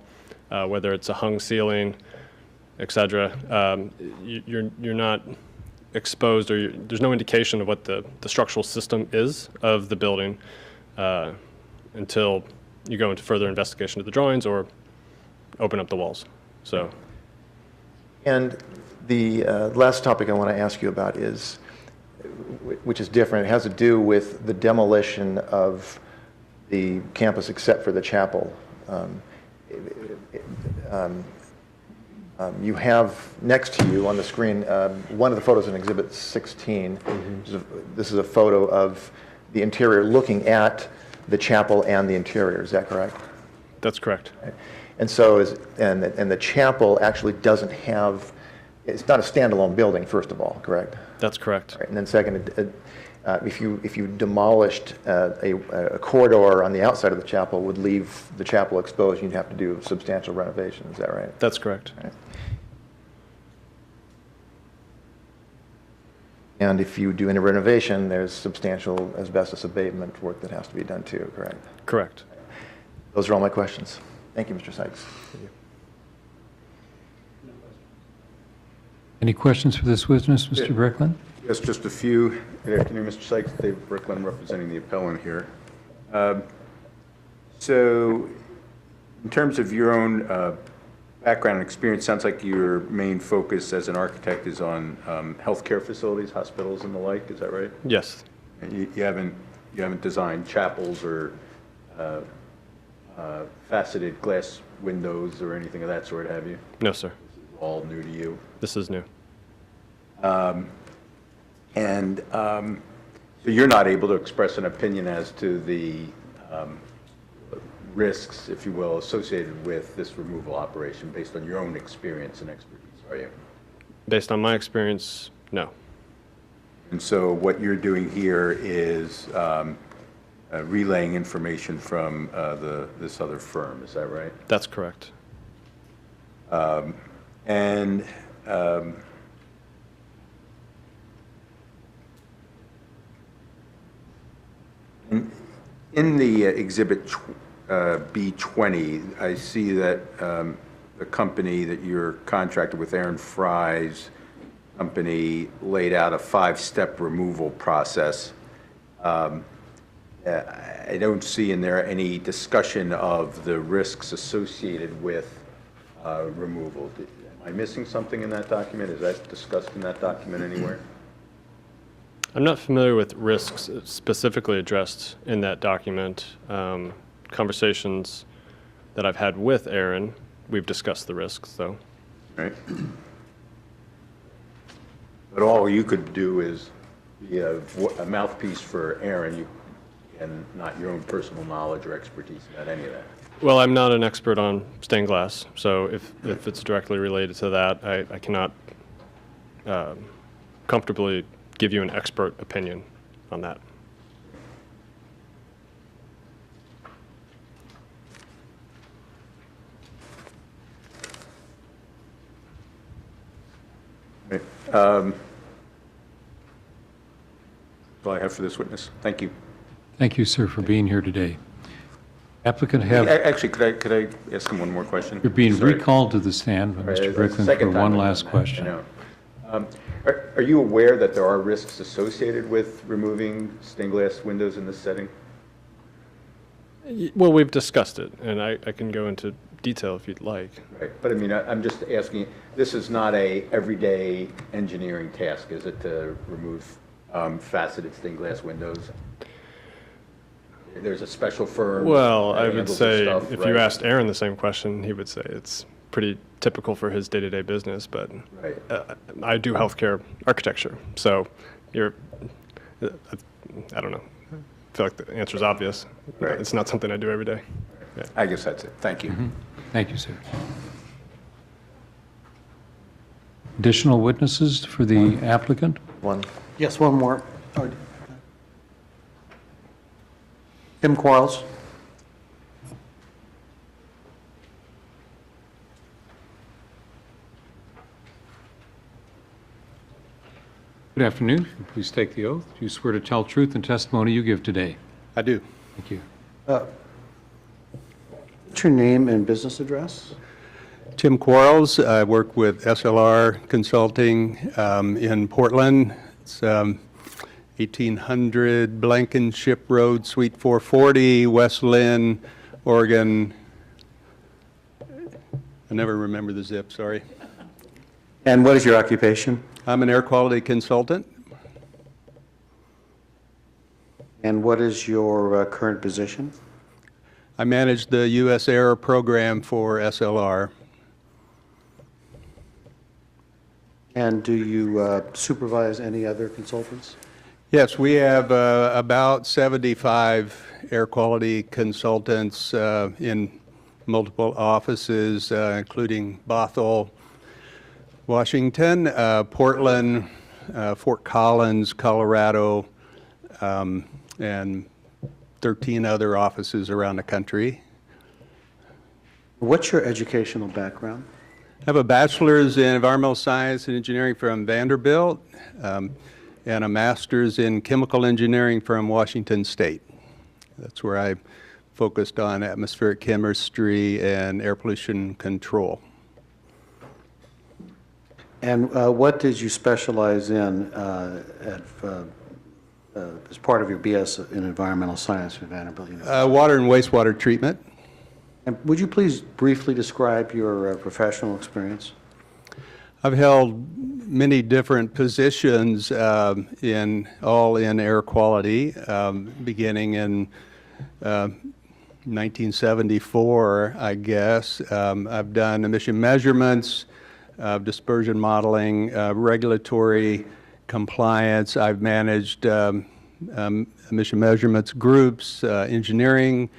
Speaker 11: whether it's a hung ceiling, etc., you're not exposed, or there's no indication of what the structural system is of the building until you go into further investigation of the drawings or open up the walls. So.
Speaker 5: And the last topic I want to ask you about is, which is different, it has to do with the demolition of the campus except for the chapel. You have next to you on the screen one of the photos in Exhibit 16. This is a photo of the interior looking at the chapel and the interior. Is that correct?
Speaker 11: That's correct.
Speaker 5: And so, and the chapel actually doesn't have, it's not a standalone building, first of all, correct?
Speaker 11: That's correct.
Speaker 5: Right. And then second, if you demolished a corridor on the outside of the chapel, would leave the chapel exposed, you'd have to do substantial renovation, is that right?
Speaker 11: That's correct.
Speaker 5: Right. And if you do any renovation, there's substantial asbestos abatement work that has to be done too, correct?
Speaker 11: Correct.
Speaker 5: Those are all my questions. Thank you, Mr. Sykes.
Speaker 11: Thank you.
Speaker 1: Any questions for this witness, Mr. Brickland?
Speaker 2: Yes, just a few. Good afternoon, Mr. Sykes. Dave Brickland, representing the appellant here. So in terms of your own background and experience, sounds like your main focus as an architect is on healthcare facilities, hospitals and the like, is that right?
Speaker 11: Yes.
Speaker 2: And you haven't designed chapels or faceted glass windows or anything of that sort, have you?
Speaker 11: No, sir.
Speaker 2: All new to you?
Speaker 11: This is new.
Speaker 2: So you're not able to express an opinion as to the risks, if you will, associated with this removal operation based on your own experience and expertise, are you?
Speaker 11: Based on my experience, no.
Speaker 2: And so what you're doing here is relaying information from this other firm, is that right?
Speaker 11: That's correct.
Speaker 2: In the Exhibit B20, I see that the company that you're contracted with, Aaron Fry's company, laid out a 5-step removal process. I don't see in there any discussion of the risks associated with removal. Am I missing something in that document? Is that discussed in that document anywhere?
Speaker 11: I'm not familiar with risks specifically addressed in that document. Conversations that I've had with Aaron, we've discussed the risks, though.
Speaker 2: Right. But all you could do is be a mouthpiece for Aaron, and not your own personal knowledge or expertise about any of that.
Speaker 11: Well, I'm not an expert on stained glass, so if it's directly related to that, I cannot comfortably give you an expert opinion on that.
Speaker 2: Right. That's all I have for this witness. Thank you.
Speaker 1: Thank you, sir, for being here today. Applicant have,
Speaker 2: Actually, could I ask him one more question?
Speaker 1: you're being
Speaker 2: Sorry.
Speaker 1: recalled to the stand by
Speaker 2: Right,
Speaker 1: Mr.
Speaker 2: that's the
Speaker 1: Brickland
Speaker 2: second
Speaker 1: for
Speaker 2: time
Speaker 1: one
Speaker 2: I've
Speaker 1: last
Speaker 2: done that,
Speaker 1: question.
Speaker 2: I know. Are you aware that there are risks associated with removing stained glass windows in this setting?
Speaker 11: Well, we've discussed it, and I can go into detail if you'd like.
Speaker 2: Right, but I mean, I'm just asking, this is not a everyday engineering task, is it, to remove faceted stained glass windows? There's a special firm.
Speaker 11: Well,
Speaker 2: that
Speaker 11: I would
Speaker 2: handles this
Speaker 11: say
Speaker 2: stuff,
Speaker 11: if
Speaker 2: right?
Speaker 11: you asked Aaron the same question, he would say it's pretty typical for his day-to-day business, but
Speaker 2: Right.
Speaker 11: I do healthcare architecture, so I don't know. I feel like the answer is obvious.
Speaker 2: Right.
Speaker 11: It's not something I do every day. Yeah.
Speaker 2: I guess that's it. Thank you.
Speaker 1: Thank you, sir. Additional witnesses for the applicant?
Speaker 8: Yes, one more. Tim Quarles.
Speaker 1: Good afternoon. Please take the oath. Do you swear to tell truth and testimony you give today?
Speaker 12: I do.
Speaker 1: Thank you.
Speaker 8: What's your name and business address?
Speaker 12: Tim Quarles. I work with SLR Consulting in Portland. It's 1800 Blankenship Road, Suite 440, West Lynn, Oregon. I never remember the zip, sorry.
Speaker 8: And what is your occupation?
Speaker 12: I'm an air quality consultant.
Speaker 8: And what is your current position?
Speaker 12: I manage the U.S. Air program for SLR.
Speaker 8: And do you supervise any other consultants?
Speaker 12: Yes, we have about 75 air quality consultants in multiple offices, including Bothell, Washington, Portland, Fort Collins, Colorado, and 13 other offices around the country.
Speaker 8: What's your educational background?
Speaker 12: I have a bachelor's in environmental science and engineering from Vanderbilt, and a master's in chemical engineering from Washington State. That's where I focused on atmospheric chemistry and air pollution control.
Speaker 8: And what did you specialize in as part of your BS in environmental science at Vanderbilt University?
Speaker 12: Water and wastewater treatment.
Speaker 8: And would you please briefly describe your professional experience?
Speaker 12: I've held many different positions in air quality, beginning in 1974, I guess. I've done emission measurements, dispersion modeling, regulatory compliance. I've managed emission measurements groups, engineering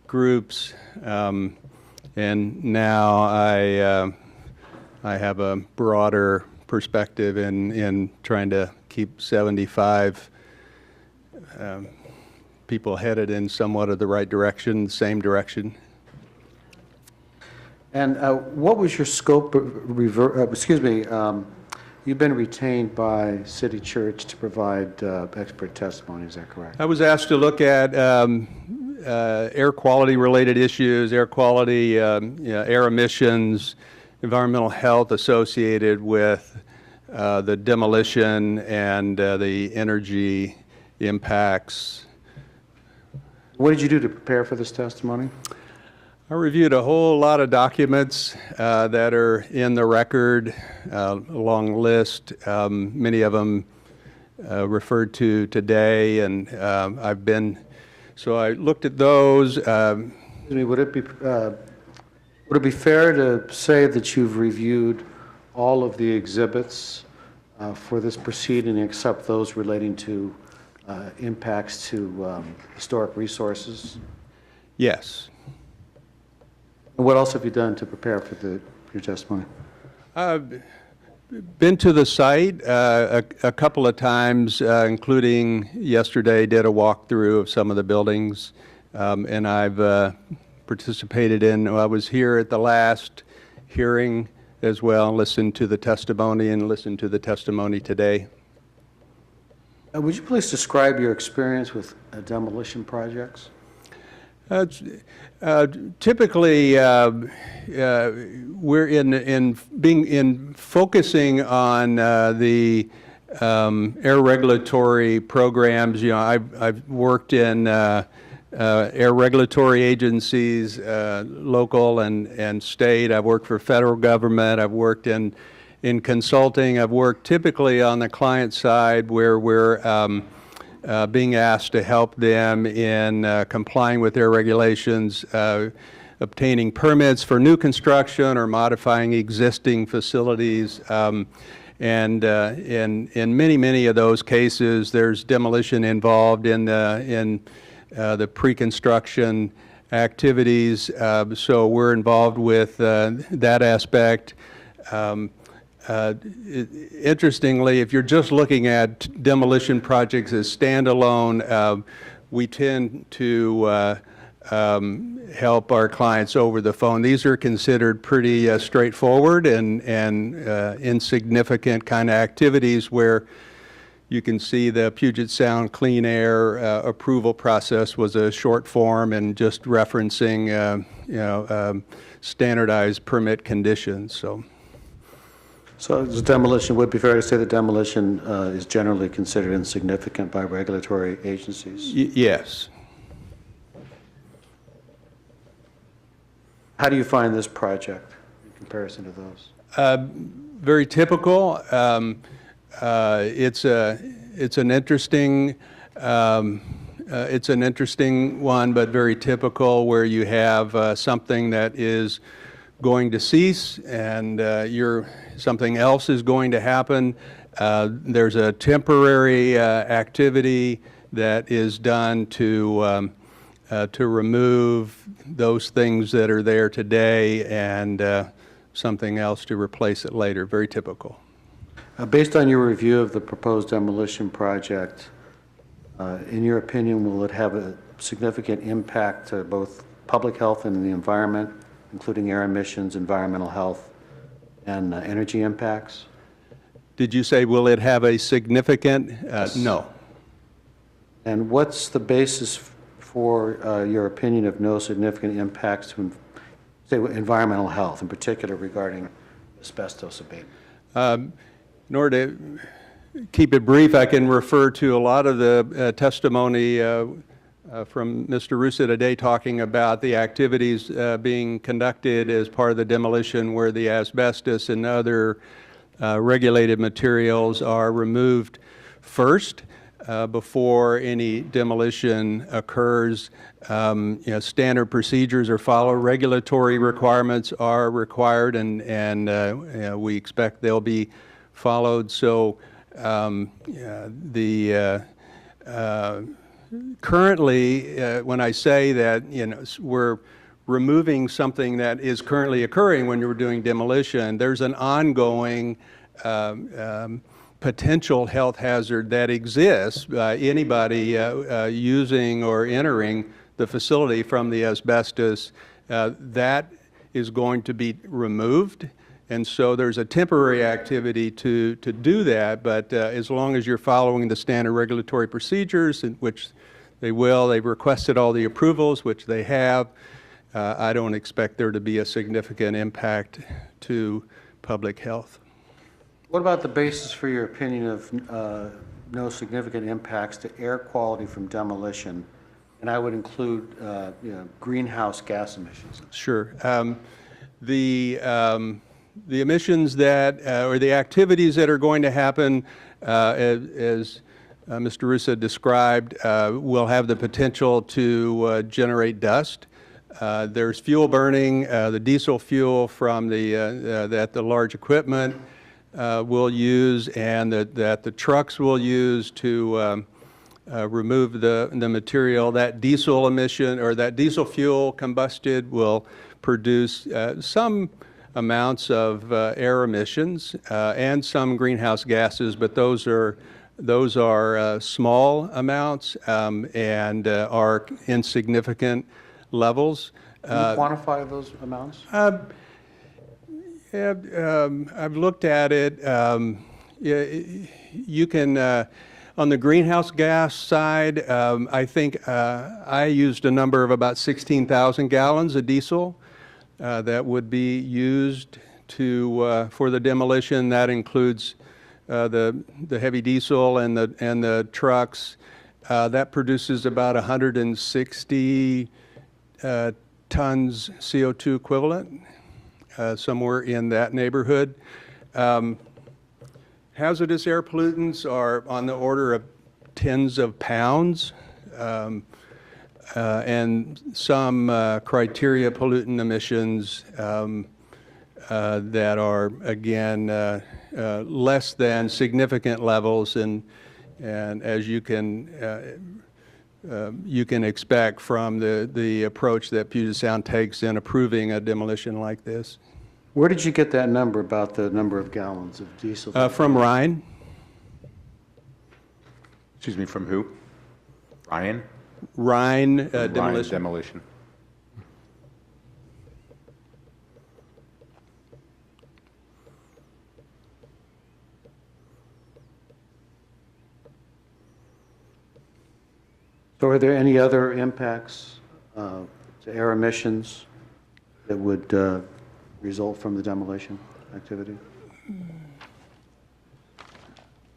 Speaker 12: groups, and now I have a broader perspective in trying to keep 75 people headed in somewhat of the right direction, same direction.
Speaker 8: And what was your scope of you've been retained by City Church to provide expert testimony, is that correct?
Speaker 12: I was asked to look at air quality related issues, air quality, air emissions, environmental health associated with the demolition and the energy impacts.
Speaker 8: What did you do to prepare for this testimony?
Speaker 12: I reviewed a whole lot of documents that are in the record, a long list, many of them referred to today, and so I looked at those.
Speaker 8: Excuse me, would it be fair to say that you've reviewed all of the exhibits for this proceeding except those relating to impacts to historic resources?
Speaker 12: Yes.
Speaker 8: And what else have you done to prepare for your testimony?
Speaker 12: I've been to the site a couple of times, including yesterday, did a walkthrough of some of the buildings, and I've participated I was here at the last hearing as well, listened to the testimony and listened to the testimony today.
Speaker 8: Would you please describe your experience with demolition projects?
Speaker 12: Typically, we're in focusing on the air regulatory programs. You know, I've worked in air regulatory agencies, local and state. I've worked for federal government. I've worked in consulting. I've worked typically on the client side where we're being asked to help them in complying with their regulations, obtaining permits for new construction or modifying existing facilities. And in many of those cases, there's demolition involved in the pre-construction activities. So we're involved with that aspect. Interestingly, if you're just looking at demolition projects as standalone, we tend to help our clients over the phone. These are considered pretty straightforward and insignificant kind of activities where you can see the Puget Sound Clean Air approval process was a short form and just referencing standardized permit conditions.
Speaker 8: So the demolition, would it be fair to say that demolition is generally considered insignificant by regulatory agencies?
Speaker 12: Yes.
Speaker 8: How do you find this project in comparison to those?
Speaker 12: Very typical. It's an interesting one, but very typical, where you have something that is going to cease and something else is going to happen. There's a temporary activity that is done to remove those things that are there today and something else to replace it later. Very typical.
Speaker 8: Based on your review of the proposed demolition project, in your opinion, will it have a significant impact to both public health and the environment, including air emissions, environmental health, and energy impacts?
Speaker 12: Did you say, will it have a significant? No.
Speaker 8: And what's the basis for your opinion of no significant impacts to, say, environmental health, in particular regarding asbestos abatement?
Speaker 12: In order to keep it brief, I can refer to a lot of the testimony from Mr. Russa today talking about the activities being conducted as part of the demolition where the asbestos and other regulated materials are removed first before any demolition occurs. Standard procedures are followed, regulatory requirements are required, and we expect they'll be followed. So currently, when I say that we're removing something that is currently occurring when you're doing demolition, there's an ongoing potential health hazard that exists by anybody using or entering the facility from the asbestos. That is going to be removed. And so there's a temporary activity to do that, but as long as you're following the standard regulatory procedures, in which they will. They've requested all the approvals, which they have. I don't expect there to be a significant impact to public health.
Speaker 8: What about the basis for your opinion of no significant impacts to air quality from demolition? And I would include greenhouse gas emissions.
Speaker 12: Sure. The emissions that, or the activities that are going to happen, as Mr. Russa described, will have the potential to generate dust. There's fuel burning, the diesel fuel from that the large equipment will use, and that the trucks will use to remove the material. That diesel emission, or that diesel fuel combusted, will produce some amounts of air emissions and some greenhouse gases, but those are small amounts and are insignificant levels.
Speaker 8: Can you quantify those amounts?
Speaker 12: Yeah, I've looked at it. You can, on the greenhouse gas side, I think I used a number of about 16,000 gallons of diesel that would be used for the demolition. That includes the heavy diesel and the trucks. That produces about 160 tons CO2 equivalent, somewhere in that neighborhood. Hazardous air pollutants are on the order of tens of pounds, and some criteria pollutant emissions that are, again, less than significant levels, and as you can expect from the approach that Puget Sound takes in approving a demolition like this.
Speaker 8: Where did you get that number about the number of gallons of diesel?
Speaker 12: From Ryan.
Speaker 2: Excuse me, from who? Ryan?
Speaker 12: Ryan
Speaker 2: Ryan
Speaker 12: Demolition.
Speaker 2: Demolition.
Speaker 8: So are there any other impacts to air emissions that would result from the demolition activity?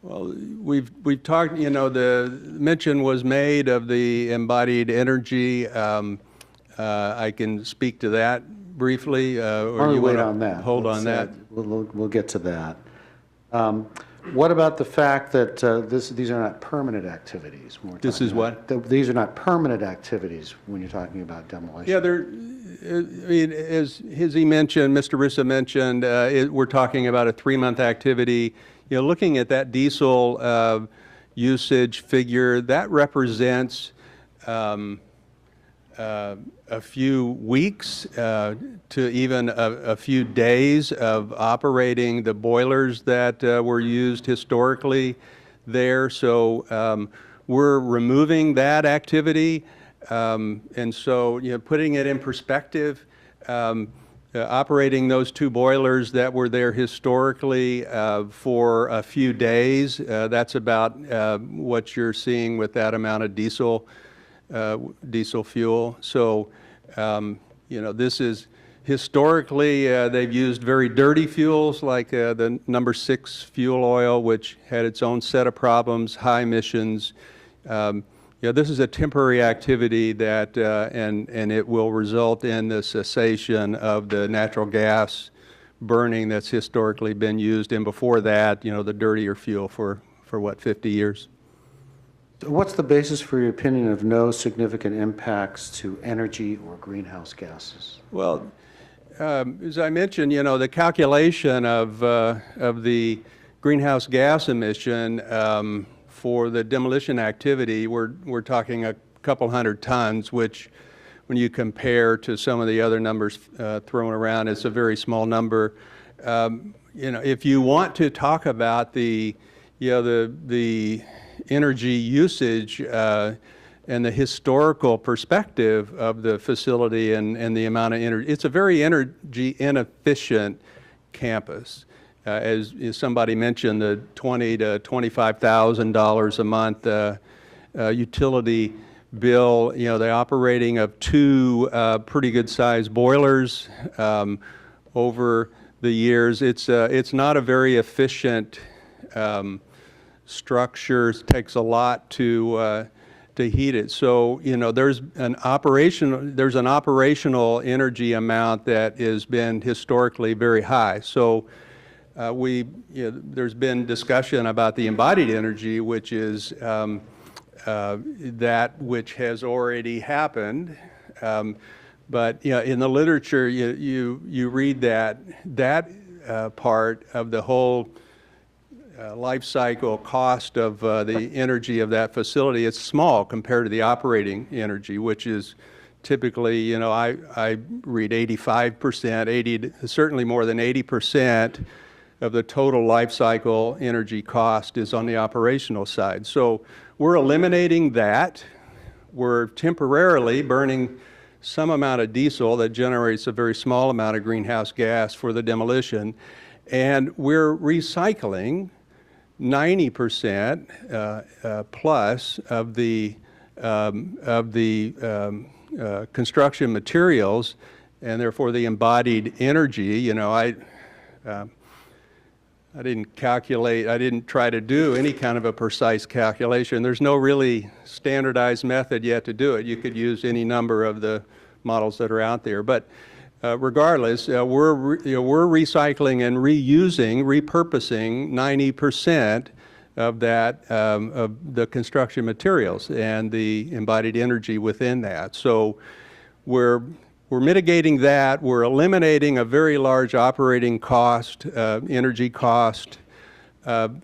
Speaker 12: Well, we've talked, the mention was made of the embodied energy. I can speak to that briefly. Or you
Speaker 8: wait
Speaker 12: wanna
Speaker 8: on that.
Speaker 12: Hold on that.
Speaker 8: We'll get to that. What about the fact that these are not permanent activities? When we're
Speaker 12: This is
Speaker 8: talking
Speaker 12: what?
Speaker 8: about- These are not permanent activities when you're talking about demolition.
Speaker 12: Yeah, I mean, as he mentioned, Mr. Russa mentioned, we're talking about a 3-month activity. Looking at that diesel usage figure, that represents a few weeks to even a few days of operating the boilers that were used historically there. So we're removing that activity. And so, putting it in perspective, operating those 2 boilers that were there historically for a few days, that's about what you're seeing with that amount of diesel fuel. So, this is historically, they've used very dirty fuels like the number 6 fuel oil, which had its own set of problems, high emissions. This is a temporary activity that, and it will result in the cessation of the natural gas burning that's historically been used, and before that, the dirtier fuel for what, 50 years?
Speaker 8: What's the basis for your opinion of no significant impacts to energy or greenhouse gases?
Speaker 12: Well, as I mentioned, the calculation of the greenhouse gas emission for the demolition activity, we're talking a couple hundred tons, which when you compare to some of the other numbers thrown around, it's a very small number. If you want to talk about the energy usage and the historical perspective of the facility and the amount of energy, it's a very energy inefficient campus. As somebody mentioned, the $20,000 to $25,000 a month utility bill, the operating of two pretty good-sized boilers over the years. It's not a very efficient structure. It takes a lot to heat it. So, there's an operational energy amount that has been historically very high. So, there's been discussion about the embodied energy, which is that which has already happened. But in the literature, you read that part of the whole life cycle cost of the energy of that facility. It's small compared to the operating energy, which is typically, I read 85%, certainly more than 80% of the total life cycle energy cost is on the operational side. So we're eliminating that. We're temporarily burning some amount of diesel that generates a very small amount of greenhouse gas for the demolition, and we're recycling 90% plus of the construction materials, and therefore the embodied energy. I didn't calculate, I didn't try to do any kind of a precise calculation. There's no really standardized method yet to do it. You could use any number of the models that are out there. But regardless, we're recycling and reusing, repurposing 90% of that, of the construction materials and the embodied energy within that. So we're mitigating that. We're eliminating a very large operating cost, energy cost, and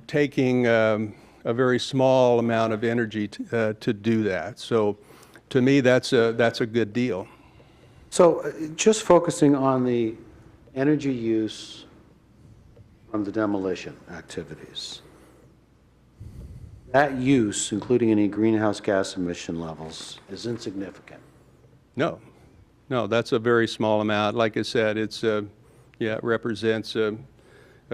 Speaker 12: taking a very small amount of energy to do that. So, to me, that's a good deal.
Speaker 8: So, just focusing on the energy use from the demolition activities. That use, including any greenhouse gas emission levels, is insignificant.
Speaker 12: No, that's a very small amount. Like I said, it represents a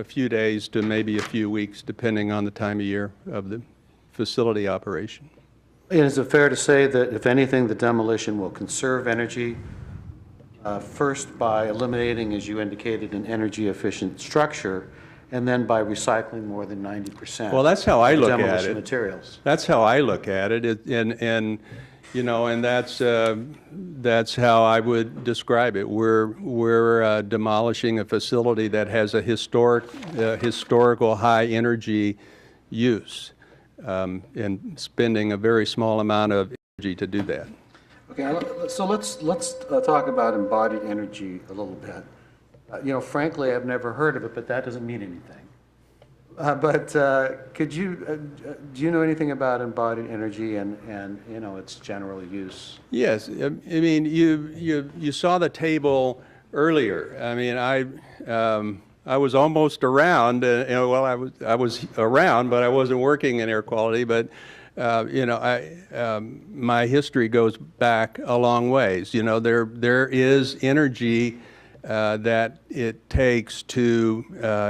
Speaker 12: few days to maybe a few weeks, depending on the time of year of the facility operation.
Speaker 8: And is it fair to say that, if anything, the demolition will conserve energy, first by eliminating, as you indicated, an energy-efficient structure, and then by recycling more than 90%.
Speaker 12: Well, that's how I look at
Speaker 8: demolition
Speaker 12: it.
Speaker 8: Materials.
Speaker 12: That's how I look at it, and that's how I would describe it. We're demolishing a facility that has a historical high energy use, and spending a very small amount of energy to do that.
Speaker 8: Okay, so let's talk about embodied energy a little bit. Frankly, I've never heard of it, but that doesn't mean anything. Could you, do you know anything about embodied energy and its general use?
Speaker 12: Yes, I mean, you saw the table earlier. I mean, I was almost around, well, I was around, but I wasn't working in air quality, but my history goes back a long ways. There is energy that it takes to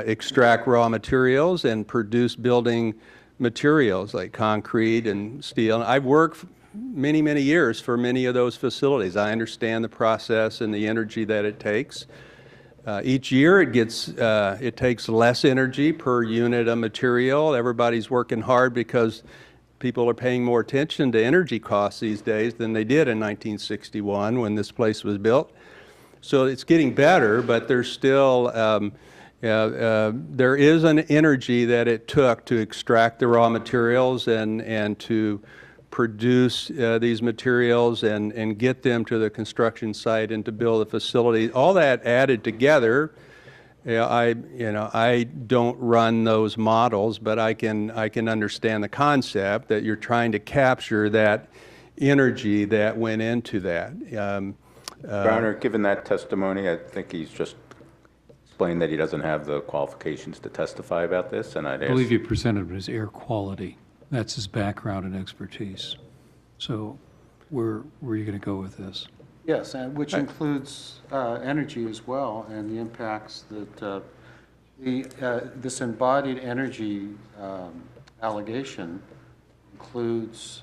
Speaker 12: extract raw materials and produce building materials like concrete and steel. And I've worked many, many years for many of those facilities. I understand the process and the energy that it takes. Each year it takes less energy per unit of material. Everybody's working hard because people are paying more attention to energy costs these days than they did in 1961 when this place was built. So it's getting better, but there's still, there is an energy that it took to extract the raw materials and to produce these materials and get them to the construction site and to build a facility. All that added together, I don't run those models, but I can understand the concept that you're trying to capture that energy that went into that.
Speaker 2: Your Honor, given that testimony, I think he's just explained that he doesn't have the qualifications to testify about this, and I'd
Speaker 1: I
Speaker 2: ask...
Speaker 1: believe you presented him as air quality. That's his background and expertise. So where are you going to go with this?
Speaker 8: Yes, and which includes energy as well, and the impacts that this embodied energy allegation includes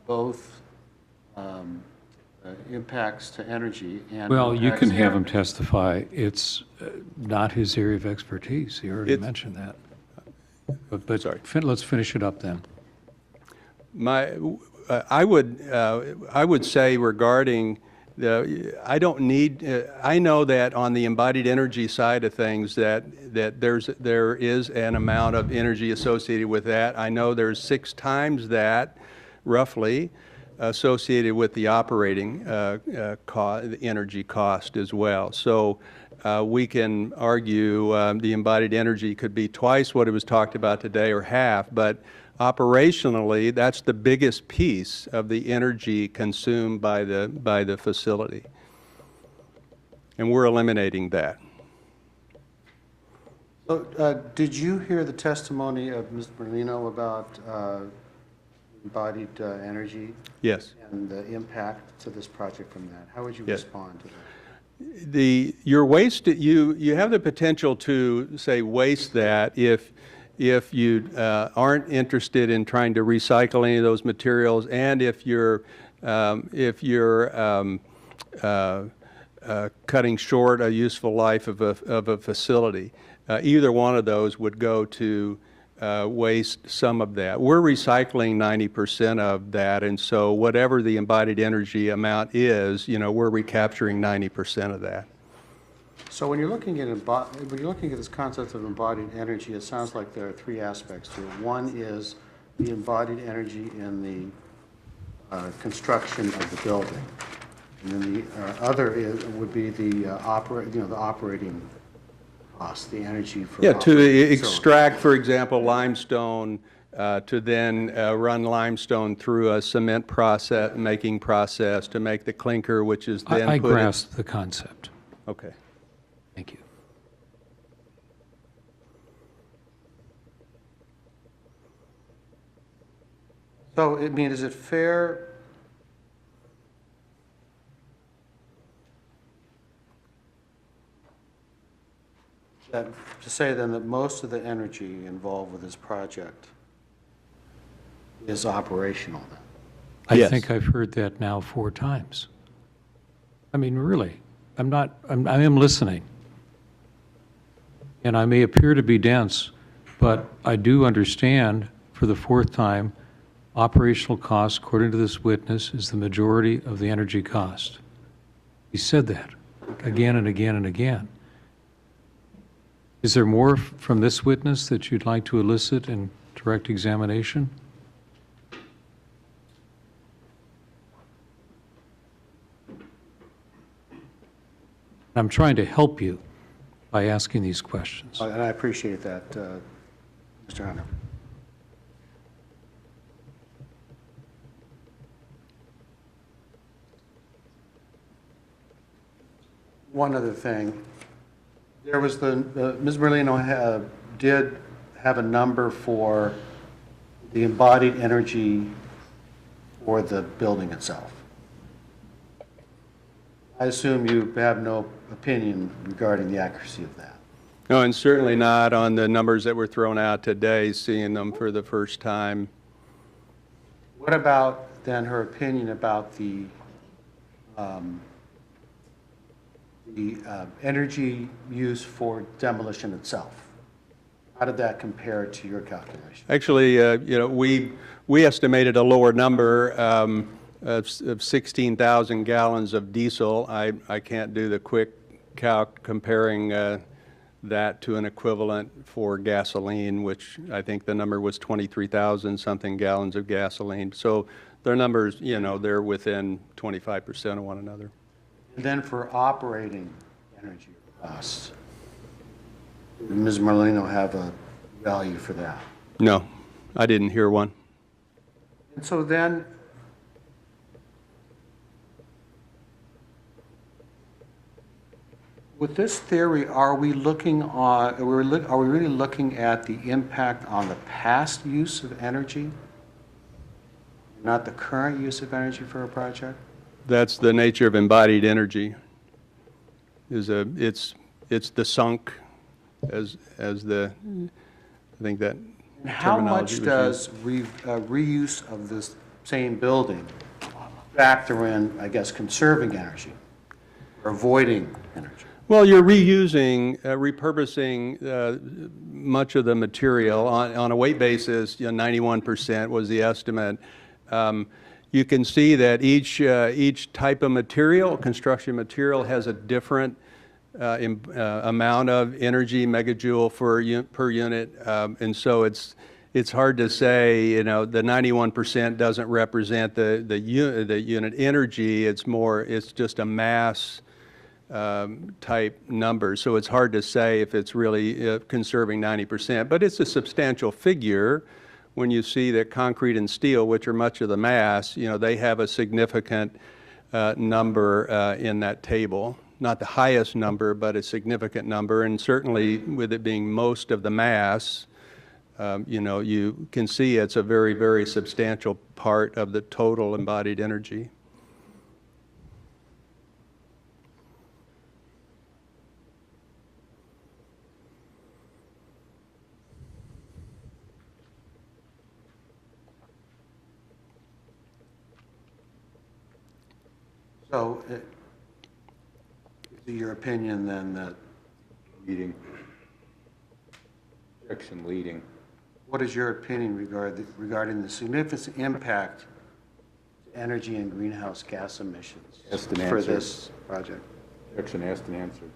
Speaker 8: both impacts to energy and...
Speaker 1: Well, you can
Speaker 8: impacts-
Speaker 1: have him testify. It's not his area of expertise. He already mentioned that. But
Speaker 12: Sorry.
Speaker 1: Let's finish it up then.
Speaker 12: I would say regarding I don't need, I know that on the embodied energy side of things that there is an amount of energy associated with that. I know there's 6 times that, roughly, associated with the operating the energy cost as well. So we can argue the embodied energy could be twice what it was talked about today or half, but operationally, that's the biggest piece of the energy consumed by the facility. And we're eliminating that.
Speaker 8: So, did you hear the testimony of Ms. Merlino about embodied energy?
Speaker 12: Yes.
Speaker 8: And the impact to this project from that? How would you
Speaker 12: Yes.
Speaker 8: respond to that?
Speaker 12: Your waste, you have the potential to, say, waste that if you aren't interested in trying to recycle any of those materials, and if you're cutting short a useful life of a facility. Either one of those would go to waste some of that. We're recycling 90% of that, and so whatever the embodied energy amount is, we're recapturing 90% of that.
Speaker 8: So when you're looking at this concept of embodied energy, it sounds like there are 3 aspects to it. One is the embodied energy in the construction of the building, and then the other would be the operating cost, the energy for
Speaker 12: Yeah, to
Speaker 8: operating.
Speaker 12: extract, for example, limestone, to then run limestone through a cement making process to make the clinker, which is then
Speaker 1: I
Speaker 12: put in.
Speaker 1: grasp the concept.
Speaker 12: Okay.
Speaker 1: Thank you.
Speaker 8: So, is it fair to say then that most of the energy involved with this project is operational then?
Speaker 1: I think I've heard that now 4 times. I mean, really, I am listening. And I may appear to be dense, but I do understand for the 4th time, operational costs, according to this witness, is the majority of the energy cost. He said that again and again and again. Is there more from this witness that you'd like to elicit in direct examination? I'm trying to help you by asking these questions.
Speaker 8: And I appreciate that, Mr. Hunter. One other thing. There was Ms. Merlino did have a number for the embodied energy for the building itself. I assume you have no opinion regarding the accuracy of that.
Speaker 12: No, and certainly not on the numbers that were thrown out today, seeing them for the first time.
Speaker 8: What about then her opinion about the energy use for demolition itself? How did that compare to your calculation?
Speaker 12: Actually, we estimated a lower number of 16,000 gallons of diesel. I can't do the quick calc comparing that to an equivalent for gasoline, which I think the number was 23,000 something gallons of gasoline. So their numbers, they're within 25% of one another.
Speaker 8: And then for operating energy costs, did Ms. Merlino have a value for that?
Speaker 12: No, I didn't hear one.
Speaker 8: And so then, with this theory, are we really looking at the impact on the past use of energy, not the current use of energy for a project?
Speaker 12: That's the nature of embodied energy. It's the sunk as the, I think that
Speaker 8: How
Speaker 12: terminology
Speaker 8: much
Speaker 12: was
Speaker 8: does reuse of this same building factor in, I guess, conserving energy or avoiding energy?
Speaker 12: Well, you're reusing, repurposing much of the material. On a weight basis, 91% was the estimate. You can see that each type of material, construction material, has a different amount of energy megajoule per unit, and so it's hard to say, the 91% doesn't represent the unit energy. It's just a mass type number, so it's hard to say if it's really conserving 90%, but it's a substantial figure when you see that concrete and steel, which are much of the mass, they have a significant number in that table. Not the highest number, but a significant number, and certainly with it being most of the mass, you can see it's a very, very substantial part of the total embodied energy.
Speaker 8: So, is it your opinion then that,
Speaker 2: Leading. Objection leading.
Speaker 8: what is your opinion regarding the significant impact to energy and greenhouse gas emissions
Speaker 2: Asked and
Speaker 8: for
Speaker 2: answered.
Speaker 8: this project?
Speaker 2: Objection asked and answered.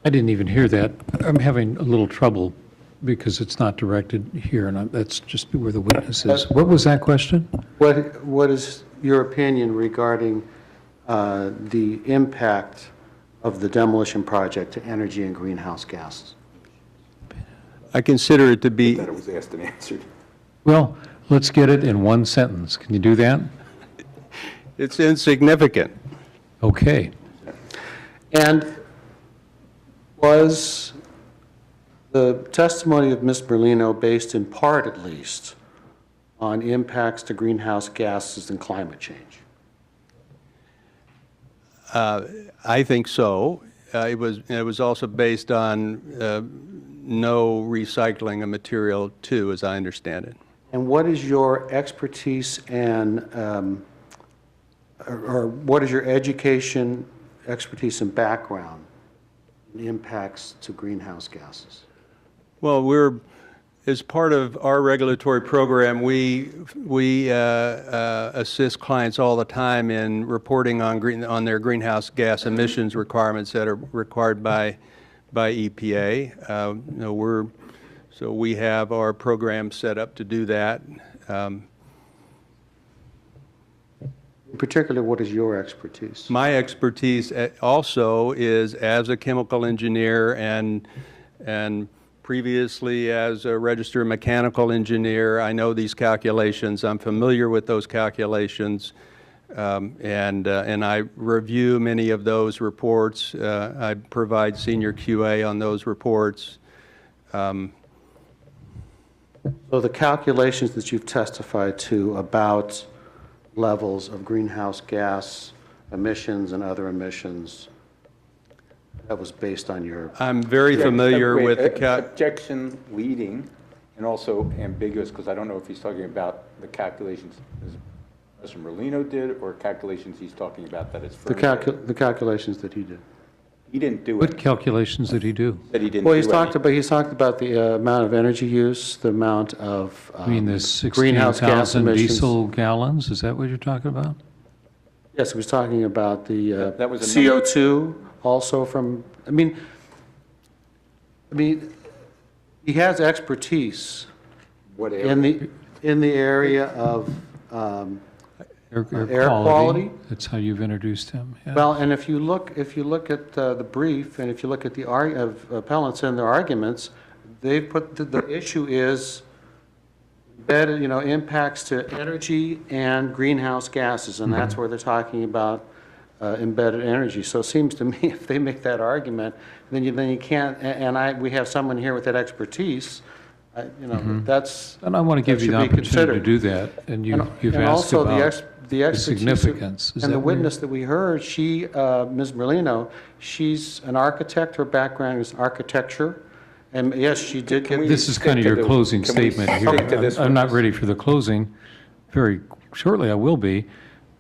Speaker 1: I didn't even hear that. I'm having a little trouble because it's not directed here, and that's just where the witness is. What was that question?
Speaker 8: What is your opinion regarding the impact of the demolition project to energy and greenhouse gases?
Speaker 12: I consider it to be,
Speaker 2: That it was asked and answered.
Speaker 1: Well, let's get it in one sentence. Can you do that?
Speaker 12: it's insignificant.
Speaker 1: Okay.
Speaker 8: And was the testimony of Ms. Merlino based in part, at least, on impacts to greenhouse gases and climate change?
Speaker 12: I think so. It was also based on no recycling of material too, as I understand it.
Speaker 8: And what is your expertise and, or what is your education, expertise, and background in impacts to greenhouse gases?
Speaker 12: Well, as part of our regulatory program, we assist clients all the time in reporting on their greenhouse gas emissions requirements that are required by EPA. So we have our program set up to do that.
Speaker 8: In particular, what is your expertise?
Speaker 12: My expertise also is as a chemical engineer and previously as a registered mechanical engineer. I know these calculations. I'm familiar with those calculations, and I review many of those reports. I provide senior QA on those reports.
Speaker 8: So the calculations that you've testified to about levels of greenhouse gas emissions and other emissions, that was based on your...
Speaker 12: I'm very familiar with the
Speaker 2: Objection leading and also ambiguous, because I don't know if he's talking about the calculations Mr. Merlino did or calculations he's talking about that it's
Speaker 8: The calculations that he did.
Speaker 2: He didn't do
Speaker 1: What
Speaker 2: it.
Speaker 1: calculations did he do?
Speaker 2: That he didn't
Speaker 8: Well,
Speaker 2: do
Speaker 8: he's talked about the amount of energy use, the amount of
Speaker 1: I mean, the
Speaker 8: greenhouse gas
Speaker 1: 16,000
Speaker 8: emissions.
Speaker 1: diesel gallons, is that what you're talking about?
Speaker 8: Yes, he was talking about the
Speaker 2: That was a
Speaker 8: CO2 also from, I mean, he has expertise
Speaker 2: What
Speaker 8: in the area of
Speaker 1: Air
Speaker 8: quality.
Speaker 1: That's how you've introduced him. Yeah.
Speaker 8: Well, and if you look at the brief, and if you look at the appellants and their arguments, they put the issue is embedded, impacts to energy and greenhouse gases, and that's where they're talking about embedded energy. So it seems to me if they make that argument, then you can't. And we have someone here with that expertise. That's
Speaker 1: And I want to give you the opportunity to do that, and you've
Speaker 8: and
Speaker 1: asked
Speaker 8: also
Speaker 1: about
Speaker 8: the expertise
Speaker 1: significance. Is
Speaker 8: and
Speaker 1: that
Speaker 8: the
Speaker 1: where-
Speaker 8: witness that we heard, Ms. Merlino, she's an architect. Her background is architecture, And yes, she did get.
Speaker 1: This is kind of your closing
Speaker 2: can we
Speaker 1: statement
Speaker 2: stick to
Speaker 1: here.
Speaker 2: this
Speaker 1: I'm not
Speaker 2: witness?
Speaker 1: ready for the closing. Very shortly, I will be.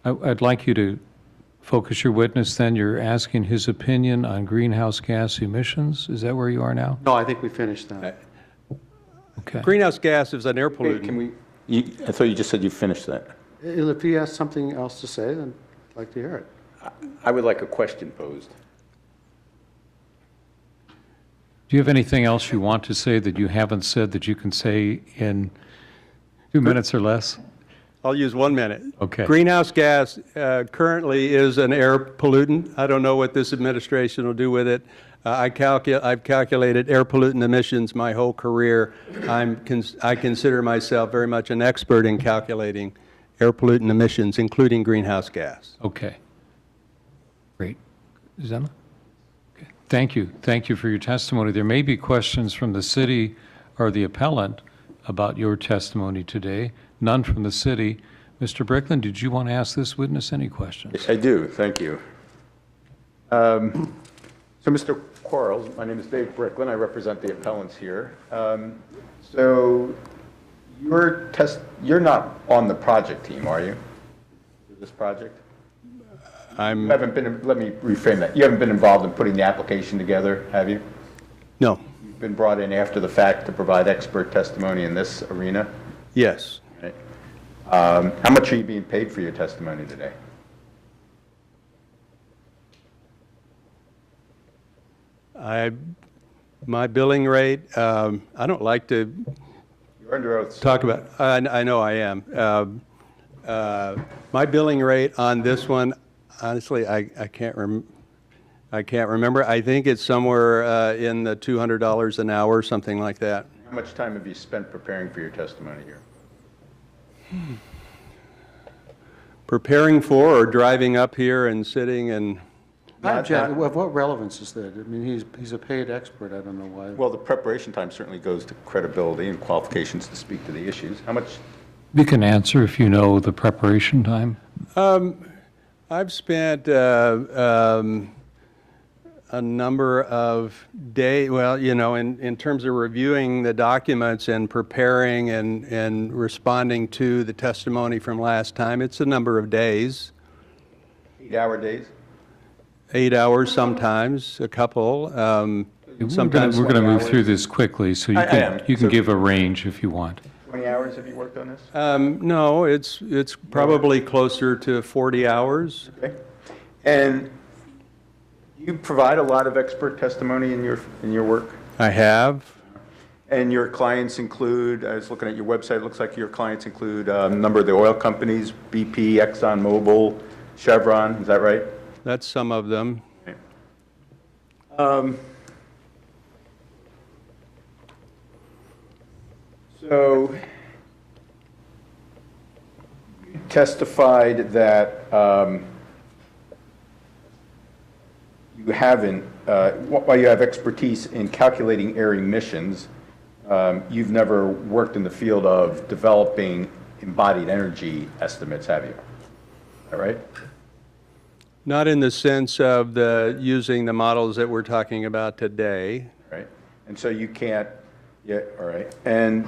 Speaker 1: I'd like you to focus your witness, then you're asking his opinion on greenhouse gas emissions. Is that where you are now?
Speaker 8: No, I think we finished that.
Speaker 1: Okay.
Speaker 12: Greenhouse gas is an air
Speaker 2: Hey,
Speaker 12: pollutant.
Speaker 2: can we, I thought you just said you finished that.
Speaker 8: If he has something else to say, then I'd like to hear it.
Speaker 2: I would like a question posed.
Speaker 1: Do you have anything else you want to say that you haven't said that you can say in 2 minutes or less?
Speaker 12: I'll use 1 minute.
Speaker 1: Okay.
Speaker 12: Greenhouse gas currently is an air pollutant. I don't know what this administration will do with it. I've calculated air pollutant emissions my whole career. I consider myself very much an expert in calculating air pollutant emissions, including greenhouse gas.
Speaker 1: Okay. Great. Zema? Okay. Thank you. Thank you for your testimony. There may be questions from the city or the appellant about your testimony today. None from the city. Mr. Brickland, did you want to ask this witness any questions?
Speaker 2: I do, thank you. So, Mr. Quarles, my name is Dave Brickland. I represent the appellants here. So, you're not on the project team, are you? For this project? You haven't been, let me reframe that. You haven't been involved in putting the application together, have you?
Speaker 12: No.
Speaker 2: You've been brought in after the fact to provide expert testimony in this arena?
Speaker 12: Yes.
Speaker 2: Right. How much are you being paid for your testimony today?
Speaker 12: My billing rate, I don't like to
Speaker 2: You're under oath.
Speaker 12: talk about, I know I am. My billing rate on this one, honestly, I can't remember. I think it's somewhere in the $200 an hour, something like that.
Speaker 2: How much time have you spent preparing for your testimony here?
Speaker 12: Preparing for or driving up here and sitting and,
Speaker 8: Of what relevance is that? I mean, he's a paid expert. I don't know why.
Speaker 2: Well, the preparation time certainly goes to credibility and qualifications to speak to the issues. How much?
Speaker 1: You can answer if you know the preparation time.
Speaker 12: I've spent a number of days, well, you know, in terms of reviewing the documents and preparing and responding to the testimony from last time, it's a number of days.
Speaker 2: 8-hour days?
Speaker 12: 8 hours sometimes, a couple. Sometimes
Speaker 1: We're going to
Speaker 2: 20
Speaker 1: move
Speaker 2: hours.
Speaker 1: through this quickly, so you
Speaker 2: I am.
Speaker 1: can
Speaker 2: So-
Speaker 1: give a range if you want.
Speaker 2: 20 hours have you worked on this?
Speaker 12: No, it's probably closer to 40 hours.
Speaker 2: Okay. And you provide a lot of expert testimony in your work?
Speaker 12: I have.
Speaker 2: And your clients include, I was looking at your website, it looks like your clients include a number of the oil companies, BP, ExxonMobil, Chevron, is that right?
Speaker 12: That's some of them.
Speaker 2: So you testified that you haven't, while you have expertise in calculating air emissions, you've never worked in the field of developing embodied energy estimates, have you? Is that right?
Speaker 12: Not in the sense of using the models that we're talking about today.
Speaker 2: Right. And so you can't, yeah, all right. And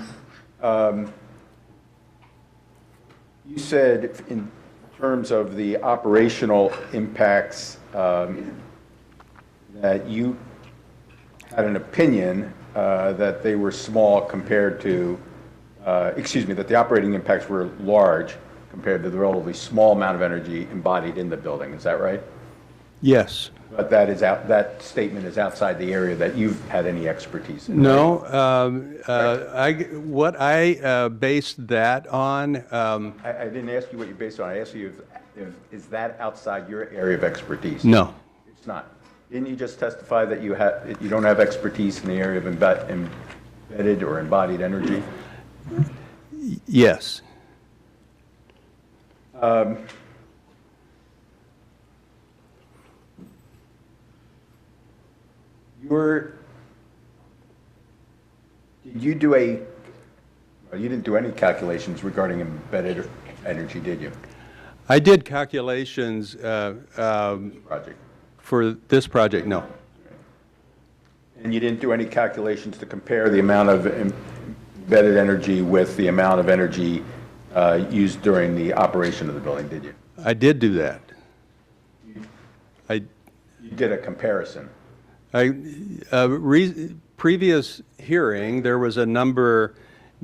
Speaker 2: you said in terms of the operational impacts that you had an opinion that they were small compared to, that the operating impacts were large compared to the relatively small amount of energy embodied in the building. Is that right?
Speaker 12: Yes.
Speaker 2: But that statement is outside the area that you've had any expertise in.
Speaker 12: No. What I based that on.
Speaker 2: I didn't ask you what you based it on. I asked you if is that outside your area of expertise?
Speaker 12: No.
Speaker 2: It's not. Didn't you just testify that you don't have expertise in the area of embedded or embodied energy?
Speaker 12: Yes.
Speaker 2: You didn't do any calculations regarding embedded energy, did you?
Speaker 12: I did calculations
Speaker 2: Project.
Speaker 12: for this project, no.
Speaker 2: And you didn't do any calculations to compare the amount of embedded energy with the amount of energy used during the operation of the building, did you?
Speaker 12: I did do that.
Speaker 2: You did a comparison.
Speaker 12: Previous hearing, there was a number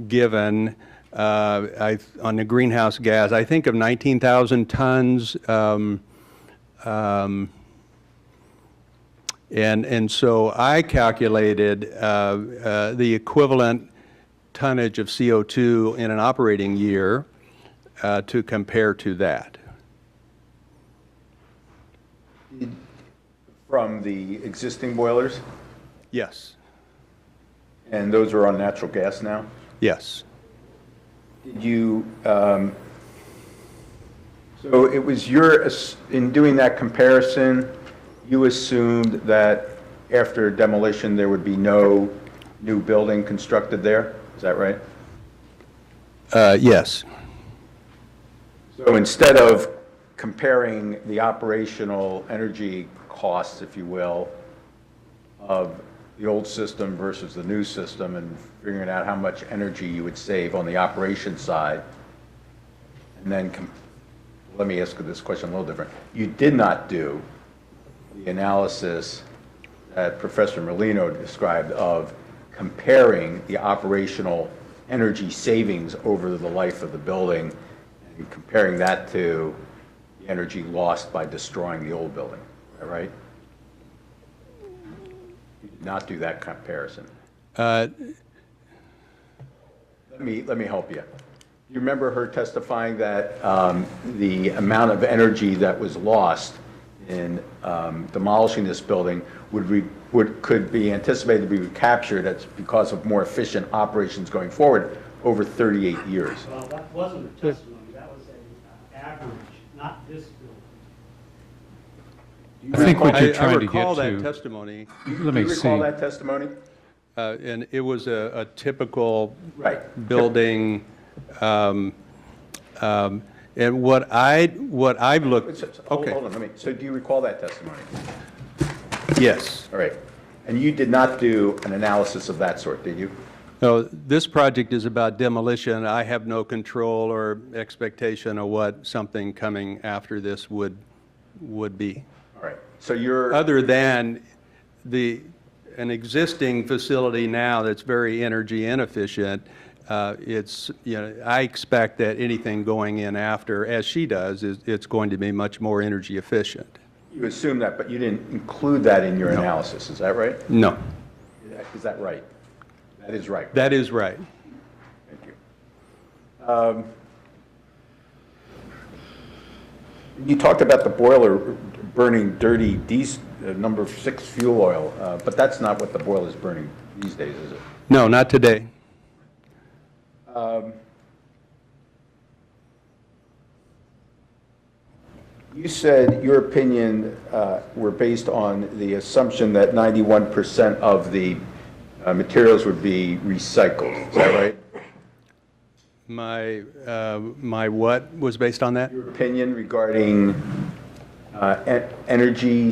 Speaker 12: given on the greenhouse gas, I think of 19,000 tons. And so I calculated the equivalent tonnage of CO2 in an operating year to compare to that.
Speaker 2: From the existing boilers?
Speaker 12: Yes.
Speaker 2: And those are on natural gas now?
Speaker 12: Yes.
Speaker 2: Did you, so it was in doing that comparison, you assumed that after demolition, there would be no new building constructed there? Is that right?
Speaker 12: Yes.
Speaker 2: So instead of comparing the operational energy costs, if you will, of the old system versus the new system and figuring out how much energy you would save on the operation side, and then, let me ask this question a little different. You did not do the analysis that Professor Merlino described of comparing the operational energy savings over the life of the building and comparing that to the energy lost by destroying the old building. Is that right? You did not do that comparison. Let me help you. You remember her testifying that the amount of energy that was lost in demolishing this building could be anticipated to be recaptured because of more efficient operations going forward over 38 years.
Speaker 7: Well, that wasn't a testimony, that was an average, not this building.
Speaker 1: I think what you're trying to
Speaker 12: I recall
Speaker 1: get
Speaker 12: that
Speaker 1: to.
Speaker 12: Let
Speaker 1: Let me
Speaker 2: Do you
Speaker 1: see.
Speaker 2: recall that testimony?
Speaker 12: And it was a typical
Speaker 2: Right.
Speaker 12: building. And what I've looked. Okay.
Speaker 2: Hold on, so do you recall that testimony?
Speaker 12: Yes.
Speaker 2: All right. And you did not do an analysis of that sort, did you?
Speaker 12: No, this project is about demolition. I have no control or expectation of what something coming after this would be.
Speaker 2: All right. So you're...
Speaker 12: Other than an existing facility now that's very energy inefficient, I expect that anything going in after, as she does, it's going to be much more energy efficient.
Speaker 2: You assume that, but you didn't include that in your analysis, is that right?
Speaker 12: No.
Speaker 2: Is that right? That is right.
Speaker 12: That is right.
Speaker 2: Thank you. You talked about the boiler burning dirty number 6 fuel oil, but that's not what the boiler is burning these days, is it?
Speaker 12: No, not today.
Speaker 2: You said your opinion were based on the assumption that 91% of the materials would be recycled. Is that right?
Speaker 12: My what was based on that?
Speaker 2: Your opinion regarding energy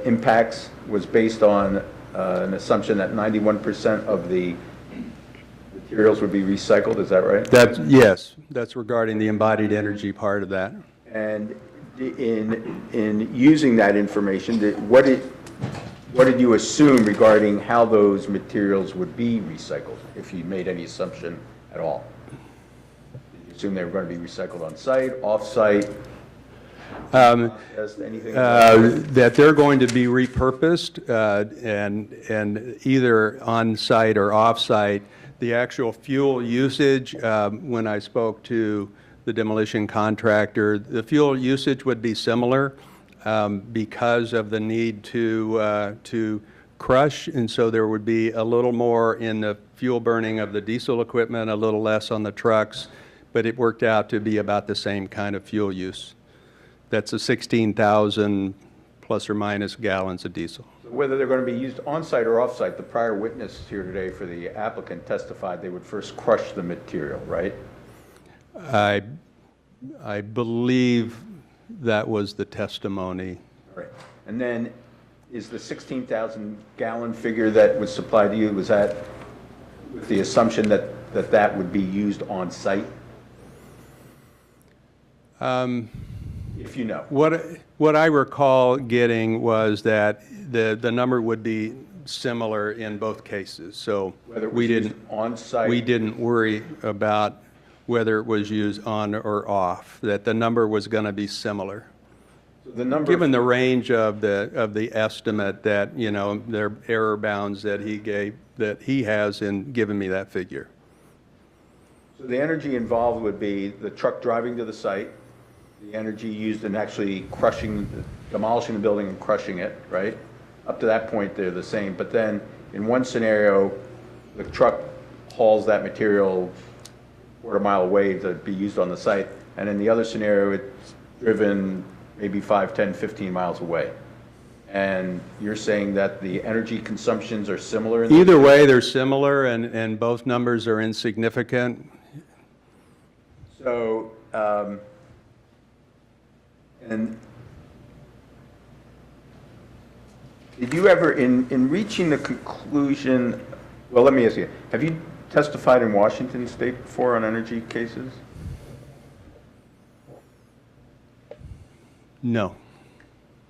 Speaker 2: impacts was based on an assumption that 91% of the materials would be recycled. Is that right?
Speaker 12: Yes, that's regarding the embodied energy part of that.
Speaker 2: And in using that information, what did you assume regarding how those materials would be recycled, if you made any assumption at all? Did you assume they were going to be recycled on site, off site? Anything?
Speaker 12: That they're going to be repurposed and either on site or off site. The actual fuel usage, when I spoke to the demolition contractor, the fuel usage would be similar because of the need to crush, and so there would be a little more in the fuel burning of the diesel equipment, a little less on the trucks, but it worked out to be about the same kind of fuel use. That's a 16,000 plus or minus gallons of diesel.
Speaker 2: Whether they're going to be used on-site or off-site, the prior witness here today for the applicant testified they would first crush the material, right?
Speaker 12: I believe that was the testimony.
Speaker 2: Right. And then is the 16,000 gallon figure that was supplied to you, was that with the assumption that that would be used on site? If you know.
Speaker 12: What I recall getting was that the number would be similar in both cases. So
Speaker 2: Whether it was
Speaker 12: we
Speaker 2: used
Speaker 12: didn't
Speaker 2: on site?
Speaker 12: we didn't worry about whether it was used on or off. That the number was going to be similar.
Speaker 2: The number
Speaker 12: Given the range of the estimate that, you know, their error bounds that he has in giving me that figure.
Speaker 2: So the energy involved would be the truck driving to the site, the energy used in actually demolishing the building and crushing it, right? Up to that point, they're the same. But then in one scenario, the truck hauls that material a quarter mile away to be used on the site. And in the other scenario, it's driven maybe 5, 10, 15 miles away. And you're saying that the energy consumptions are similar?
Speaker 12: Either way, they're similar, and both numbers are insignificant.
Speaker 2: So, and did you ever, in reaching the conclusion, well, let me ask you, have you testified in Washington State before on energy cases?
Speaker 12: No.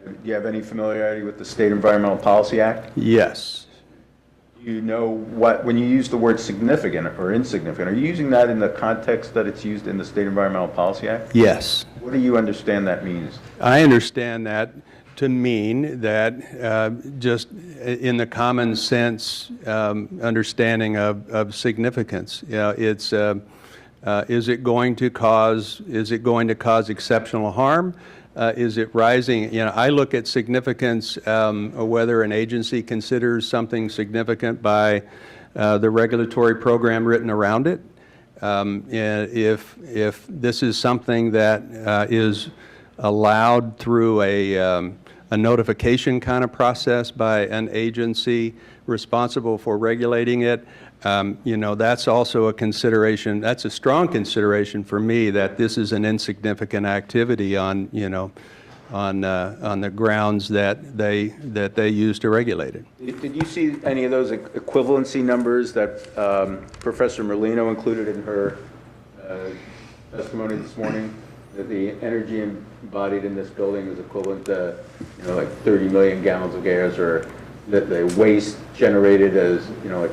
Speaker 2: Do you have any familiarity with the State Environmental Policy Act?
Speaker 12: Yes.
Speaker 2: Do you know when you use the word significant or insignificant, are you using that in the context that it's used in the State Environmental Policy Act?
Speaker 12: Yes.
Speaker 2: What do you understand that means?
Speaker 12: I understand that to mean that just in the common sense understanding of significance, you know, it's is it going to cause exceptional harm? Is it rising? You know, I look at significance, whether an agency considers something significant by the regulatory program written around it. If this is something that is allowed through a notification kind of process by an agency responsible for regulating it, you know, that's also a consideration. That's a strong consideration for me that this is an insignificant activity on, you know, on the grounds that they use to regulate it.
Speaker 2: Did you see any of those equivalency numbers that Professor Merlino included in her testimony this morning? That the energy embodied in this building is equivalent to, you know, like 30 million gallons of gas, or that the waste generated as, you know, like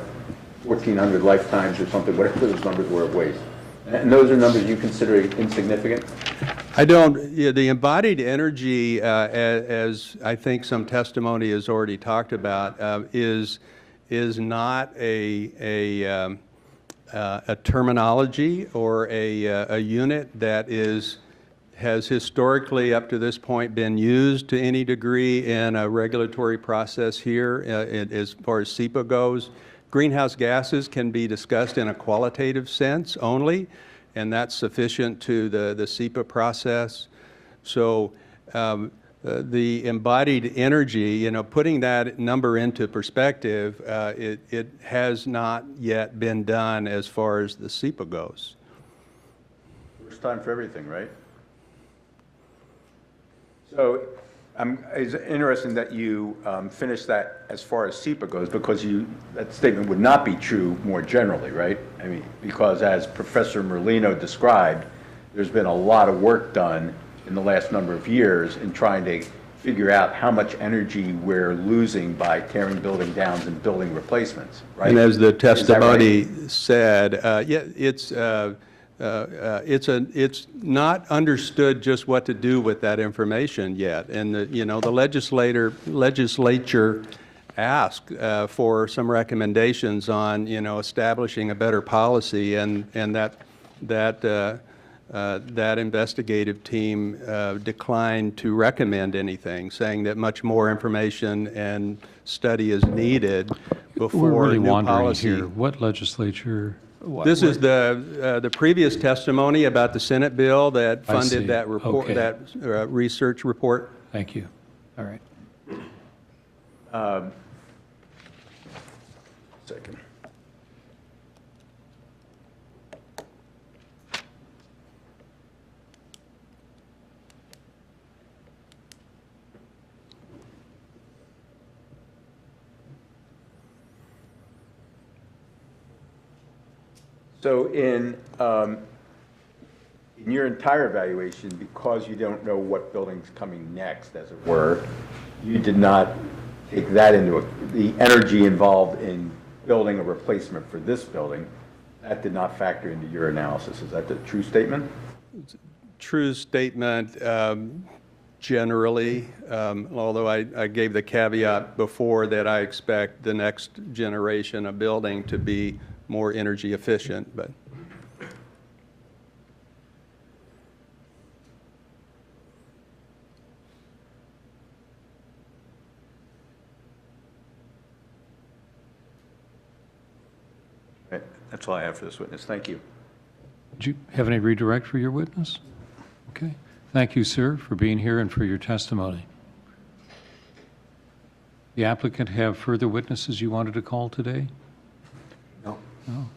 Speaker 2: 1,400 lifetimes or something, whatever those numbers were of waste. And those are numbers you consider insignificant?
Speaker 12: I don't. Yeah, the embodied energy, as I think some testimony has already talked about, is not a terminology or a unit that has historically up to this point been used to any degree in a regulatory process here as far as SEPA goes. Greenhouse gases can be discussed in a qualitative sense only, and that's sufficient to the SEPA process. So the embodied energy, you know, putting that number into perspective, it has not yet been done as far as the SEPA goes.
Speaker 2: First time for everything, right? So it's interesting that you finished that as far as SEPA goes, because that statement would not be true more generally, right? I mean, because as Professor Merlino described, there's been a lot of work done in the last number of years in trying to figure out how much energy we're losing by tearing building downs and building replacements, right?
Speaker 12: And as the
Speaker 2: Is that
Speaker 12: testimony
Speaker 2: right?
Speaker 12: said, yeah, it's not understood just what to do with that information yet. And you know, the legislature asked for some recommendations on, you know, establishing a better policy, and that investigative team declined to recommend anything, saying that much more information and study is needed before
Speaker 1: We're really
Speaker 12: new
Speaker 1: wandering
Speaker 12: policy.
Speaker 1: here. What legislature?
Speaker 12: This is the previous testimony about the Senate bill that
Speaker 1: I see.
Speaker 12: funded that report,
Speaker 1: Okay.
Speaker 12: that research report.
Speaker 1: Thank you. All right.
Speaker 2: Second. So in your entire evaluation, because you don't know what building's coming next, as it were, you did not take that into the energy involved in building a replacement for this building. That did not factor into your analysis. Is that the true statement?
Speaker 12: True statement, generally, although I gave the caveat before that I expect the next generation of building to be more energy efficient, but.
Speaker 2: Right. That's all I have for this witness. Thank you.
Speaker 1: Do you have any redirect for your witness? Okay. Thank you, sir, for being here and for your testimony. The applicant have further witnesses you wanted to call today?
Speaker 2: No.
Speaker 1: No.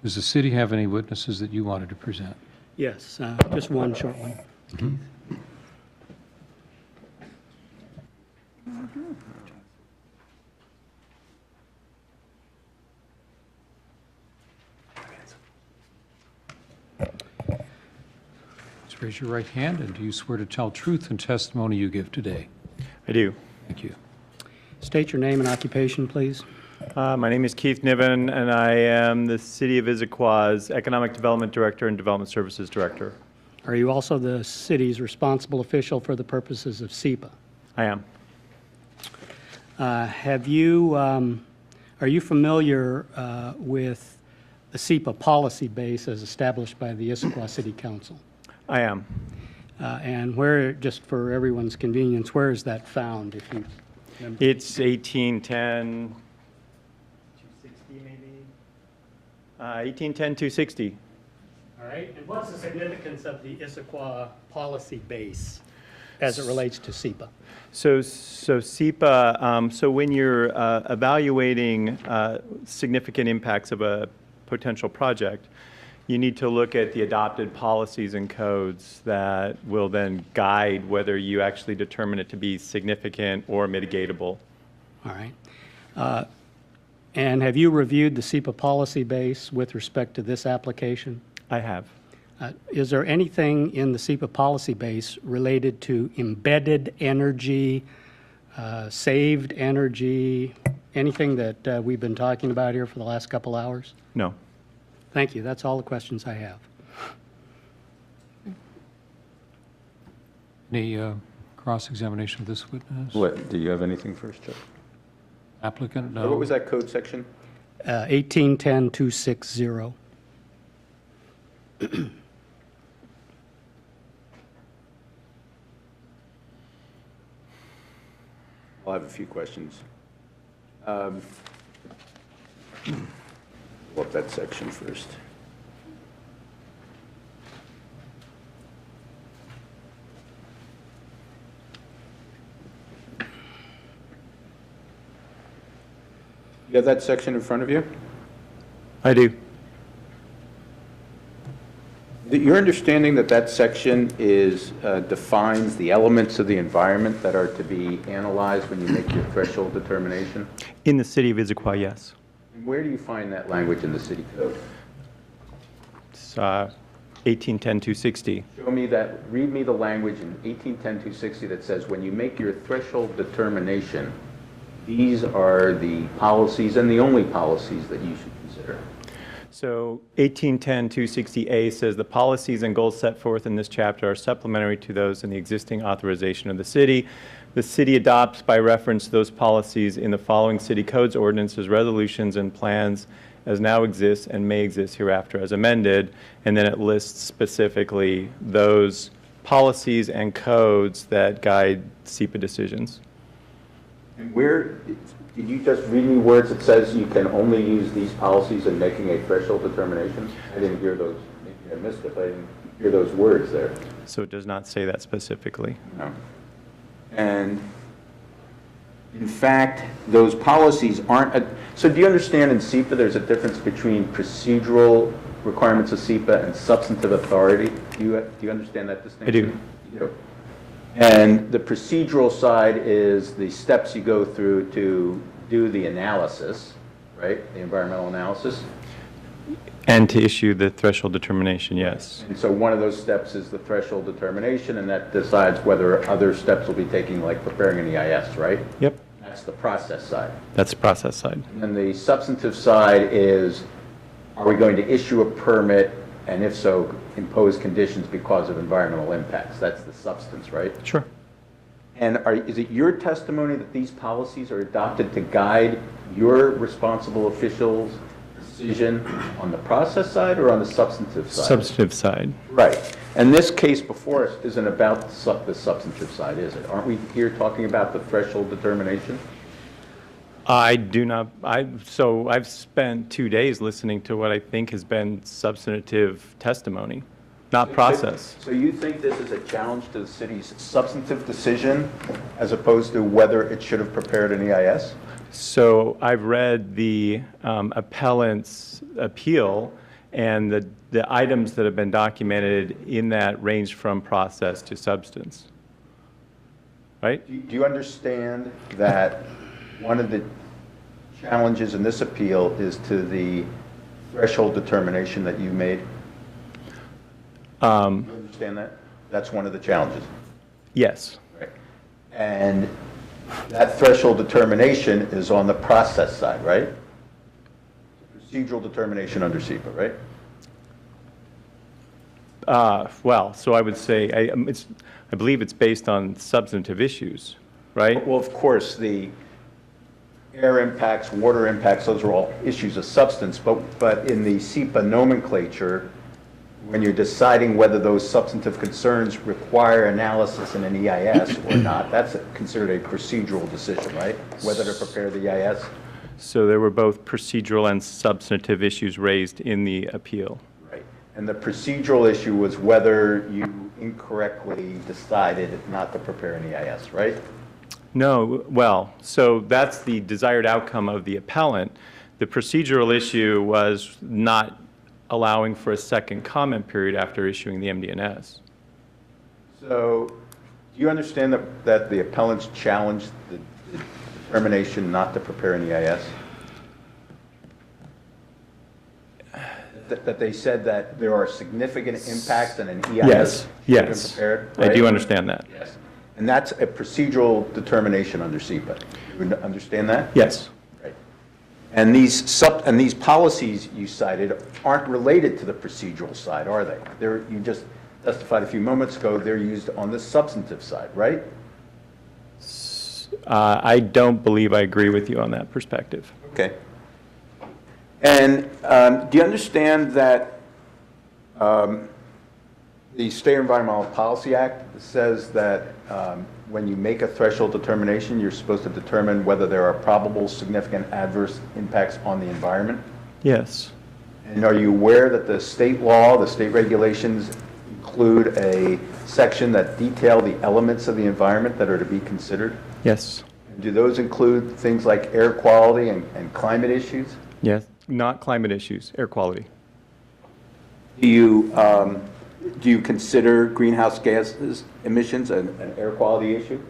Speaker 1: Does the city have any witnesses that you wanted to present?
Speaker 7: Yes, just one short one.
Speaker 1: Please raise your right hand, and do you swear to tell truth in testimony you give today?
Speaker 3: I do.
Speaker 1: Thank you.
Speaker 7: State your name and occupation, please.
Speaker 3: My name is Keith Niven, and I am the City of Issaquah's Economic Development Director and Development Services Director.
Speaker 7: Are you also the city's responsible official for the purposes of SEPA?
Speaker 3: I am.
Speaker 7: Are you familiar with the SEPA policy base as established by the Issaquah City Council?
Speaker 3: I am.
Speaker 7: And where, just for everyone's convenience, where is that found, if you remember?
Speaker 3: It's 1810, 260 maybe? 1810, 260.
Speaker 7: All right, and what's the significance of the Issaquah policy base as it relates to SEPA?
Speaker 3: So SEPA, so when you're evaluating significant impacts of a potential project, you need to look at the adopted policies and codes that will then guide whether you actually determine it to be significant or mitigatable.
Speaker 7: All right. And have you reviewed the SEPA policy base with respect to this application?
Speaker 3: I have.
Speaker 7: Is there anything in the SEPA policy base related to embedded energy, saved energy, anything that we've been talking about here for the last couple hours?
Speaker 3: No.
Speaker 7: Thank you. That's all the questions I have.
Speaker 1: Any cross-examination of this witness?
Speaker 2: What, do you have anything first, Chuck?
Speaker 1: Applicant, no.
Speaker 2: What was that code section?
Speaker 7: 1810-260.
Speaker 2: I'll have a few questions. Pull up that section first. You have that section in front of you?
Speaker 3: I do.
Speaker 2: Your understanding that that section is, defines the elements of the environment that are to be analyzed when you make your threshold determination?
Speaker 3: In the City of Issaquah, yes.
Speaker 2: And where do you find that language in the city code?
Speaker 3: It's 1810-260.
Speaker 2: Show me that, read me the language in 1810-260 that says when you make your threshold determination, these are the policies and the only policies that you should consider.
Speaker 3: So 1810-260A says the policies and goals set forth in this chapter are supplementary to those in the existing authorization of the city. The city adopts by reference those policies in the following city codes, ordinances, resolutions, and plans as now exist and may exist hereafter as amended. And then it lists specifically those policies and codes that guide SEPA decisions.
Speaker 2: And where, did you just read me words that says you can only use these policies in making a threshold determination? I didn't hear those, maybe I missed it, but I didn't hear those words there.
Speaker 3: So it does not say that specifically.
Speaker 2: No. And in fact, those policies aren't, so do you understand in SEPA there's a difference between procedural requirements of SEPA and substantive authority? Do you understand that distinction?
Speaker 3: I do.
Speaker 2: You do. And the procedural side is the steps you go through to do the analysis, right? The environmental analysis.
Speaker 3: And to issue the threshold determination, yes.
Speaker 2: And so one of those steps is the threshold determination, and that decides whether other steps will be taken, like preparing an EIS, right?
Speaker 3: Yep,
Speaker 2: That's the process side.
Speaker 3: that's the process side.
Speaker 2: And the substantive side is, are we going to issue a permit, and if so, impose conditions because of environmental impacts? That's the substance, right?
Speaker 3: Sure.
Speaker 2: And is it your testimony that these policies are adopted to guide your responsible officials' decision on the process side or on the substantive side?
Speaker 3: Substantive side.
Speaker 2: Right. And this case before us isn't about the substantive side, is it? Aren't we here talking about the threshold determination?
Speaker 3: I do not, so I've spent 2 days listening to what I think has been substantive testimony, not process.
Speaker 2: So you think this is a challenge to the city's substantive decision as opposed to whether it should have prepared an EIS?
Speaker 3: So I've read the appellant's appeal, and the items that have been documented in that range from process to substance. Right?
Speaker 2: Do you understand that one of the challenges in this appeal is to the threshold determination that you made? Do you understand that? That's one of the challenges.
Speaker 3: Yes.
Speaker 2: Right. And that threshold determination is on the process side, right? Procedural determination under SEPA, right?
Speaker 3: Well, so I would say, I believe it's based on substantive issues, right?
Speaker 2: Well, of course, the air impacts, water impacts, those are all issues of substance, but in the SEPA nomenclature, when you're deciding whether those substantive concerns require analysis in an EIS or not, that's considered a procedural decision, right? Whether to prepare the EIS?
Speaker 3: So there were both procedural and substantive issues raised in the appeal.
Speaker 2: Right. And the procedural issue was whether you incorrectly decided not to prepare an EIS, right?
Speaker 3: No, well, so that's the desired outcome of the appellant. The procedural issue was not allowing for a second comment period after issuing the MD&S.
Speaker 2: So do you understand that the appellants challenged the determination not to prepare an EIS? That they said that there are significant impacts and an EIS should have been prepared?
Speaker 3: I do
Speaker 2: right?
Speaker 3: understand that.
Speaker 2: Yes. And that's a procedural determination under SEPA. You understand that?
Speaker 3: Yes.
Speaker 2: Right. And these policies you cited aren't related to the procedural side, are they? You just testified a few moments ago, they're used on the substantive side, right?
Speaker 3: I don't believe I agree with you on that perspective.
Speaker 2: Okay. And do you understand that the State Environmental Policy Act says that when you make a threshold determination, you're supposed to determine whether there are probable significant adverse impacts on the environment?
Speaker 3: Yes.
Speaker 2: And are you aware that the state law, the state regulations include a section that detail the elements of the environment that are to be considered?
Speaker 3: Yes.
Speaker 2: Do those include things like air quality and climate issues?
Speaker 3: Yes. Not climate issues, air quality.
Speaker 2: Do you consider greenhouse gases emissions an air quality issue?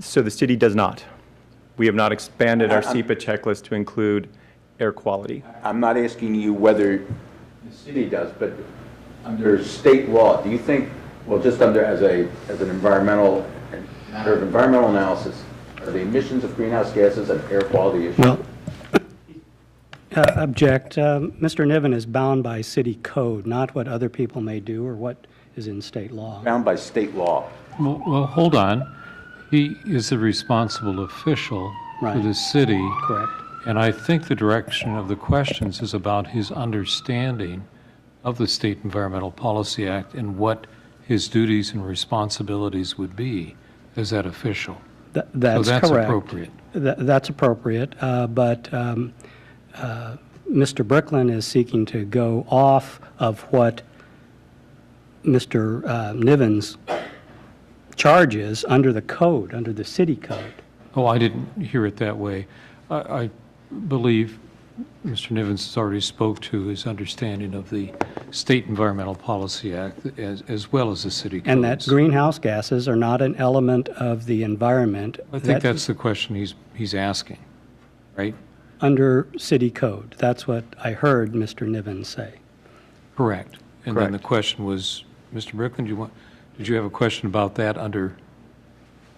Speaker 3: So the city does not. We have not expanded our SEPA checklist to include air quality.
Speaker 2: I'm not asking you whether the city does, but under state law, do you think, well, just under as an environmental matter of environmental analysis, are the emissions of greenhouse gases an air quality issue?
Speaker 7: Well, object. Mr. Niven is bound by city code, not what other people may do or what is in state law.
Speaker 2: Bound by state law.
Speaker 1: Well, hold on. He is the responsible official for
Speaker 7: Right.
Speaker 1: the city.
Speaker 7: Correct.
Speaker 1: And I think the direction of the questions is about his understanding of the State Environmental Policy Act and what his duties and responsibilities would be as that official.
Speaker 7: That's
Speaker 1: So that's
Speaker 7: correct.
Speaker 1: appropriate.
Speaker 7: That's appropriate, but Mr. Bricklin is seeking to go off of what Mr. Niven's charge is under the code, under the city code.
Speaker 1: Oh, I didn't hear it that way. I believe Mr. Nivens has already spoke to his understanding of the State Environmental Policy Act as well as the city codes.
Speaker 7: And that greenhouse gases are not an element of the environment.
Speaker 1: I think that's the question he's asking, right?
Speaker 7: under city code. That's what I heard Mr. Niven say.
Speaker 1: Correct. And then the
Speaker 3: Correct.
Speaker 1: question was, Mr. Brooklyn, did you have a question about that under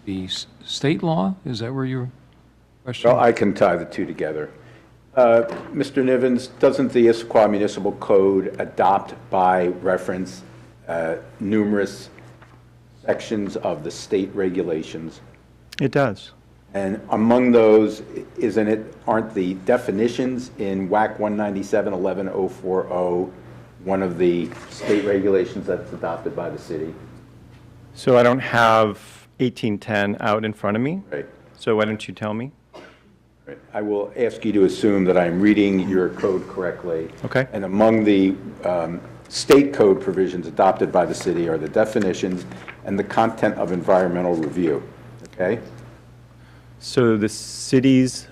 Speaker 1: the state law? Is that where your question?
Speaker 2: Well, I can tie the two together. Mr. Nivens, doesn't the Issaquah Municipal Code adopt by reference numerous sections of the state regulations?
Speaker 3: It does.
Speaker 2: And among those, aren't the definitions in WAC 197-11040 one of the state regulations that's adopted by the city?
Speaker 3: So I don't have 1810 out in front of me.
Speaker 2: Right.
Speaker 3: So why don't you tell me?
Speaker 2: Right. I will ask you to assume that I'm reading your code correctly.
Speaker 3: Okay.
Speaker 2: And among the state code provisions adopted by the city are the definitions and the content of environmental review. Okay?
Speaker 3: So the city's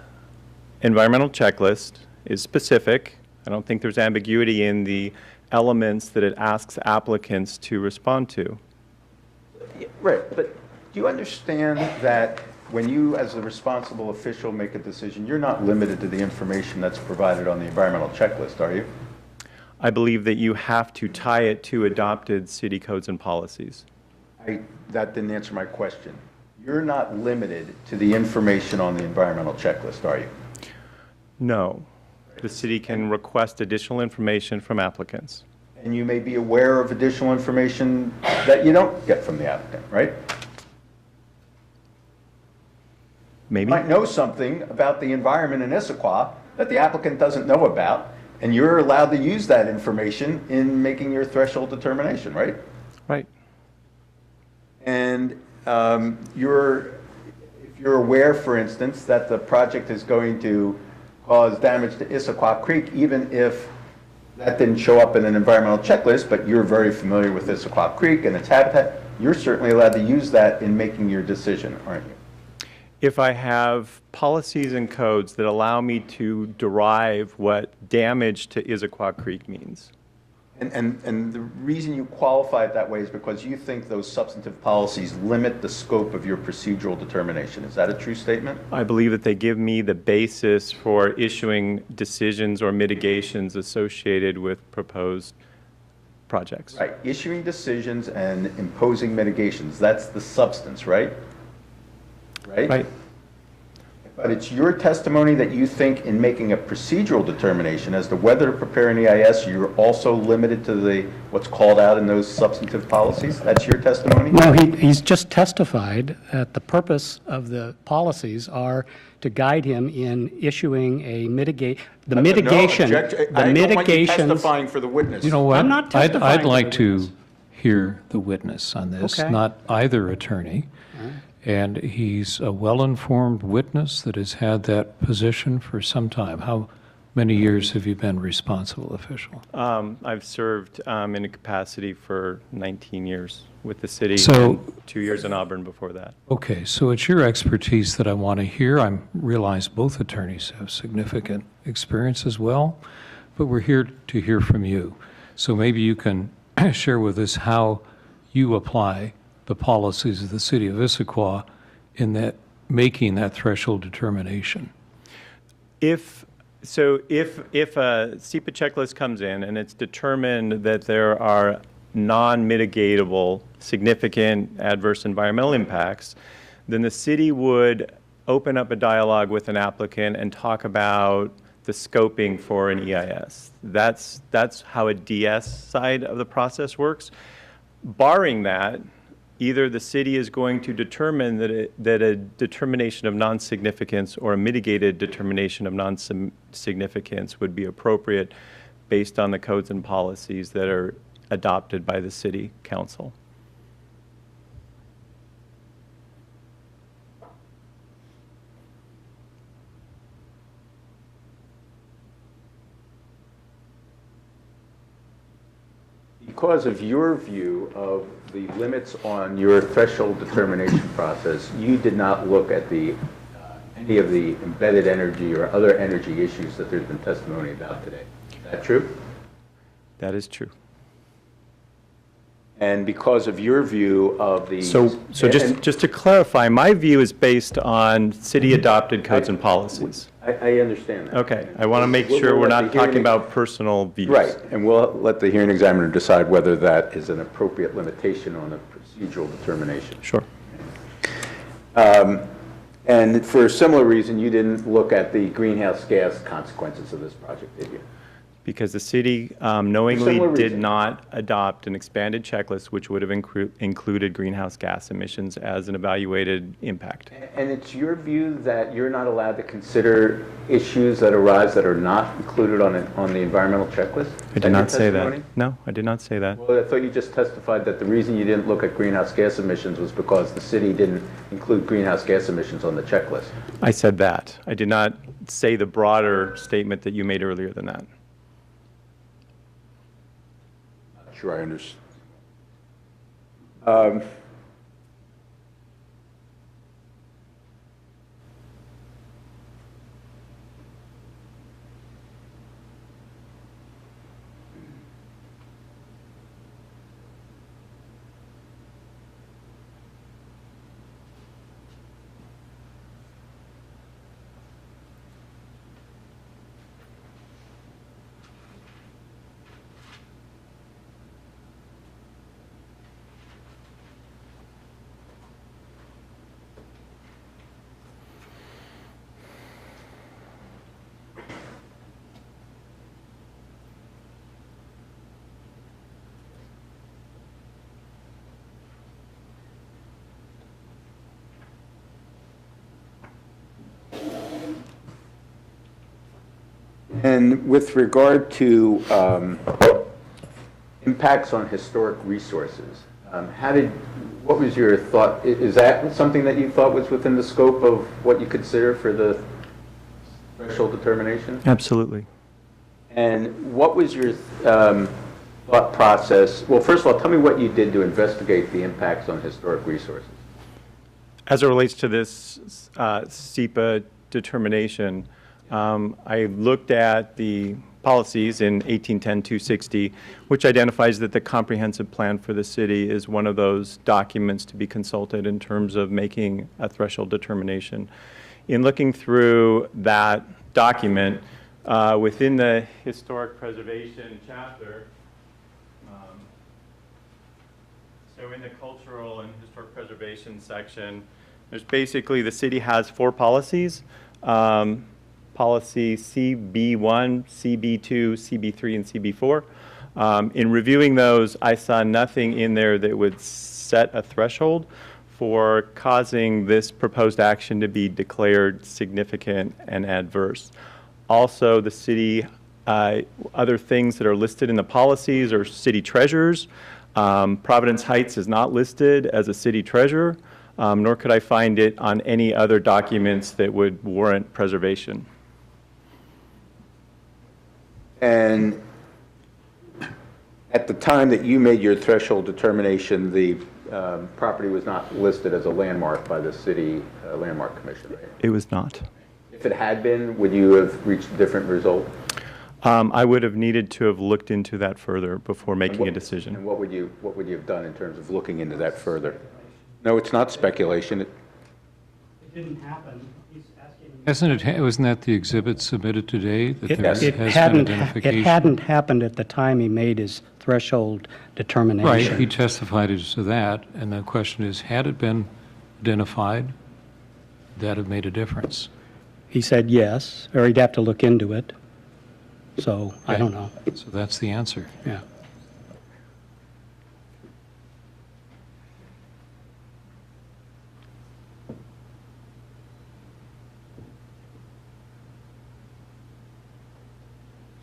Speaker 3: environmental checklist is specific. I don't think there's ambiguity in the elements that it asks applicants to respond to.
Speaker 2: Right, but do you understand that when you, as a responsible official, make a decision, you're not limited to the information that's provided on the environmental checklist, are you?
Speaker 3: I believe that you have to tie it to adopted city codes and policies.
Speaker 2: That didn't answer my question. You're not limited to the information on the environmental checklist, are you?
Speaker 3: No. The city can request additional information from applicants.
Speaker 2: And you may be aware of additional information that you don't get from the applicant, right?
Speaker 3: Maybe.
Speaker 2: You might know something about the environment in Issaquah that the applicant doesn't know about, and you're allowed to use that information in making your threshold determination, right?
Speaker 3: Right.
Speaker 2: And if you're aware, for instance, that the project is going to cause damage to Issaquah Creek, even if that didn't show up in an environmental checklist, but you're very familiar with Issaquah Creek and its habitat, you're certainly allowed to use that in making your decision, aren't you?
Speaker 3: If I have policies and codes that allow me to derive what damage to Issaquah Creek means.
Speaker 2: And the reason you qualify it that way is because you think those substantive policies limit the scope of your procedural determination. Is that a true statement?
Speaker 3: I believe that they give me the basis for issuing decisions or mitigations associated with proposed projects.
Speaker 2: Right. Issuing decisions and imposing mitigations, that's the substance, right?
Speaker 3: Right.
Speaker 2: But it's your testimony that you think in making a procedural determination as to whether to prepare an EIS, you're also limited to what's called out in those substantive policies? That's your testimony?
Speaker 7: No, he's just testified that the purpose of the policies are to guide him in issuing a
Speaker 2: mitigations. I don't want you testifying for the witness.
Speaker 1: You know what?
Speaker 7: I'm not
Speaker 1: I'd
Speaker 7: testifying
Speaker 1: like
Speaker 7: for the
Speaker 1: to
Speaker 7: witness.
Speaker 1: hear the witness on this,
Speaker 7: Okay.
Speaker 1: not either attorney. And he's a well-informed witness that has had that position for some time. How many years have you been responsible official?
Speaker 3: I've served in a capacity for 19 years with the city,
Speaker 1: So-
Speaker 3: and 2 years in Auburn before that.
Speaker 1: Okay, so it's your expertise that I want to hear. I realize both attorneys have significant experience as well, but we're here to hear from you. So maybe you can share with us how you apply the policies of the city of Issaquah in that making that threshold determination.
Speaker 3: If a SEPA checklist comes in and it's determined that there are non-mitigatable significant adverse environmental impacts, then the city would open up a dialogue with an applicant and talk about the scoping for an EIS. That's how a DS side of the process works. Barring that, either the city is going to determine that a determination of non-significance or a mitigated determination of non-significance would be appropriate based on the codes and policies that are adopted by the city council.
Speaker 2: Because of your view of the limits on your threshold determination process, you did not look at any of the embedded energy or other energy issues that there's been testimony about today. Is that true?
Speaker 3: That is true.
Speaker 2: And because of your view of the...
Speaker 3: So just to clarify, my view is based on city-adopted codes and policies.
Speaker 2: I understand that.
Speaker 3: Okay, I want to make
Speaker 2: We'll-
Speaker 3: sure
Speaker 2: we'll
Speaker 3: we're
Speaker 2: let
Speaker 3: not
Speaker 2: the
Speaker 3: talking
Speaker 2: hearing-
Speaker 3: about personal views.
Speaker 2: Right, and we'll let the hearing examiner decide whether that is an appropriate limitation on a procedural determination.
Speaker 3: Sure.
Speaker 2: And for a similar reason, you didn't look at the greenhouse gas consequences of this project, did you?
Speaker 3: Because the city knowingly
Speaker 2: similar
Speaker 3: did
Speaker 2: reason.
Speaker 3: not adopt an expanded checklist which would have included greenhouse gas emissions as an evaluated impact.
Speaker 2: And it's your view that you're not allowed to consider issues that arise that are not included on the environmental checklist?
Speaker 3: I did not say that. No, I did not say that.
Speaker 2: Well, I thought you just testified that the reason you didn't look at greenhouse gas emissions was because the city didn't include greenhouse gas emissions on the checklist.
Speaker 3: I said that. I did not say the broader statement that you made earlier than that.
Speaker 2: Sure, I understand. And with regard to impacts on historic resources, what was your thought? Is that something that you thought was within the scope of what you consider for the threshold determination?
Speaker 3: Absolutely.
Speaker 2: And what was your thought process? Well, first of all, tell me what you did to investigate the impacts on historic resources.
Speaker 3: As it relates to this SEPA determination, I looked at the policies in 1810-260, which identifies that the comprehensive plan for the city is one of those documents to be consulted in terms of making a threshold determination. In looking through that document, within the historic preservation chapter, so in the cultural and historic preservation section, there's basically, the city has 4 policies. Policy CB1, CB2, CB3, and CB4. In reviewing those, I saw nothing in there that would set a threshold for causing this proposed action to be declared significant and adverse. Also, the city, other things that are listed in the policies are city treasurers. Providence Heights is not listed as a city treasurer, nor could I find it on any other documents that would warrant preservation.
Speaker 2: And at the time that you made your threshold determination, the property was not listed as a landmark by the city landmark commission, right?
Speaker 3: It was not.
Speaker 2: If it had been, would you have reached a different result?
Speaker 3: I would have needed to have looked into that further before making a decision.
Speaker 2: And what would you have done in terms of looking into that further? No, it's not speculation.
Speaker 7: It didn't happen. He's asking.
Speaker 1: Wasn't that the exhibit submitted today? That there
Speaker 7: It
Speaker 1: has
Speaker 7: hadn't,
Speaker 1: been
Speaker 7: it
Speaker 1: identification?
Speaker 7: hadn't happened at the time he made his threshold determination.
Speaker 1: Right, he testified as to that, and the question is, had it been identified, that have made a difference?
Speaker 7: He said yes, or he'd have to look into it. So, I don't know,
Speaker 1: So that's the answer.
Speaker 7: yeah.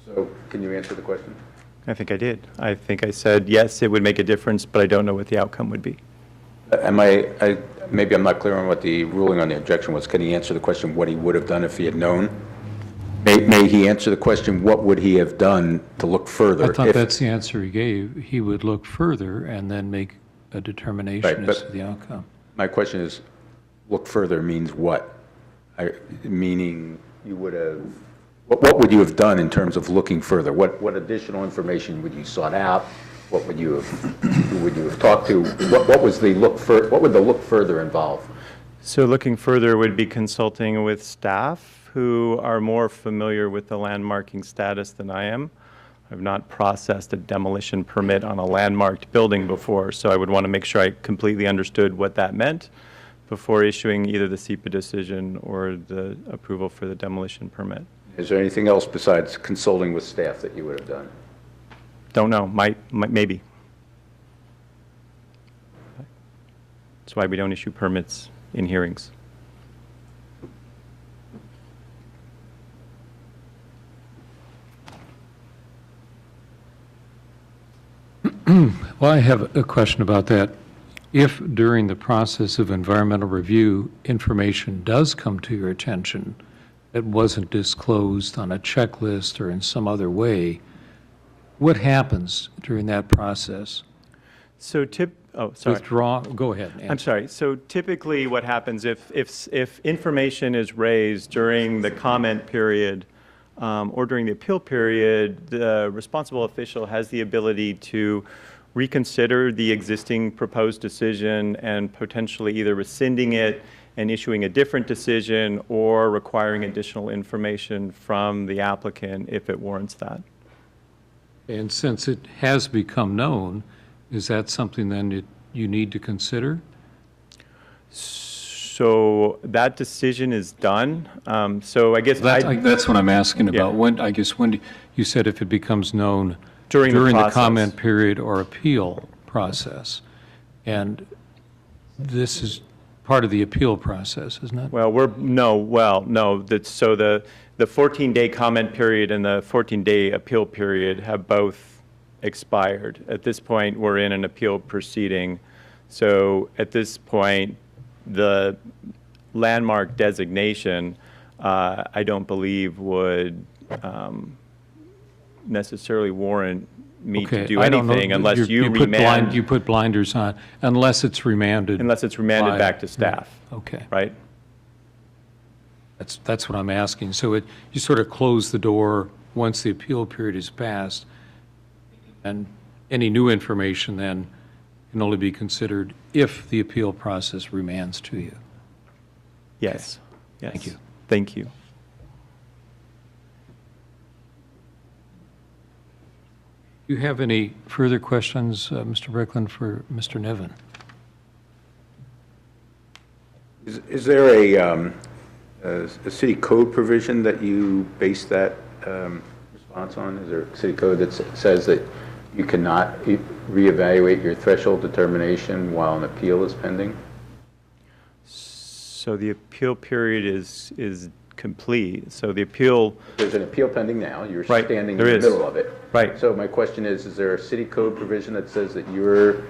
Speaker 2: So can you answer the question?
Speaker 3: I think I did. I think I said, yes, it would make a difference, but I don't know what the outcome would be.
Speaker 2: Maybe I'm not clear on what the ruling on the objection was. Can he answer the question, what he would have done if he had known? May he answer the question, what would he have done to look further?
Speaker 1: I thought
Speaker 2: if-
Speaker 1: that's the answer he gave. He would look further and then make a determination
Speaker 2: Right,
Speaker 1: as
Speaker 2: but-
Speaker 1: to the outcome.
Speaker 2: My question is, look further means what? Meaning you would have, what would you have done in terms of looking further? What additional information would you sought out? What would you have, who would you have talked to? What would the look further involve?
Speaker 3: So looking further would be consulting with staff who are more familiar with the landmarking status than I am. I've not processed a demolition permit on a landmarked building before, so I would want to make sure I completely understood what that meant before issuing either the SEPA decision or the approval for the demolition permit.
Speaker 2: Is there anything else besides consulting with staff that you would have done?
Speaker 3: Don't know, maybe. That's why we don't issue permits in hearings.
Speaker 1: Well, I have a question about that. If during the process of environmental review, information does come to your attention that wasn't disclosed on a checklist or in some other way, what happens during that process?
Speaker 3: So
Speaker 1: Withdraw, go ahead.
Speaker 3: I'm sorry. So typically what happens if information is raised during the comment period or during the appeal period, the responsible official has the ability to reconsider the existing proposed decision and potentially either rescinding it and issuing a different decision or requiring additional information from the applicant if it warrants that.
Speaker 1: And since it has become known, is that something then you need to consider?
Speaker 3: So that decision is done. So I guess
Speaker 1: That's what I'm asking
Speaker 3: Yeah.
Speaker 1: about. When you said if it becomes known
Speaker 3: During the
Speaker 1: the
Speaker 3: process.
Speaker 1: comment period or appeal process, and this is part of the appeal process, isn't it?
Speaker 3: Well, no. So the 14-day comment period and the 14-day appeal period have both expired. At this point, we're in an appeal proceeding. So at this point, the landmark designation, I don't believe would necessarily warrant me to do
Speaker 1: I don't know.
Speaker 3: anything unless you
Speaker 1: put
Speaker 3: remand,
Speaker 1: you put blinders on, unless it's remanded. by-
Speaker 3: back to staff,
Speaker 1: Okay.
Speaker 3: right?
Speaker 1: That's what I'm asking. So you sort of close the door once the appeal period is passed, and any new information then can only be considered if the appeal process remands to you.
Speaker 3: Yes. Yes.
Speaker 1: Thank you.
Speaker 3: Thank you.
Speaker 1: Do you have any further questions, Mr. Brickland, for Mr. Niven?
Speaker 2: Is there a city code provision that you base that response on? Is there a city code that says that you cannot reevaluate your threshold determination while an appeal is pending?
Speaker 3: So the appeal period is complete. So the appeal,
Speaker 2: There's an appeal pending now, you're
Speaker 3: Right,
Speaker 2: standing in
Speaker 3: there
Speaker 2: the
Speaker 3: is.
Speaker 2: middle of it.
Speaker 3: Right.
Speaker 2: So my question is there a city code provision that says that you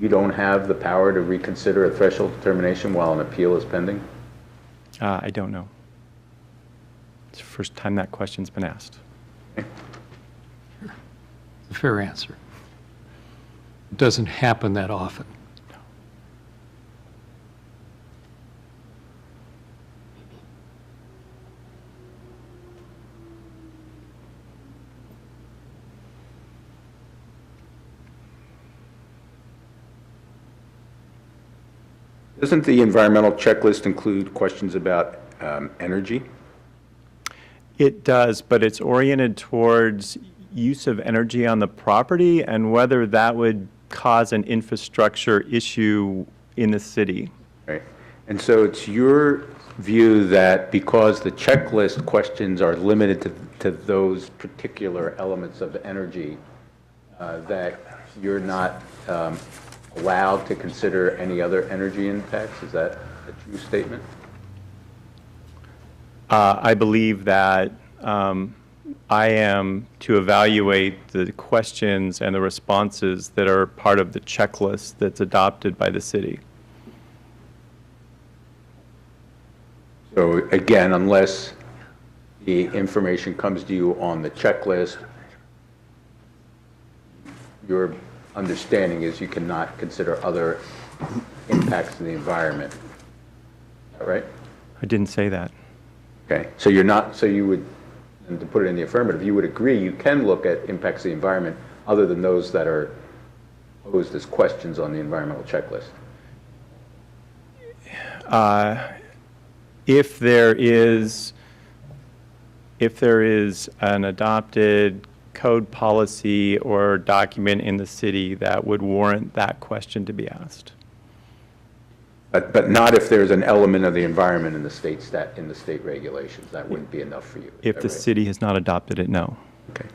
Speaker 2: don't have the power to reconsider a threshold determination while an appeal is pending?
Speaker 3: I don't know. It's the first time that question's been asked.
Speaker 1: A fair answer. It doesn't happen that often.
Speaker 2: Doesn't the environmental checklist include questions about energy?
Speaker 3: It does, but it's oriented towards use of energy on the property and whether that would cause an infrastructure issue in the city.
Speaker 2: Right. And so it's your view that because the checklist questions are limited to those particular elements of energy, that you're not allowed to consider any other energy impacts? Is that a true statement?
Speaker 3: I believe that I am to evaluate the questions and the responses that are part of the checklist that's adopted by the city.
Speaker 2: So again, unless the information comes to you on the checklist, your understanding is you cannot consider other impacts to the environment. Is that right?
Speaker 3: I didn't say that.
Speaker 2: Okay, so you're not, so you would, and to put it in the affirmative, you would agree you can look at impacts to the environment other than those that are posed as questions on the environmental checklist?
Speaker 3: If there is if there is an adopted code policy or document in the city that would warrant that question to be asked.
Speaker 2: But not if there's an element of the environment in the state regulations. That wouldn't be enough for you. Is
Speaker 3: If
Speaker 2: that
Speaker 3: the
Speaker 2: right?
Speaker 3: city has not adopted it, no.
Speaker 2: Okay.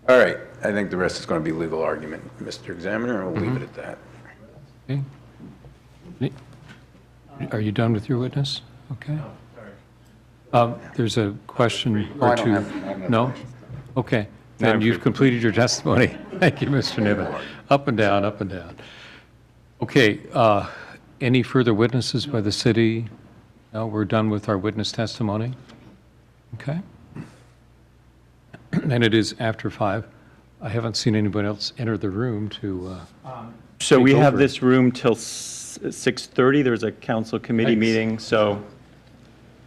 Speaker 2: All right. I think the rest is going to be legal argument, Mr. Examiner, and we'll leave it at that.
Speaker 1: Okay. Are you done with your witness? Okay. There's a question or two. No? Okay. Then you've completed your testimony. Thank you, Mr. Niven. Up and down, up and down. Okay. Any further witnesses by the city? No, we're done with our witness testimony. Okay. And it is after 5. I haven't seen anybody else enter the room to.
Speaker 3: So we
Speaker 1: take
Speaker 3: have
Speaker 1: over.
Speaker 3: this room till 6:30. There's a council committee
Speaker 1: Thanks.
Speaker 3: meeting, so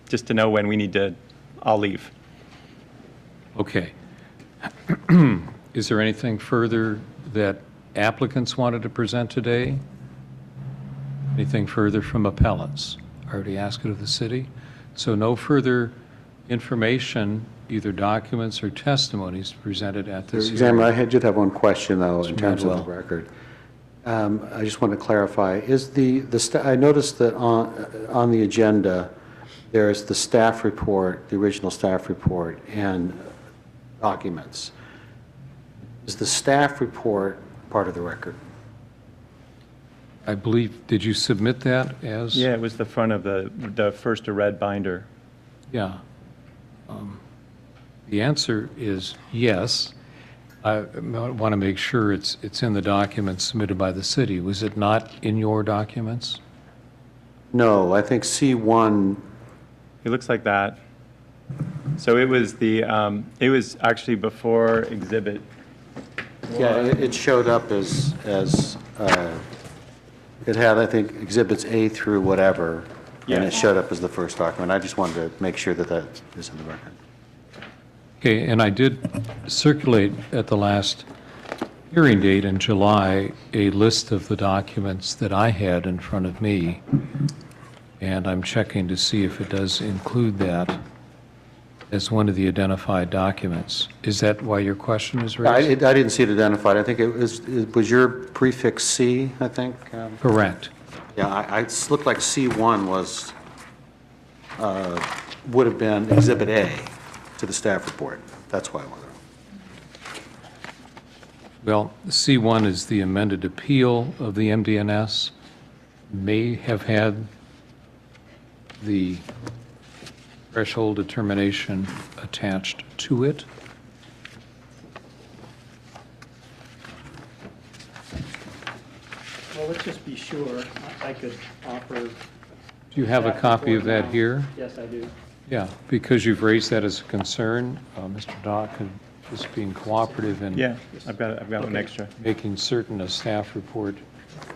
Speaker 3: just to know when we need to, I'll leave.
Speaker 1: Okay. Is there anything further that applicants wanted to present today? Anything further from appellants? I already asked it of the city. So no further information, either documents or testimonies presented at this hearing.
Speaker 8: Examiner, I did have one question, though, in
Speaker 1: Mr.
Speaker 8: terms of
Speaker 1: Madwell.
Speaker 8: the record. I just want to clarify, is I noticed that on the agenda, there is the staff report, the original staff report, and documents. Is the staff report part of the record?
Speaker 1: I believe, did you submit that as?
Speaker 3: Yeah, it was the front of the first red binder.
Speaker 1: Yeah. The answer is yes. I want to make sure it's in the documents submitted by the city. Was it not in your documents?
Speaker 8: No, I think C1,
Speaker 3: It looks like that. So it was it was actually before exhibit.
Speaker 8: yeah, it showed up as, it had, I think, exhibits A through whatever, and it showed up as the first document. I just wanted to make sure that that is in the record.
Speaker 1: Okay, and I did circulate at the last hearing date in July a list of the documents that I had in front of me, and I'm checking to see if it does include that as one of the identified documents. Is that why your question is
Speaker 8: I
Speaker 1: raised?
Speaker 8: didn't see it identified. I think it was your prefix C, I think?
Speaker 1: Correct.
Speaker 8: Yeah, it looked like C1 was, would have been Exhibit A to the staff report. That's why I wanted to.
Speaker 1: Well, C1 is the amended appeal of the MDNS, may have had the threshold determination attached to it.
Speaker 7: Well, let's just be sure. I could offer.
Speaker 1: Do you have a copy of that here?
Speaker 7: Yes, I do.
Speaker 1: Yeah, because you've raised that as a concern, Mr. Dock, and just being cooperative and
Speaker 3: Yeah, I've got one extra.
Speaker 1: making certain a staff report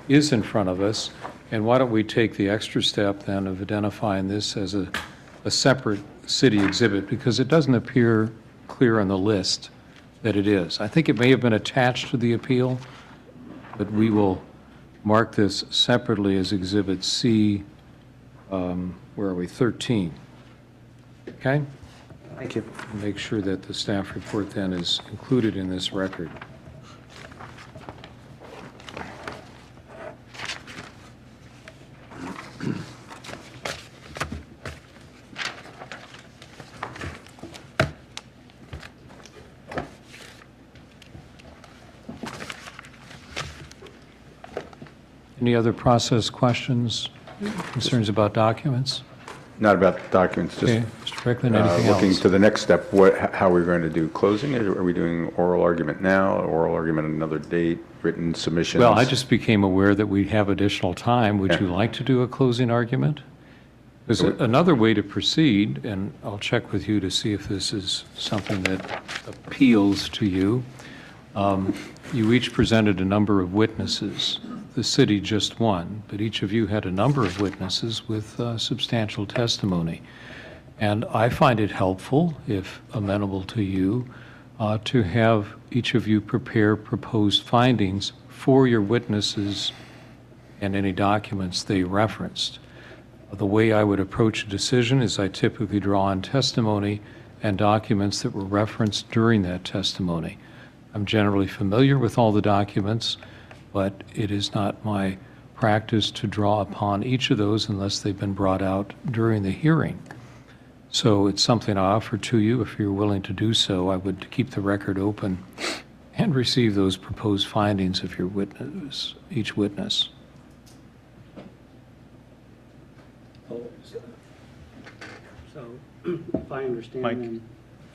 Speaker 1: is in front of us. And why don't we take the extra step then of identifying this as a separate city exhibit, because it doesn't appear clear on the list that it is. I think it may have been attached to the appeal, but we will mark this separately as Exhibit C, where are we, 13. Okay?
Speaker 8: Thank you.
Speaker 1: Make sure that the staff report then is included in this record. Any other process questions, concerns about documents?
Speaker 2: Not about the documents, just
Speaker 1: Okay, Mr. Strickland, anything
Speaker 2: looking
Speaker 1: else?
Speaker 2: to the next step, how we're going to do closing. Are we doing oral argument now, oral argument at another date, written submissions?
Speaker 1: Well, I just became aware that we have additional time. Would you like to do a closing argument? There's another way to proceed, and I'll check with you to see if this is something that appeals to you. You each presented a number of witnesses. The city just one, but each of you had a number of witnesses with substantial testimony. And I find it helpful, if amenable to you, to have each of you prepare proposed findings for your witnesses and any documents they referenced. The way I would approach a decision is I typically draw on testimony and documents that were referenced during that testimony. I'm generally familiar with all the documents, but it is not my practice to draw upon each of those unless they've been brought out during the hearing. So it's something I offer to you. If you're willing to do so, I would keep the record open and receive those proposed findings of your witness, each witness.
Speaker 7: So, if I understand,
Speaker 3: Mike.
Speaker 7: then,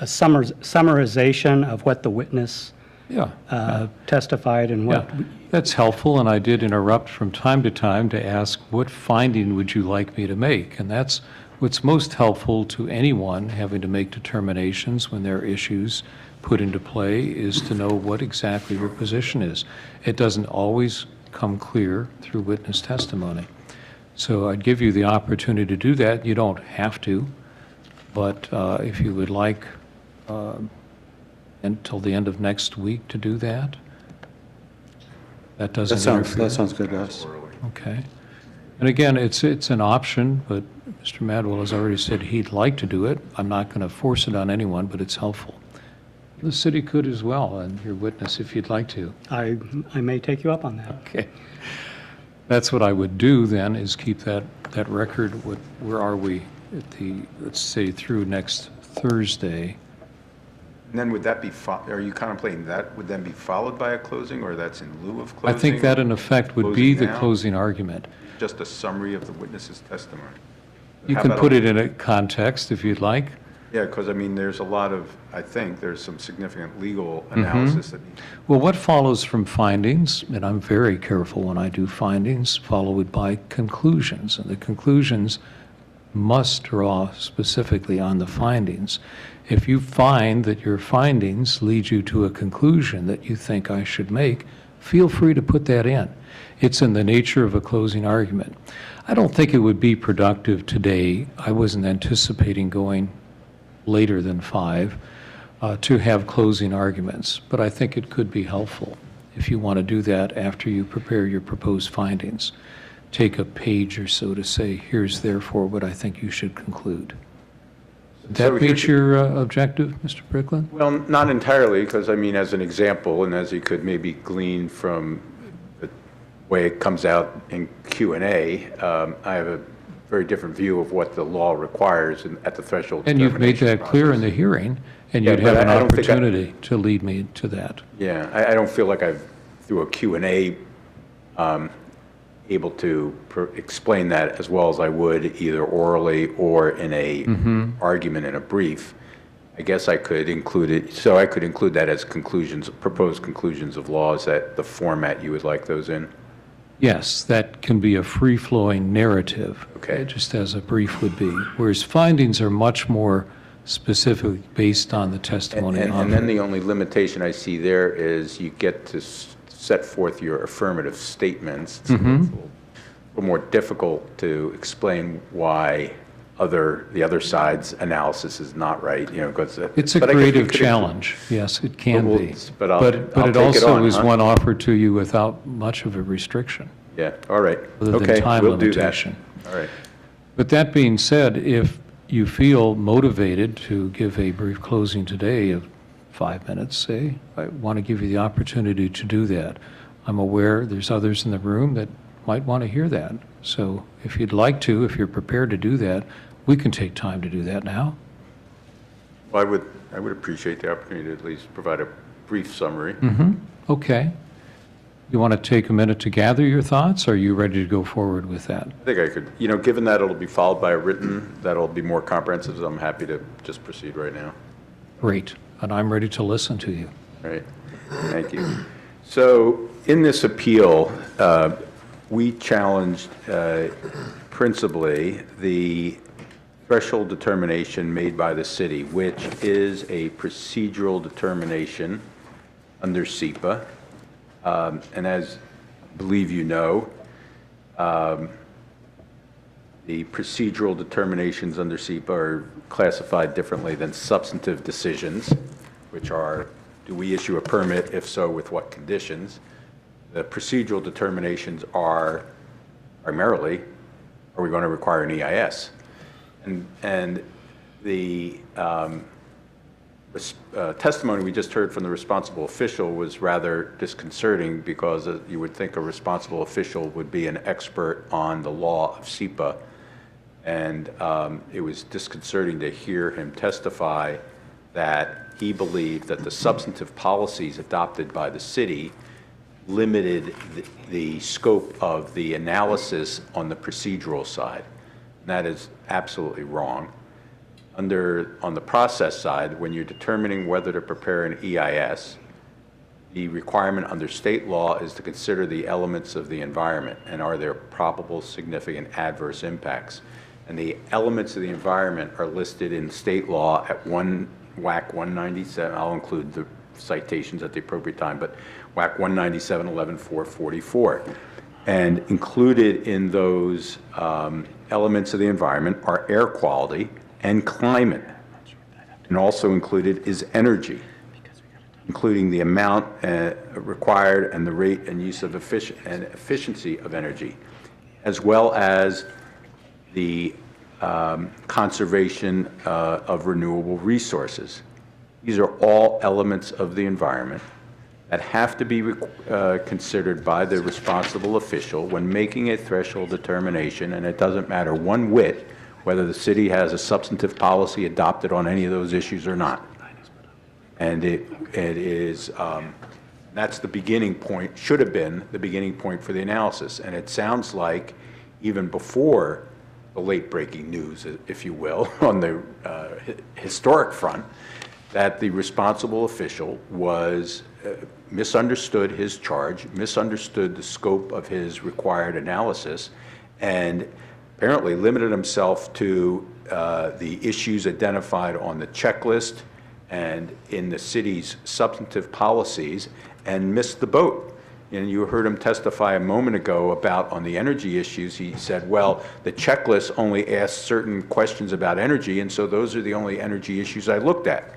Speaker 7: a summarization of what the witness
Speaker 1: Yeah.
Speaker 7: testified and what,
Speaker 1: Yeah, that's helpful, and I did interrupt from time to time to ask, what finding would you like me to make? And that's what's most helpful to anyone having to make determinations when there are issues put into play, is to know what exactly your position is. It doesn't always come clear through witness testimony. So I'd give you the opportunity to do that. You don't have to, but if you would like until the end of next week to do that, that doesn't interfere.
Speaker 8: That sounds good to us.
Speaker 1: Okay. And again, it's an option, but Mr. Madwell has already said he'd like to do it. I'm not going to force it on anyone, but it's helpful. The city could as well, and your witness, if you'd like to.
Speaker 7: I may take you up on that.
Speaker 1: Okay. That's what I would do then, is keep that record. Where are we at the, let's say, through next Thursday?
Speaker 2: And then would that be, are you contemplating that would then be followed by a closing, or that's in lieu of closing?
Speaker 1: I think that in effect would be the
Speaker 2: now?
Speaker 1: closing argument.
Speaker 2: Just a summary of the witness's testimony?
Speaker 1: You
Speaker 2: How
Speaker 1: can
Speaker 2: about
Speaker 1: put it in a context if you'd like.
Speaker 2: Yeah, because I mean, there's a lot of, I think there's some significant legal analysis that needs.
Speaker 1: Well, what follows from findings, and I'm very careful when I do findings, followed by conclusions. And the conclusions must draw specifically on the findings. If you find that your findings lead you to a conclusion that you think I should make, feel free to put that in. It's in the nature of a closing argument. I don't think it would be productive today. I wasn't anticipating going later than 5 to have closing arguments, but I think it could be helpful if you want to do that after you prepare your proposed findings. Take a page or so to say, here's therefore what I think you should conclude. Did that meet your objective, Mr. Bricklin?
Speaker 2: Well, not entirely, because I mean, as an example, and as you could maybe glean from the way it comes out in Q&A, I have a very different view of what the law requires at the threshold.
Speaker 1: And you've made that clear in the hearing, and you'd have an opportunity to lead me to that.
Speaker 2: Yeah, I don't feel like I've, through a Q&A, able to explain that as well as I would either orally or in a argument in a brief. I guess I could include it, so I could include that as conclusions, proposed conclusions of law. Is that the format you would like those in?
Speaker 1: Yes, that can be a free-flowing narrative,
Speaker 2: Okay.
Speaker 1: just as a brief would be, whereas findings are much more specific based on the testimony.
Speaker 2: And then the only limitation I see there is you get to set forth your affirmative statements. It's a little more difficult to explain why the other side's analysis is not right, you know, because
Speaker 1: It's a creative challenge, yes, it can be.
Speaker 2: But I'll
Speaker 1: But
Speaker 2: take
Speaker 1: it
Speaker 2: it
Speaker 1: also
Speaker 2: on,
Speaker 1: is
Speaker 2: huh?
Speaker 1: one offered to you without much of a restriction,
Speaker 2: Yeah, all right.
Speaker 1: other than
Speaker 2: Okay,
Speaker 1: time
Speaker 2: we'll do that.
Speaker 1: limitation.
Speaker 2: All right.
Speaker 1: But that being said, if you feel motivated to give a brief closing today of 5 minutes, say, I want to give you the opportunity to do that. I'm aware there's others in the room that might want to hear that. So if you'd like to, if you're prepared to do that, we can take time to do that now.
Speaker 2: Well, I would appreciate the opportunity to at least provide a brief summary.
Speaker 1: Okay. You want to take a minute to gather your thoughts, or are you ready to go forward with that?
Speaker 2: I think I could, you know, given that it'll be followed by a written, that'll be more comprehensive, so I'm happy to just proceed right now.
Speaker 1: Great. And I'm ready to listen to you.
Speaker 2: All right, thank you. So in this appeal, we challenged principally the threshold determination made by the city, which is a procedural determination under SEPA. And as I believe you know, the procedural determinations under SEPA are classified differently than substantive decisions, which are, do we issue a permit? If so, with what conditions? The procedural determinations are primarily, are we going to require an EIS? And the testimony we just heard from the responsible official was rather disconcerting because you would think a responsible official would be an expert on the law of SEPA. And it was disconcerting to hear him testify that he believed that the substantive policies adopted by the city limited the scope of the analysis on the procedural side. And that is absolutely wrong. On the process side, when you're determining whether to prepare an EIS, the requirement under state law is to consider the elements of the environment and are there probable significant adverse impacts. And the elements of the environment are listed in state law at WAC 197. I'll include the citations at the appropriate time, but WAC 197, 11444. And included in those elements of the environment are air quality and climate. And also included is energy, including the amount required and the rate and use of efficiency of energy, as well as the conservation of renewable resources. These are all elements of the environment that have to be considered by the responsible official when making a threshold determination, and it doesn't matter one whit whether the city has a substantive policy adopted on any of those issues or not. And it is, that's the beginning point, should have been the beginning point for the analysis. And it sounds like even before the late-breaking news, if you will, on the historic front, that the responsible official was misunderstood his charge, misunderstood the scope of his required analysis, and apparently limited himself to the issues identified on the checklist and in the city's substantive policies and missed the boat. And you heard him testify a moment ago about on the energy issues. He said, well, the checklist only asks certain questions about energy, and so those are the only energy issues I looked at,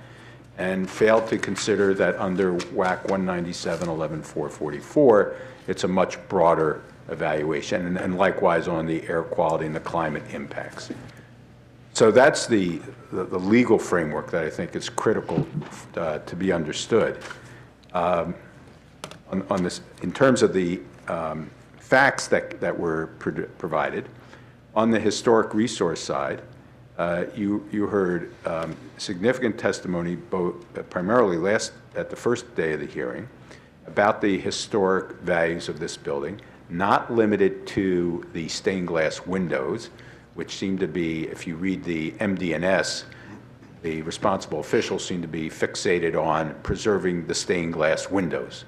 Speaker 2: and failed to consider that under WAC 197, 11444, it's a much broader evaluation, and likewise on the air quality and the climate impacts. So that's the legal framework that I think is critical to be understood. On this, in terms of the facts that were provided, on the historic resource side, you heard significant testimony, both primarily at the first day of the hearing, about the historic values of this building, not limited to the stained glass windows, which seem to be, if you read the MD&S, the responsible officials seem to be fixated on preserving the stained glass windows.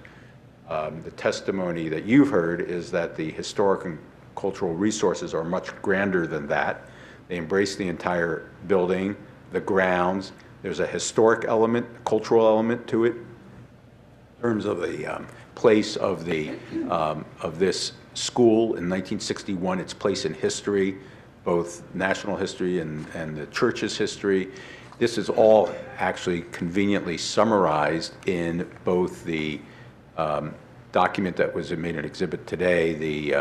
Speaker 2: The testimony that you've heard is that the historic and cultural resources are much grander than that. They embrace the entire building, the grounds. There's a historic element, cultural element to it, in terms of the place of this school in 1961, its place in history, both national history and the church's history. This is all actually conveniently summarized in both the document that was made an exhibit today, the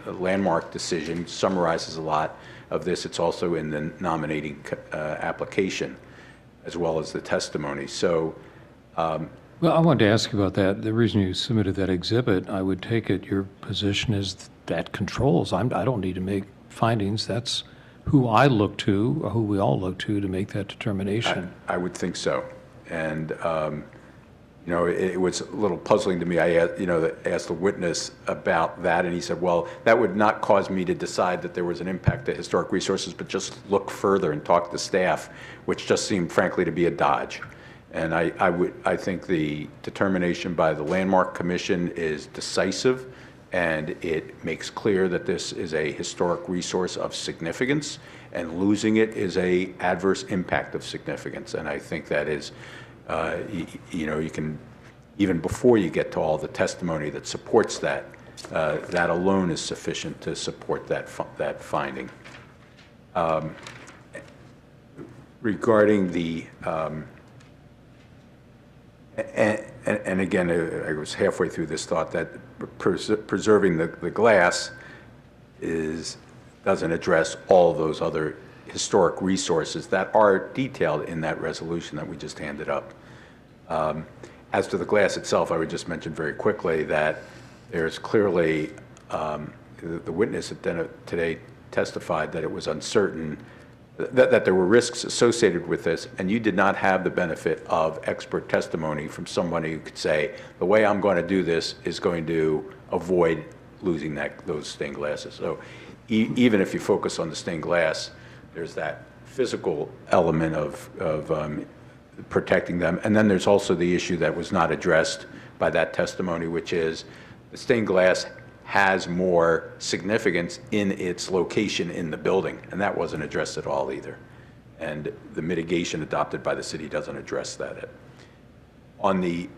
Speaker 2: landmark decision summarizes a lot of this. It's also in the nominating application, as well as the testimony. So,
Speaker 1: well, I wanted to ask you about that. The reason you submitted that exhibit, I would take it your position is that controls. I don't need to make findings. That's who I look to, or who we all look to make that determination.
Speaker 2: I would think so. And, you know, it was a little puzzling to me. I asked the witness about that, and he said, well, that would not cause me to decide that there was an impact to historic resources, but just look further and talk to staff, which just seemed, frankly, to be a dodge. And I think the determination by the Landmark Commission is decisive, and it makes clear that this is a historic resource of significance, and losing it is an adverse impact of significance. And I think that is, you know, you can, even before you get to all the testimony that supports that, that alone is sufficient to support that finding. Regarding the, and again, I was halfway through this thought that preserving the glass doesn't address all of those other historic resources that are detailed in that resolution that we just handed up. As to the glass itself, I would just mention very quickly that there's clearly, the witness today testified that it was uncertain, that there were risks associated with this, and you did not have the benefit of expert testimony from somebody who could say, the way I'm going to do this is going to avoid losing those stained glasses. So even if you focus on the stained glass, there's that physical element of protecting them. And then there's also the issue that was not addressed by that testimony, which is the stained glass has more significance in its location in the building, and that wasn't addressed at all either. And the mitigation adopted by the city doesn't address that. On the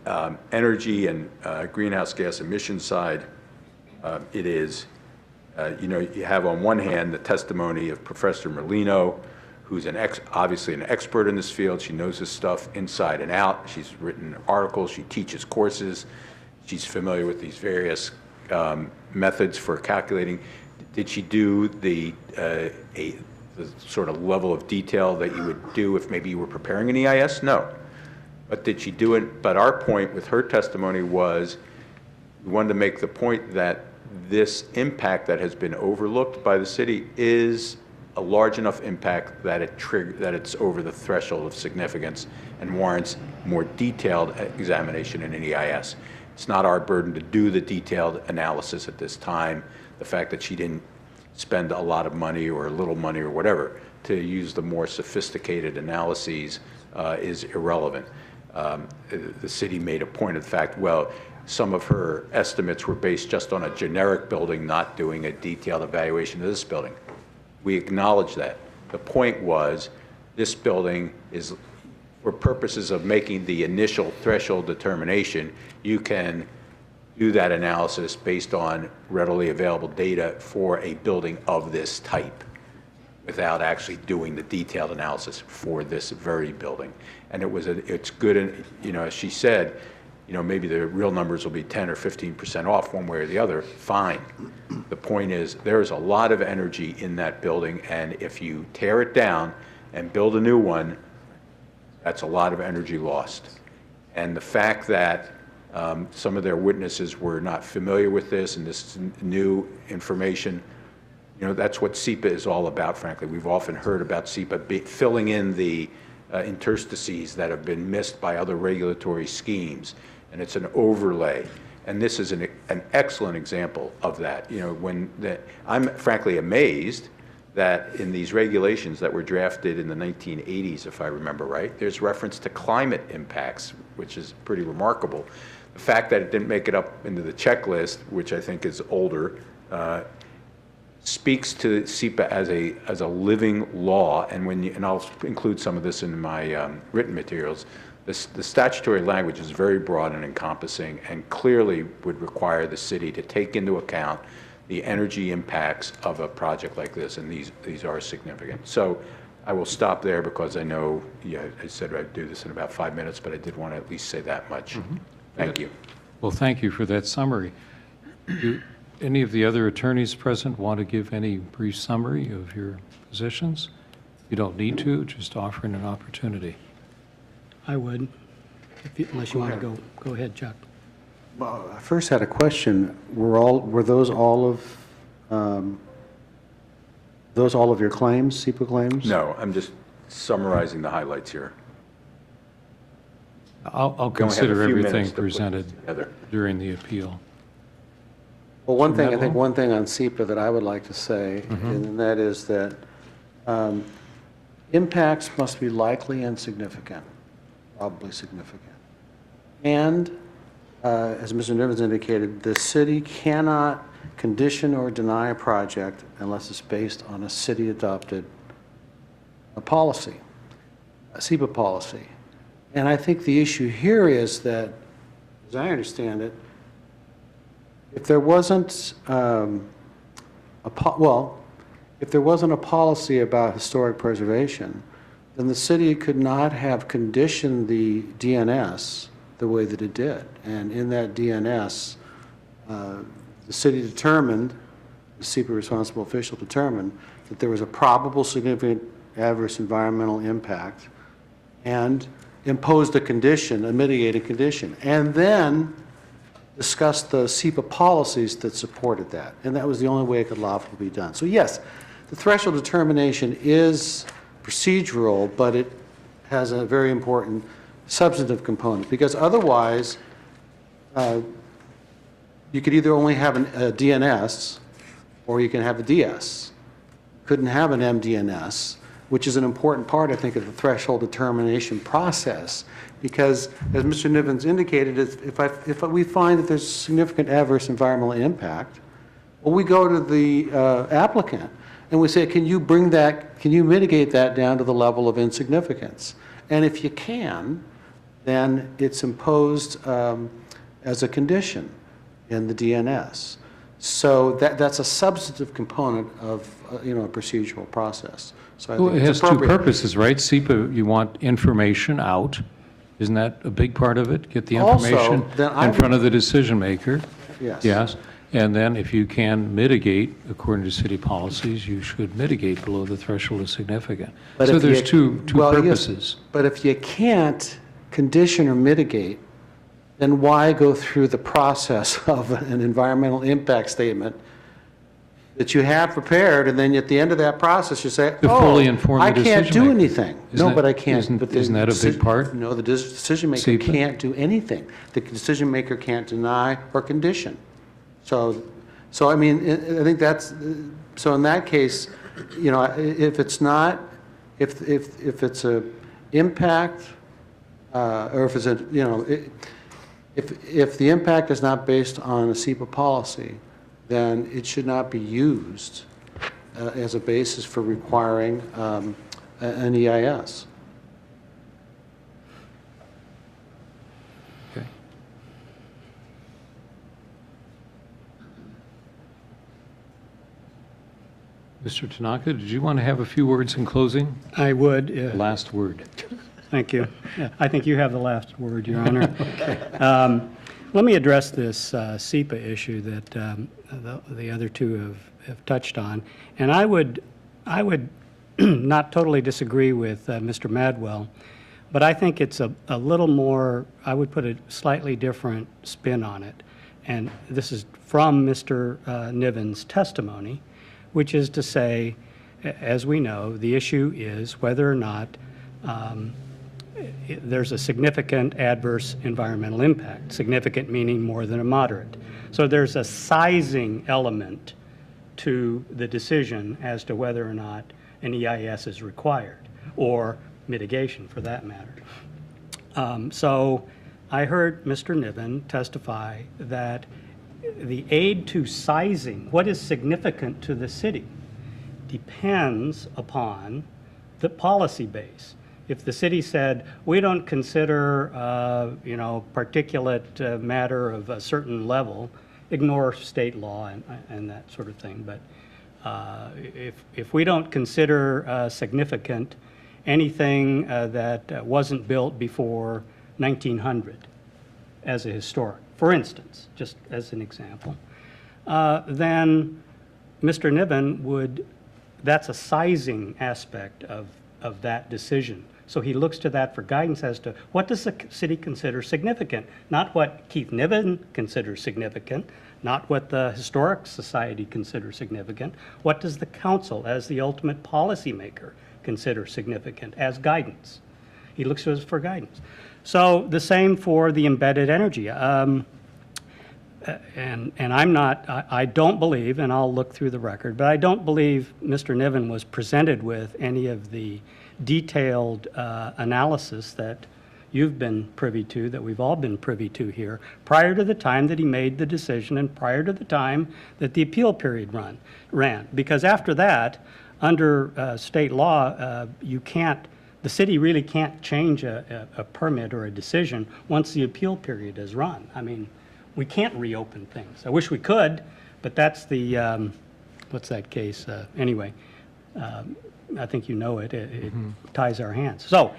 Speaker 2: energy and greenhouse gas emission side, it is, you have on one hand the testimony of Professor Merlino, who's obviously an expert in this field. She knows this stuff inside and out. She's written articles, she teaches courses, she's familiar with these various methods for calculating. Did she do the sort of level of detail that you would do if maybe you were preparing an EIS? No. But did she do it? But our point with her testimony was we wanted to make the point that this impact that has been overlooked by the city is a large enough impact that it's over the threshold of significance and warrants more detailed examination in an EIS. It's not our burden to do the detailed analysis at this time. The fact that she didn't spend a lot of money or a little money or whatever to use the more sophisticated analyses is irrelevant. The city made a point of the fact, well, some of her estimates were based just on a generic building, not doing a detailed evaluation of this building. We acknowledge that. The point was this building is, for purposes of making the initial threshold determination, you can do that analysis based on readily available data for a building of this type without actually doing the detailed analysis for this very building. And it's good, and as she said, maybe the real numbers will be 10 or 15% off one way or the other, fine. The point is there's a lot of energy in that building, and if you tear it down and build a new one, that's a lot of energy lost. And the fact that some of their witnesses were not familiar with this and this new information, that's what SEPA is all about, frankly. We've often heard about SEPA filling in the interstices that have been missed by other regulatory schemes, and it's an overlay. And this is an excellent example of that. I'm frankly amazed that in these regulations that were drafted in the 1980s, if I remember right, there's reference to climate impacts, which is pretty remarkable. The fact that it didn't make it up into the checklist, which I think is older, speaks to SEPA as a living law. And I'll include some of this in my written materials. The statutory language is very broad and encompassing, and clearly would require the city to take into account the energy impacts of a project like this, and these are significant. So I will stop there because I know, I said I'd do this in about 5 minutes, but I did want to at least say that much. Mm-hmm. Thank you.
Speaker 1: Well, thank you for that summary. Do any of the other attorneys present want to give any brief summary of your positions? You don't need to, just offering an opportunity.
Speaker 7: I would, unless you want to go ahead, Chuck.
Speaker 8: Well, I first had a question. Were those all of your claims, SEPA claims?
Speaker 2: No, I'm just summarizing the highlights here.
Speaker 1: I'll consider everything presented during the appeal.
Speaker 8: Well, I think one thing on SEPA that I would like to say, and that is that impacts must be likely and significant, probably significant. And as Mr. Nivens indicated, the city cannot condition or deny a project unless it's based on a city-adopted policy, a SEPA policy. And I think the issue here is that, as I understand it, if there wasn't if there wasn't a policy about historic preservation, then the city could not have conditioned the DNS the way that it did. And in that DNS, the city determined the SEPA responsible official determined that there was a probable significant adverse environmental impact and imposed a condition, a mitigating condition, and then discussed the SEPA policies that supported that. And that was the only way it could lawfully be done. So yes, the threshold determination is procedural, but it has a very important substantive component, because otherwise you could either only have a DNS or you can have a DS. Couldn't have an MDNS, which is an important part, I think, of the threshold determination process, because as Mr. Nivens indicated, if we find that there's significant adverse environmental impact, well, we go to the applicant and we say, can you mitigate that down to the level of insignificance? And if you can, then it's imposed as a condition in the DNS. So that's a substantive component of a procedural process. So I
Speaker 1: Well,
Speaker 8: think
Speaker 1: it
Speaker 8: it's
Speaker 1: has two
Speaker 8: appropriate.
Speaker 1: purposes, right? SEPA, you want information out. Isn't that a big part of it? Get the
Speaker 8: Also,
Speaker 1: information
Speaker 8: then I
Speaker 1: in front
Speaker 8: would-
Speaker 1: of the decision maker.
Speaker 8: Yes.
Speaker 1: Yes. And then if you can mitigate, according to city policies, you should mitigate below the threshold of significant.
Speaker 8: But
Speaker 1: So
Speaker 8: if
Speaker 1: there's
Speaker 8: you-
Speaker 1: two
Speaker 8: well, yes,
Speaker 1: purposes.
Speaker 8: But if you can't condition or mitigate, then why go through the process of an environmental impact statement that you have prepared, and then at the end of that process, you say,
Speaker 1: To
Speaker 8: oh,
Speaker 1: fully inform the
Speaker 8: I can't
Speaker 1: decision
Speaker 8: do
Speaker 1: maker.
Speaker 8: anything.
Speaker 1: Isn't
Speaker 8: No,
Speaker 1: that-
Speaker 8: but I can't.
Speaker 1: isn't-
Speaker 8: But the
Speaker 1: isn't that a big
Speaker 8: deci-
Speaker 1: part?
Speaker 8: No, the decision maker
Speaker 1: SEPA?
Speaker 8: can't do anything. The decision maker can't deny or condition. So I mean, I think that's, so in that case, if it's not, if it's a impact, or if it's if the impact is not based on a SEPA policy, then it should not be used as a basis for requiring an EIS.
Speaker 1: Okay. Mr. Tanaka, did you want to have a few words in closing?
Speaker 7: I would.
Speaker 1: Last word.
Speaker 7: Thank you. Yeah, I think you have the last word, Your Honor. Let me address this SEPA issue that the other two have touched on. And I would not totally disagree with Mr. Madwell, but I think it's a little more, I would put a slightly different spin on it. And this is from Mr. Niven's testimony, which is to say, as we know, the issue is whether or not there's a significant adverse environmental impact, significant meaning more than a moderate. So there's a sizing element to the decision as to whether or not an EIS is required, or mitigation for that matter. So I heard Mr. Niven testify that the aid to sizing, what is significant to the city, depends upon the policy base. If the city said, we don't consider, particulate matter of a certain level, ignore state law and that sort of thing. But if we don't consider significant anything that wasn't built before 1900 as a historic, for instance, just as an example, then Mr. Niven would, that's a sizing aspect of that decision. So he looks to that for guidance as to what does the city consider significant, not what Keith Niven considers significant, not what the Historic Society considers significant, what does the council as the ultimate policymaker consider significant as guidance. He looks to us for guidance. So the same for the embedded energy. And I'm not, I don't believe, and I'll look through the record, but I don't believe Mr. Niven was presented with any of the detailed analysis that you've been privy to, that we've all been privy to here, prior to the time that he made the decision and prior to the time that the appeal period ran. Because after that, under state law, you can't, the city really can't change a permit or a decision once the appeal period is run. I mean, we can't reopen things. I wish we could, but that's the, what's that case? Anyway, I think you know it. It ties our hands. So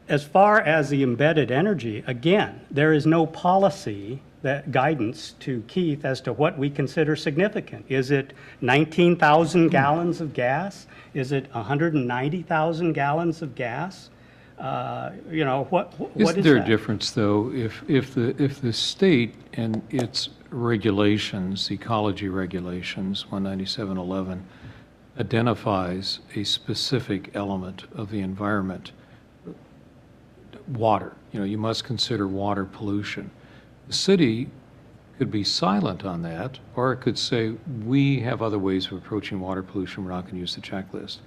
Speaker 7: as far as the embedded energy, again, there is no policy that guidance to Keith as to what we consider significant. Is it 19,000 gallons of gas? Is it 190,000 gallons of gas? You know, what is that?
Speaker 1: Isn't there a difference, though, if the state and its regulations, ecology regulations, 197.11, identifies a specific element of the environment, water, you know, you must consider water pollution. The city could be silent on that, or it could say, we have other ways of approaching water pollution, we're not going to use the checklist.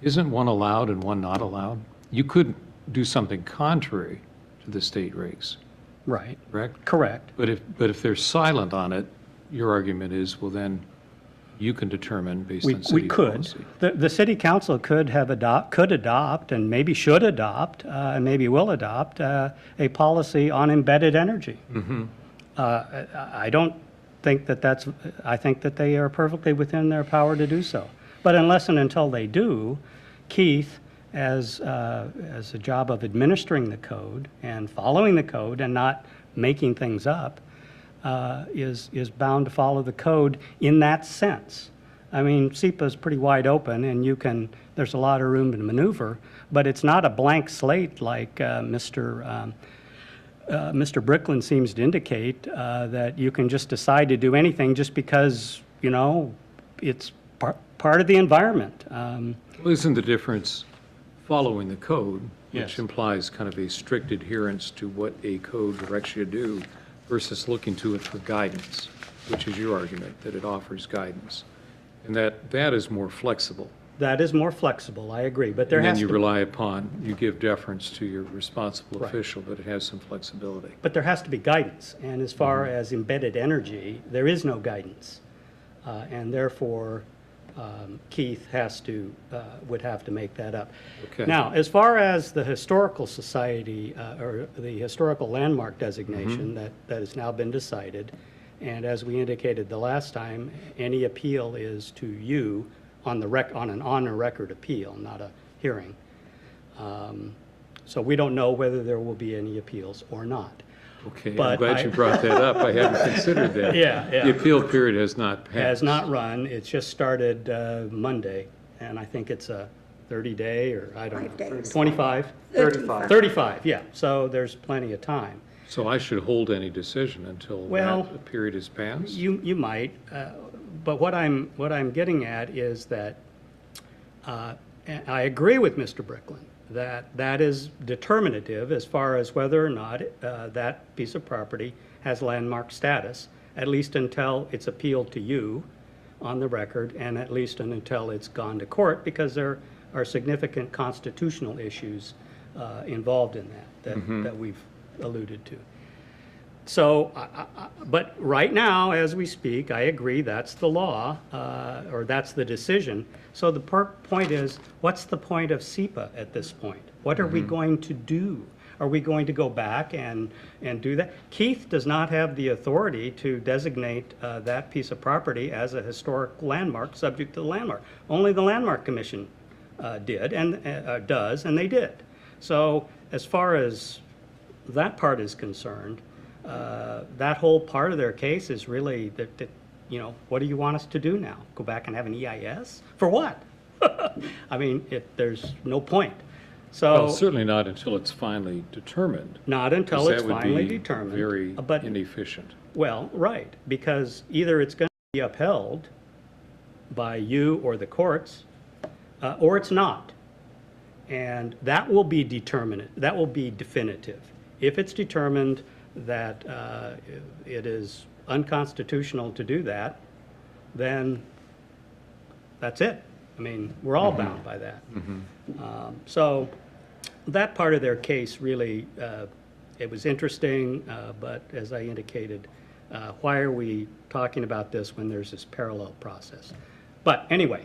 Speaker 1: Isn't one allowed and one not allowed? You could do something contrary to the state regs,
Speaker 7: Right.
Speaker 1: correct?
Speaker 7: Correct.
Speaker 1: But if they're silent on it, your argument is, well, then you can determine based on
Speaker 7: We
Speaker 1: city
Speaker 7: could.
Speaker 1: policy.
Speaker 7: The city council could adopt, and maybe should adopt, and maybe will adopt, a policy on embedded energy. I don't think that I think that they are perfectly within their power to do so. But unless and until they do, Keith, as a job of administering the code and following the code and not making things up, is bound to follow the code in that sense. I mean, SEPA is pretty wide open, and there's a lot of room to maneuver, but it's not a blank slate like Mr. Brickland seems to indicate, that you can just decide to do anything just because, you know, it's part of the environment.
Speaker 1: Well, isn't the difference following the code,
Speaker 7: Yes.
Speaker 1: which implies kind of a strict adherence to what a code directs you to do, versus looking to it for guidance, which is your argument, that it offers guidance, and that is more flexible.
Speaker 7: That is more flexible, I agree, but there
Speaker 1: And then
Speaker 7: has
Speaker 1: you
Speaker 7: to,
Speaker 1: rely upon, you give deference to your responsible
Speaker 7: Right.
Speaker 1: official, but it has some flexibility.
Speaker 7: but there has to be guidance. And as far as embedded energy, there is no guidance. And therefore, Keith would have to make that up.
Speaker 1: Okay.
Speaker 7: Now, as far as the Historical Society, or the Historical Landmark designation that has now been decided, and as we indicated the last time, any appeal is to you on an on-the-record appeal, not a hearing. So we don't know whether there will be any appeals or not.
Speaker 1: Okay, I'm
Speaker 7: But
Speaker 1: glad you brought that up. I hadn't considered that.
Speaker 7: Yeah, yeah.
Speaker 1: The appeal period has not passed.
Speaker 7: Has not run. It's just started Monday, and I think it's a 30-day, or I don't know.
Speaker 13: 5 days.
Speaker 7: 25?
Speaker 13: 35.
Speaker 7: 35, yeah. So there's plenty of time.
Speaker 1: So I should hold any decision until
Speaker 7: Well,
Speaker 1: that period has passed?
Speaker 7: You might, but what I'm getting at is that and I agree with Mr. Brickland that is determinative as far as whether or not that piece of property has landmark status, at least until it's appealed to you on the record, and at least until it's gone to court, because there are significant constitutional issues involved in that we've alluded to. So, but right now, as we speak, I agree that's the law, or that's the decision. So the point is, what's the point of SEPA at this point? What are we going to do? Are we going to go back and do that? Keith does not have the authority to designate that piece of property as a historic landmark subject to the landmark. Only the Landmark Commission did and does, and they did. So as far as that part is concerned, that whole part of their case is really that, you know, what do you want us to do now? Go back and have an EIS? For what? I mean, there's no point.
Speaker 1: Well,
Speaker 7: So,
Speaker 1: certainly not until it's finally determined.
Speaker 7: not until
Speaker 1: 'cause
Speaker 7: it's
Speaker 1: that would
Speaker 7: finally
Speaker 1: be
Speaker 7: determined.
Speaker 1: very
Speaker 7: But,
Speaker 1: inefficient.
Speaker 7: well, right, because either it's going to be upheld by you or the courts, or it's not. And that will be determinate, that will be definitive. If it's determined that it is unconstitutional to do that, then that's it. I mean, we're all bound by that. So that part of their case really, it was interesting, but as I indicated, why are we talking about this when there's this parallel process? But anyway,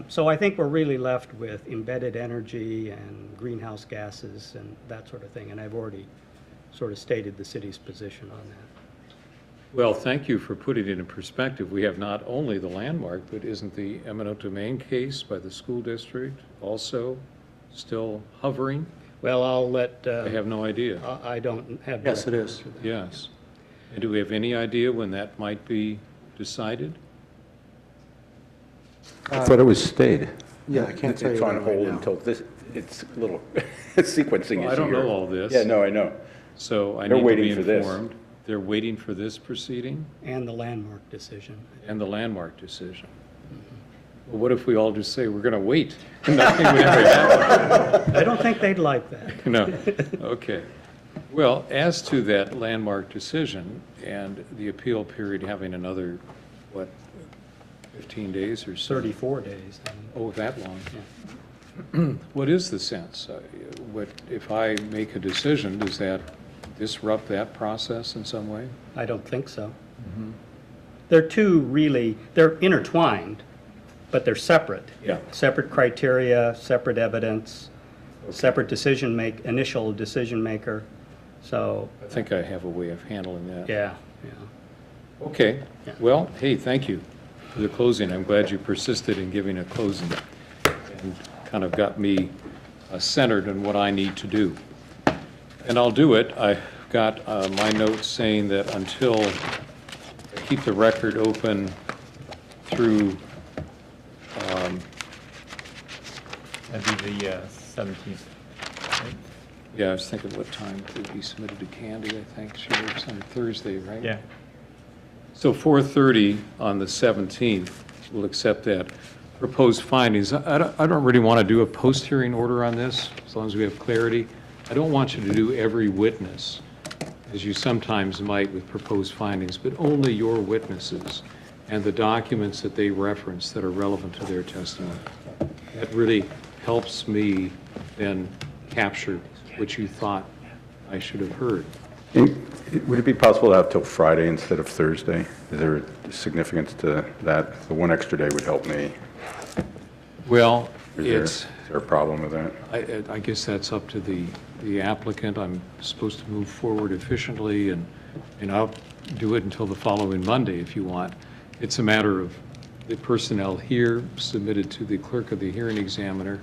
Speaker 7: so I think we're really left with embedded energy and greenhouse gases and that sort of thing, and I've already sort of stated the city's position on that.
Speaker 1: Well, thank you for putting it in perspective. We have not only the landmark, but isn't the eminent domain case by the school district also still hovering?
Speaker 7: Well, I'll let,
Speaker 1: I have no idea.
Speaker 7: I don't have.
Speaker 8: Yes, it
Speaker 7: direct
Speaker 8: is.
Speaker 7: answer to that.
Speaker 1: Yes. And do we have any idea when that might be decided?
Speaker 2: I thought it was stayed.
Speaker 8: Yeah, I can't tell you
Speaker 2: It's on
Speaker 8: that right
Speaker 2: hold
Speaker 8: now.
Speaker 2: until this, it's a little sequencing issue
Speaker 1: Well, I don't know
Speaker 2: here.
Speaker 1: all this.
Speaker 2: Yeah, no, I know.
Speaker 1: So I
Speaker 2: They're
Speaker 1: need to be
Speaker 2: waiting for this.
Speaker 1: informed. They're waiting for this proceeding
Speaker 7: And the landmark decision.
Speaker 1: and the landmark decision. Well, what if we all just say, we're going to wait? Nothing would ever happen.
Speaker 7: I don't think they'd like that.
Speaker 1: No, okay. Well, as to that landmark decision and the appeal period having another, what, 15 days or so?
Speaker 7: 34 days.
Speaker 1: Oh, that long? What is the sense? What, if I make a decision, does that disrupt that process in some way?
Speaker 7: I don't think so. They're two really, they're intertwined, but they're separate.
Speaker 1: Yeah.
Speaker 7: Separate criteria, separate evidence, separate initial decision maker. So,
Speaker 1: I think I have a way of handling that.
Speaker 7: yeah.
Speaker 1: Okay,
Speaker 7: Yeah.
Speaker 1: well, hey, thank you for the closing. I'm glad you persisted in giving a closing and kind of got me centered on what I need to do. And I'll do it. I've got my notes saying that until I keep the record open through,
Speaker 3: That'd be the 17th. right?
Speaker 1: yeah, I was thinking what time it would be submitted to Candy, I think. She works on Thursday, right?
Speaker 3: Yeah.
Speaker 1: So 4:30 on the 17th, we'll accept that. Proposed findings, I don't really want to do a post-hearing order on this, as long as we have clarity. I don't want you to do every witness, as you sometimes might with proposed findings, but only your witnesses and the documents that they reference that are relevant to their testimony. That really helps me then capture what you thought I should have heard.
Speaker 2: Would it be possible to have till Friday instead of Thursday? Is there significance to that? The one extra day would help me.
Speaker 1: Well,
Speaker 2: Is there a problem with that?
Speaker 1: I guess that's up to the applicant. I'm supposed to move forward efficiently, and I'll do it until the following Monday if you want. It's a matter of the personnel here submitted to the clerk of the hearing examiner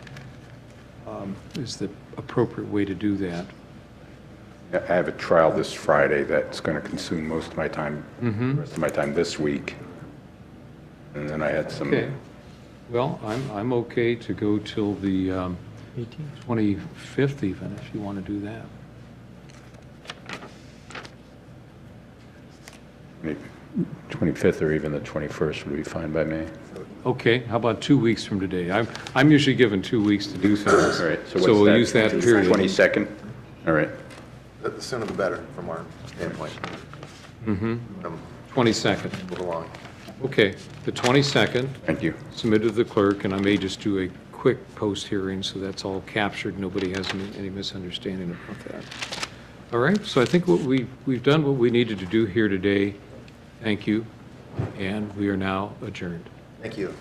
Speaker 1: is the appropriate way to do that.
Speaker 2: I have a trial this Friday that's going to consume most of my time, the rest of my time this week. And then I had some,
Speaker 1: Okay. Well, I'm okay to go till the 25th even, if you want to do that.
Speaker 2: maybe 25th or even the 21st would be fine by me.
Speaker 1: Okay, how about 2 weeks from today? I'm usually given 2 weeks to do things.
Speaker 2: All right, so what's
Speaker 1: we'll
Speaker 2: that?
Speaker 1: use that period.
Speaker 2: 22nd? All right.
Speaker 5: The sooner the better, from our standpoint.
Speaker 1: 22nd.
Speaker 5: Move along.
Speaker 1: Okay, the 22nd,
Speaker 2: Thank you.
Speaker 1: submitted to the clerk, and I may just do a quick post-hearing, so that's all captured. Nobody has any misunderstanding about that. All right, so I think we've done what we needed to do here today. Thank you, and we are now adjourned.
Speaker 5: Thank you.